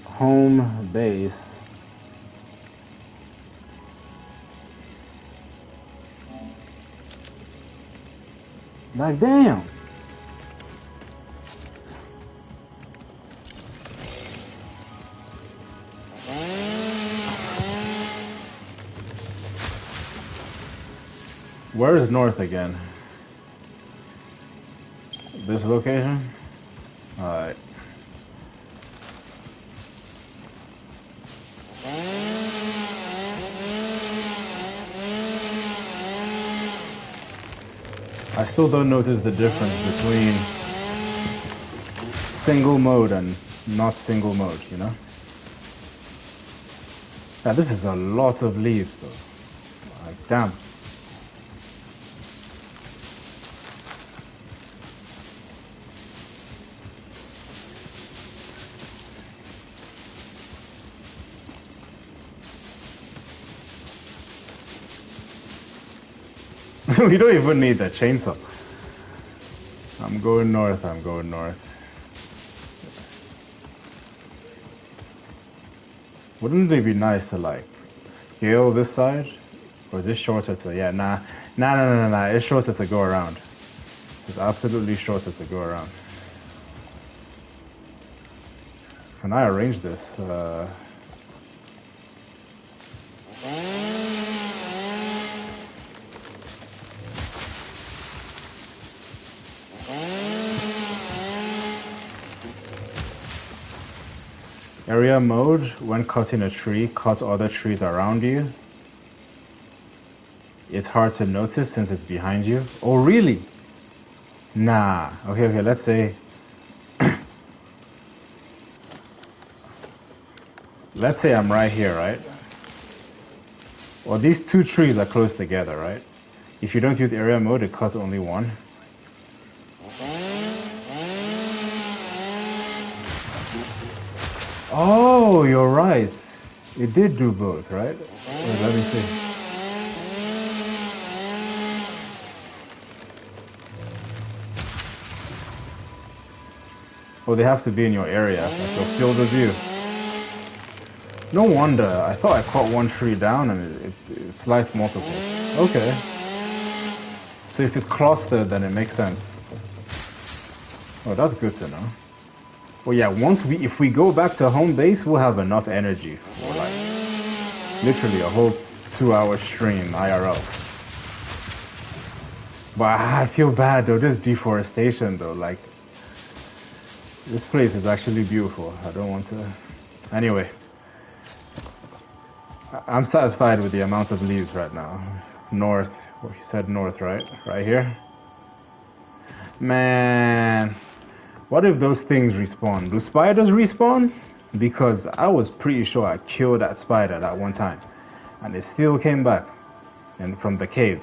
Home base. Like, damn. Where is north again? This location? Alright. I still don't notice the difference between single mode and not single mode, you know? Yeah, this is a lot of leaves though. Like, damn. We don't even need that chainsaw. I'm going north, I'm going north. Wouldn't it be nice to like scale this side? Or is this shorter to, yeah, nah, it's shorter to go around. It's absolutely shorter to go around. Can I arrange this? Area mode, when cutting a tree, cut other trees around you. It's hard to notice since it's behind you. Oh, really? Nah. Okay, let's say... let's say I'm right here, right? Well, these two trees are close together, right? If you don't use area mode, it cuts only one. Oh, you're right. It did do both, right? Wait, let me see. Oh, they have to be in your area, like your field of view. No wonder. I thought I caught one tree down and it sliced multiple. Okay. So if it's clustered, then it makes sense. Oh, that's good to know. Well, yeah, if we go back to home base, we'll have enough energy for like literally a whole 2-hour stream IRL. But I feel bad though, this deforestation though, like this place is actually beautiful. I don't want to. Anyway, I'm satisfied with the amount of leaves right now. North, well, you said north, right? Right here? Man, what if those things respawn? Do spiders respawn? Because I was pretty sure I killed that spider that one time. And it still came back. And from the cave.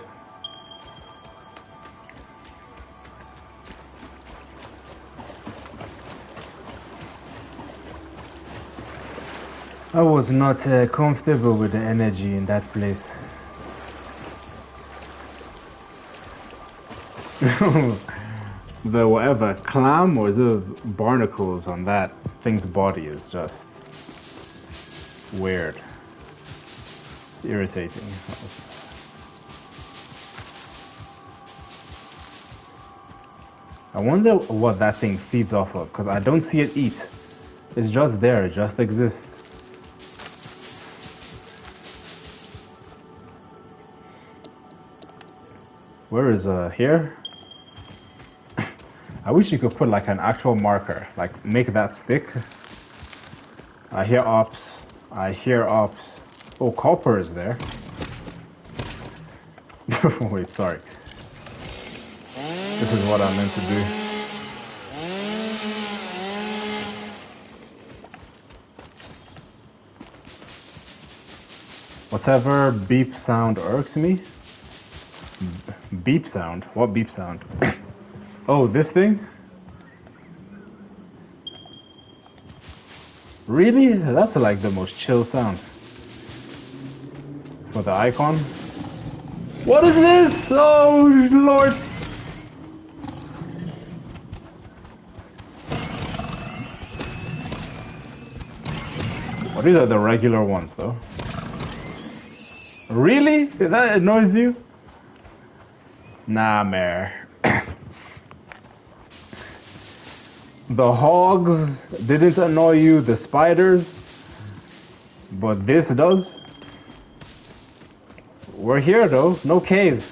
I was not comfortable with the energy in that place. The whatever clam or the barnacles on that thing's body is just weird, irritating. I wonder what that thing feeds off of, because I don't see it eat. It's just there, it just exists. Where is here? I wish you could put like an actual marker, like make that stick. I hear ops. I hear ops. Oh, copper is there. Wait, sorry. This is what I meant to do. Whatever beep sound irks me. Beep sound? What beep sound? Oh, this thing? Really? That's like the most chill sound. For the icon? What is this? Oh, Lord! Well, these are the regular ones, though. Really? That annoys you? Nah, mare. The hogs didn't annoy you, the spiders, but this does. We're here though, no cave.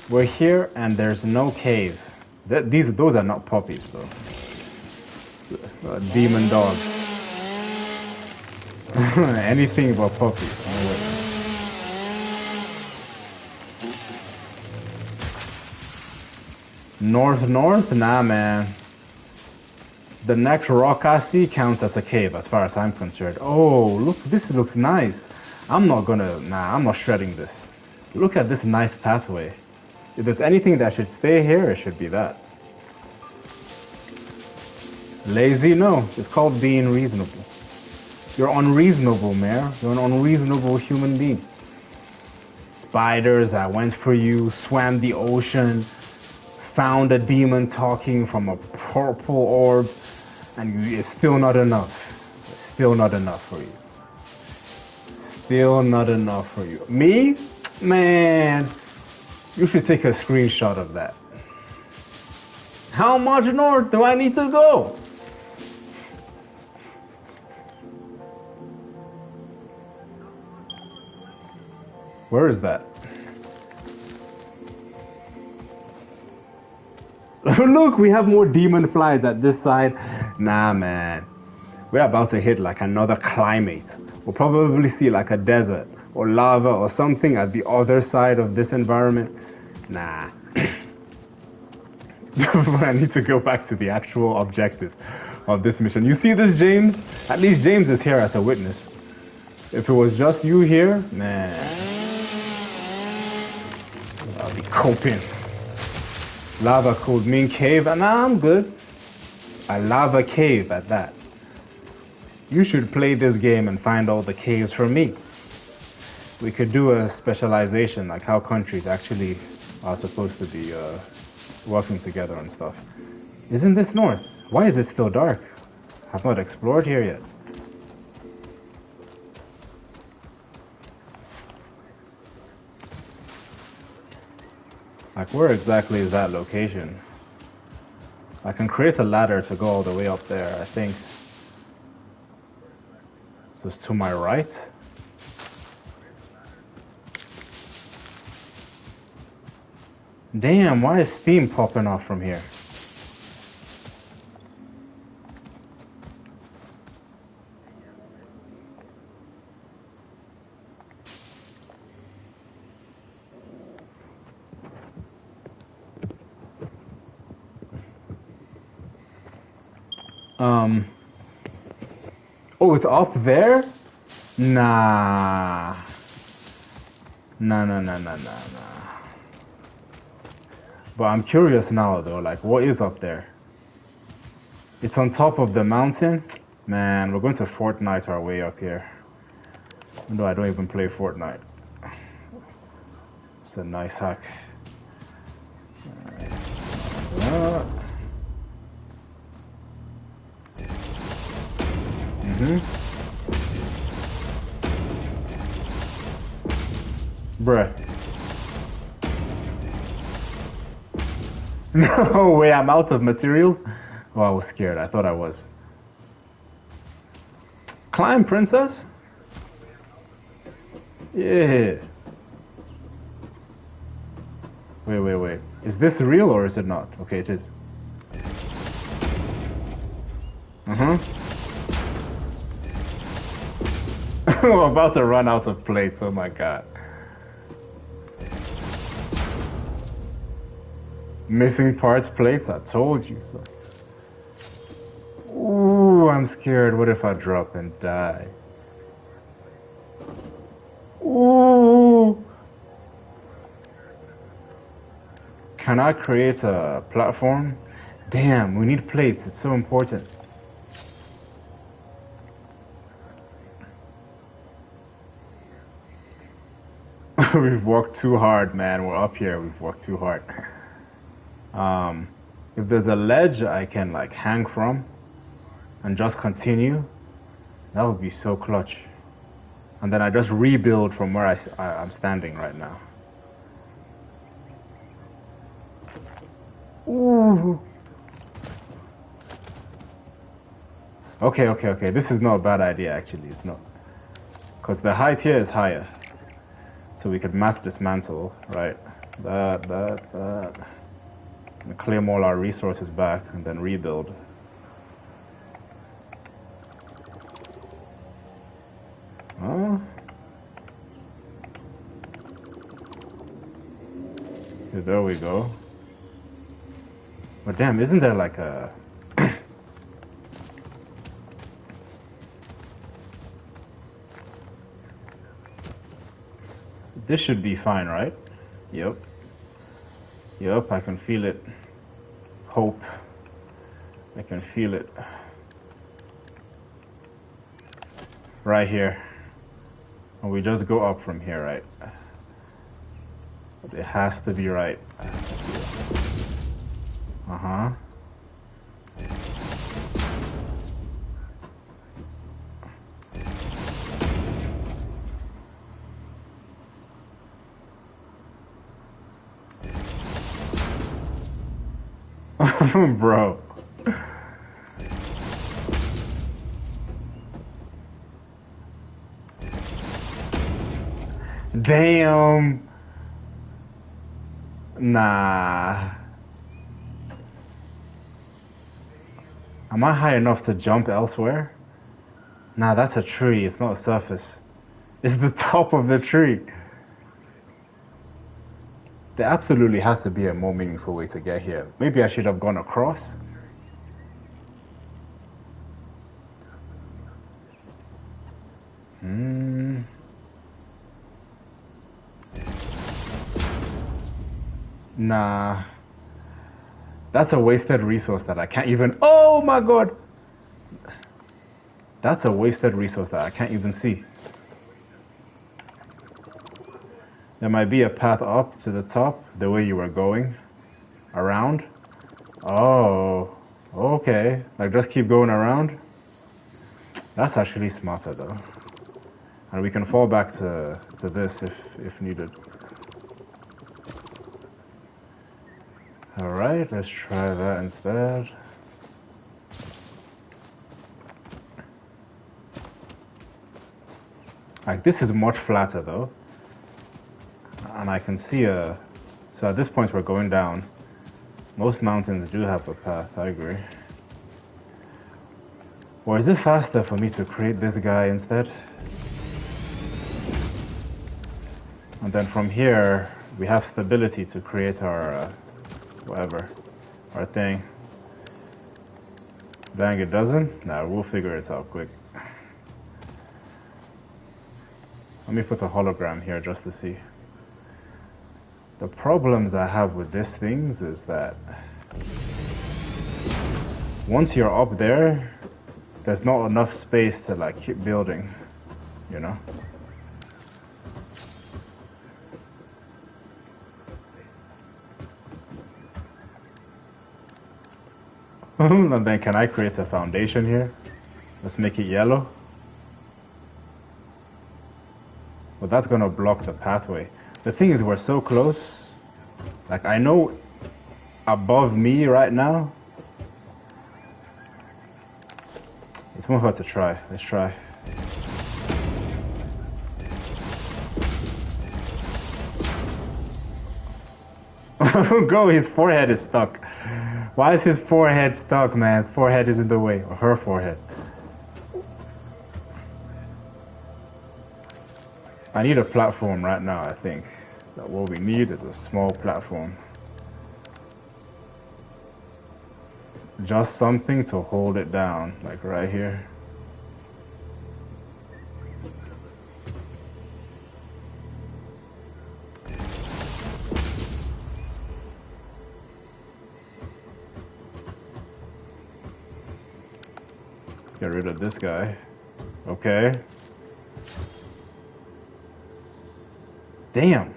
We're here and there's no cave. Those are not puppies though. Demon dogs. Anything but puppies. North? Nah, man. The next rock I see counts as a cave as far as I'm concerned. Oh, look, this looks nice. I'm not shredding this. Look at this nice pathway. If there's anything that should stay here, it should be that. Lazy? No, it's called being reasonable. You're unreasonable, Mayor. You're an unreasonable human being. Spiders, I went for you, swam the ocean, found a demon talking from a purple orb, and it's still not enough. It's still not enough for you. Still not enough for you. Me? Man, you should take a screenshot of that. How much north do I need to go? Where is that? Look, we have more demon flies at this side. Nah, man. We're about to hit like another climate. We'll probably see like a desert or lava or something at the other side of this environment. Nah. I need to go back to the actual objective of this mission. You see this, James? At least James is here as a witness. If it was just you here, man, I'll be coping. Lava cold mean cave, and nah, I'm good. A lava cave at that. You should play this game and find all the caves for me. We could do a specialization, like how countries actually are supposed to be working together and stuff. Isn't this north? Why is it still dark? I've not explored here yet. Like, where exactly is that location? I can create a ladder to go all the way up there, I think. So it's to my right? Damn, why is steam popping off from here? Oh, it's up there? Nah. Nah. But I'm curious now, though, like, what is up there? It's on top of the mountain? Man, we're going to Fortnite our way up here. Even though I don't even play Fortnite. It's a nice hack. Alright. Bruh. No way, I'm out of materials? Oh, I was scared. I thought I was. Climb, princess? Yeah. Wait. Is this real or is it not? Okay, it is. I'm about to run out of plates, oh my god. Missing parts plates? I told you so. Ooh, I'm scared. What if I drop and die? Ooh. Can I create a platform? Damn, we need plates. It's so important. We've worked too hard, man. We're up here. We've worked too hard. If there's a ledge I can like hang from and just continue, that would be so clutch. And then I just rebuild from where I'm standing right now. Ooh. Okay. This is not a bad idea, actually. It's not. Because the height here is higher. So we could mass dismantle, right? That. And claim all our resources back and then rebuild. Oh. There we go. But damn, isn't there like a... This should be fine, right? Yep, I can feel it. Hope. I can feel it. Right here. And we just go up from here, right? It has to be right. Uh-huh. Bro. Damn. Nah. Am I high enough to jump elsewhere? Nah, that's a tree. It's not a surface. It's the top of the tree. There absolutely has to be a more meaningful way to get here. Maybe I should have gone across. Nah. That's a wasted resource that I can't even... Oh my god! That's a wasted resource that I can't even see. There might be a path up to the top, the way you were going. Around. Oh, okay. Like just keep going around. That's actually smarter though. And we can fall back to this if needed. Alright, let's try that instead. Like this is much flatter though. And I can see a... So at this point we're going down. Most mountains do have a path, I agree. Or is it faster for me to create this guy instead? And then from here, we have stability to create our, whatever, our thing. Dang, it doesn't? Nah, we'll figure it out quick. Let me put a hologram here just to see. The problems I have with these things is that once you're up there, there's not enough space to like keep building, you know? And then can I create a foundation here? Let's make it yellow. Well, that's gonna block the pathway. The thing is, we're so close. Like, I know above me right now. It's more hard to try. Let's try. Go, his forehead is stuck. Why is his forehead stuck, man? Forehead is in the way. Or her forehead. I need a platform right now, I think. That what we need is a small platform. Just something to hold it down, like right here. Get rid of this guy. Okay. Damn.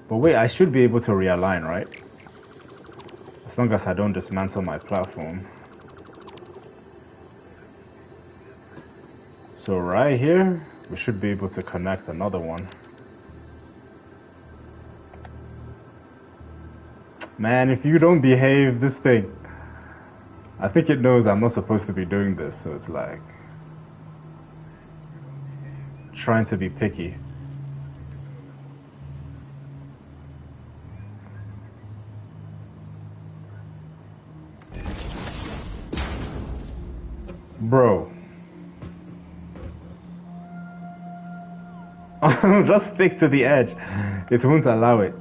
But wait, I should be able to realign, right? As long as I don't dismantle my platform. So right here, we should be able to connect another one. Man, if you don't behave, this thing... I think it knows I'm not supposed to be doing this, so it's like... trying to be picky. Bro. Just stick to the edge. It won't allow it.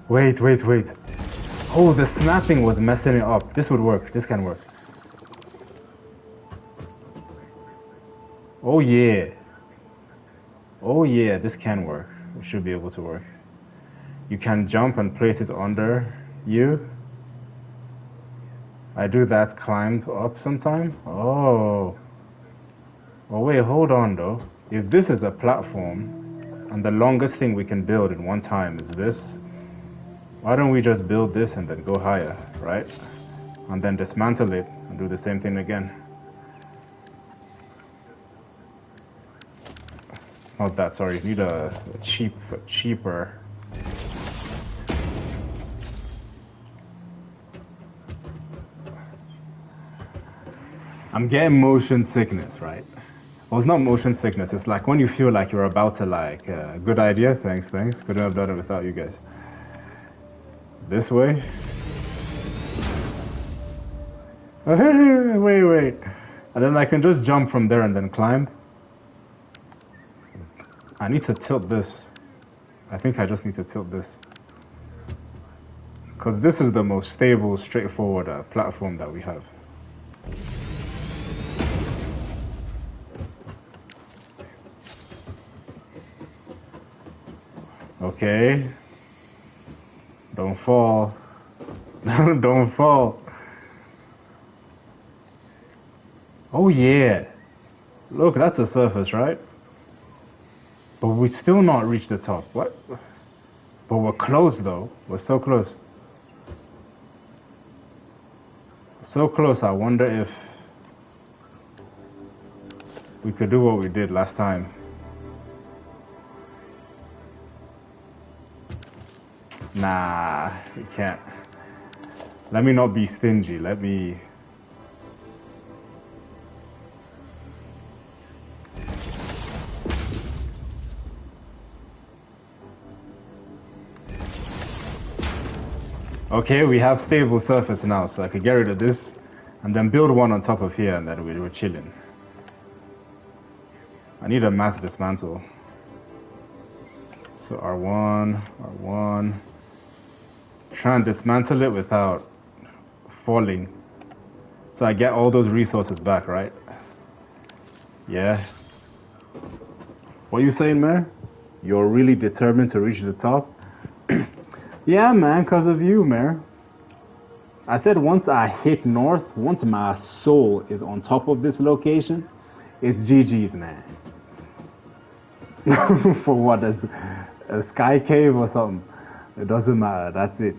Wait, wait, wait. Oh, the snapping was messing it up. This would work. This can work. Oh yeah. Oh yeah, this can work. It should be able to work. You can jump and place it under you. I do that climb up sometime. Oh. Oh wait, hold on though. If this is a platform, and the longest thing we can build in one time is this, why don't we just build this and then go higher, right? And then dismantle it and do the same thing again. Not that, sorry, you need a cheaper. I'm getting motion sickness, right? Well, it's not motion sickness, it's like when you feel like you're about to like, good idea, thanks, couldn't have done it without you guys. This way? Wait. And then I can just jump from there and then climb. I need to tilt this. I think I just need to tilt this. Because this is the most stable, straightforward platform that we have. Okay. Don't fall. Don't fall. Oh yeah. Look, that's a surface, right? But we still not reached the top. What? But we're close though. We're so close. So close, I wonder if we could do what we did last time. Nah, we can't. Let me not be stingy. Let me... Okay, we have stable surface now, so I could get rid of this and then build one on top of here, and then we're chilling. I need a mass dismantle. So R1, R1. Try and dismantle it without falling. So I get all those resources back, right? Yeah. What are you saying, man? You're really determined to reach the top? Yeah, man, because of you, man. I said once I hit north, once my soul is on top of this location, it's GG's, man. For what? A sky cave or something? It doesn't matter. That's it.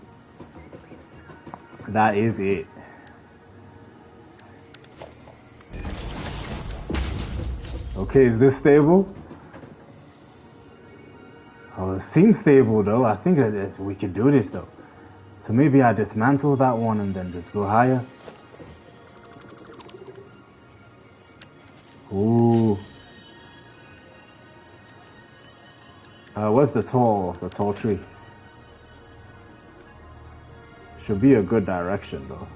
That is it. Okay, is this stable? Oh, it seems stable though. I think that we can do this though. So maybe I dismantle that one and then just go higher. Ooh. What's the tall tree? Should be a good direction though.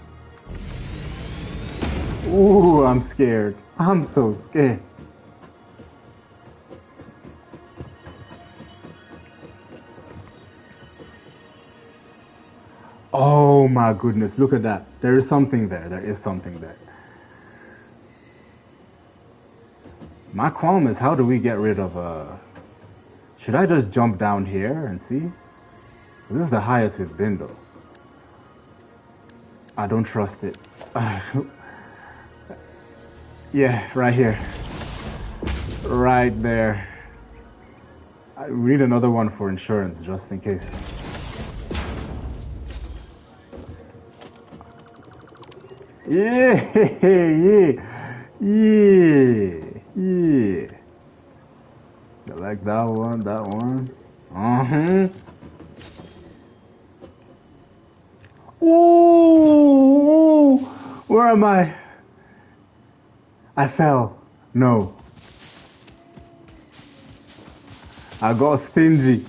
Ooh, I'm scared. I'm so scared. Oh my goodness, look at that. There is something there. There is something there. My qualm is, how do we get rid of should I just jump down here and see? This is the highest we've been though. I don't trust it. Yeah, right here. Right there. I need another one for insurance, just in case. Yeah, yeah. I like that one, that one. Ooh, where am I? I fell. No. I got stingy.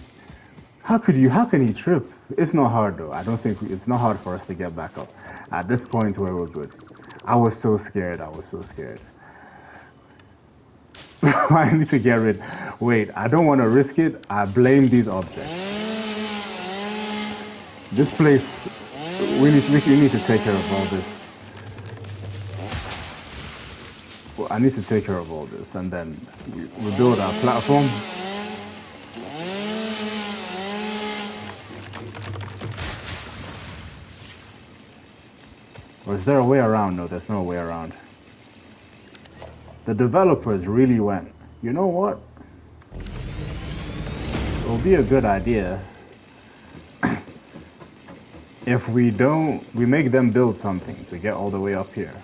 How can he trip? It's not hard though. I don't think it's not hard for us to get back up. At this point where we're good. I was so scared. I need to get rid. Wait, I don't want to risk it. I blame these objects. This place, we need to take care of all this. Well, I need to take care of all this, and then we build our platform. Or is there a way around? No, there's no way around. The developers really went, you know what? It'll be a good idea if we make them build something to get all the way up here.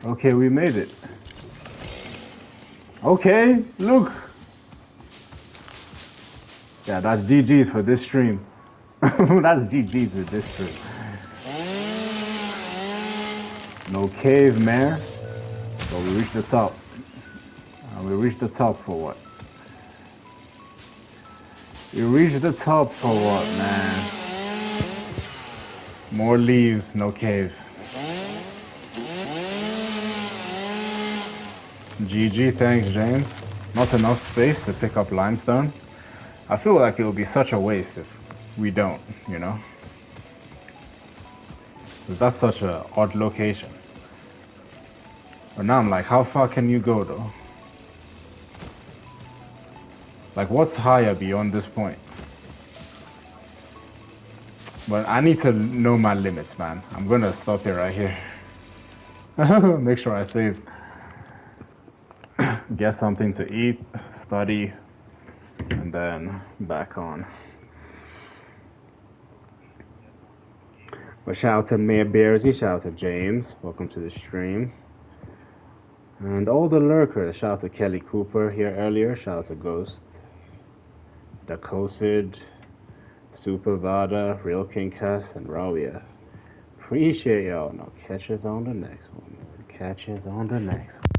Okay, we made it. Okay, look. Yeah, that's GG's for this stream. That's GG's with this stream. No cave, man. So we reached the top. We reached the top for what? We reached the top for what, man? More leaves, no cave. GG, thanks James. Not enough space to pick up limestone. I feel like it would be such a waste if we don't, you know? Because that's such an odd location. But now I'm like, how far can you go though? Like, what's higher beyond this point? But I need to know my limits, man. I'm gonna stop it right here. Make sure I save. Get something to eat, study, and then back on. But shout out to Mayor Bearsy, shout out to James, welcome to the stream. And all the lurkers, shout out to Kelly Cooper here earlier, shout out to Ghost, Dakosid, Super Vada, Real King Cass, and Rawia. Appreciate y'all. Now catch us on the next one. Catch us on the next one.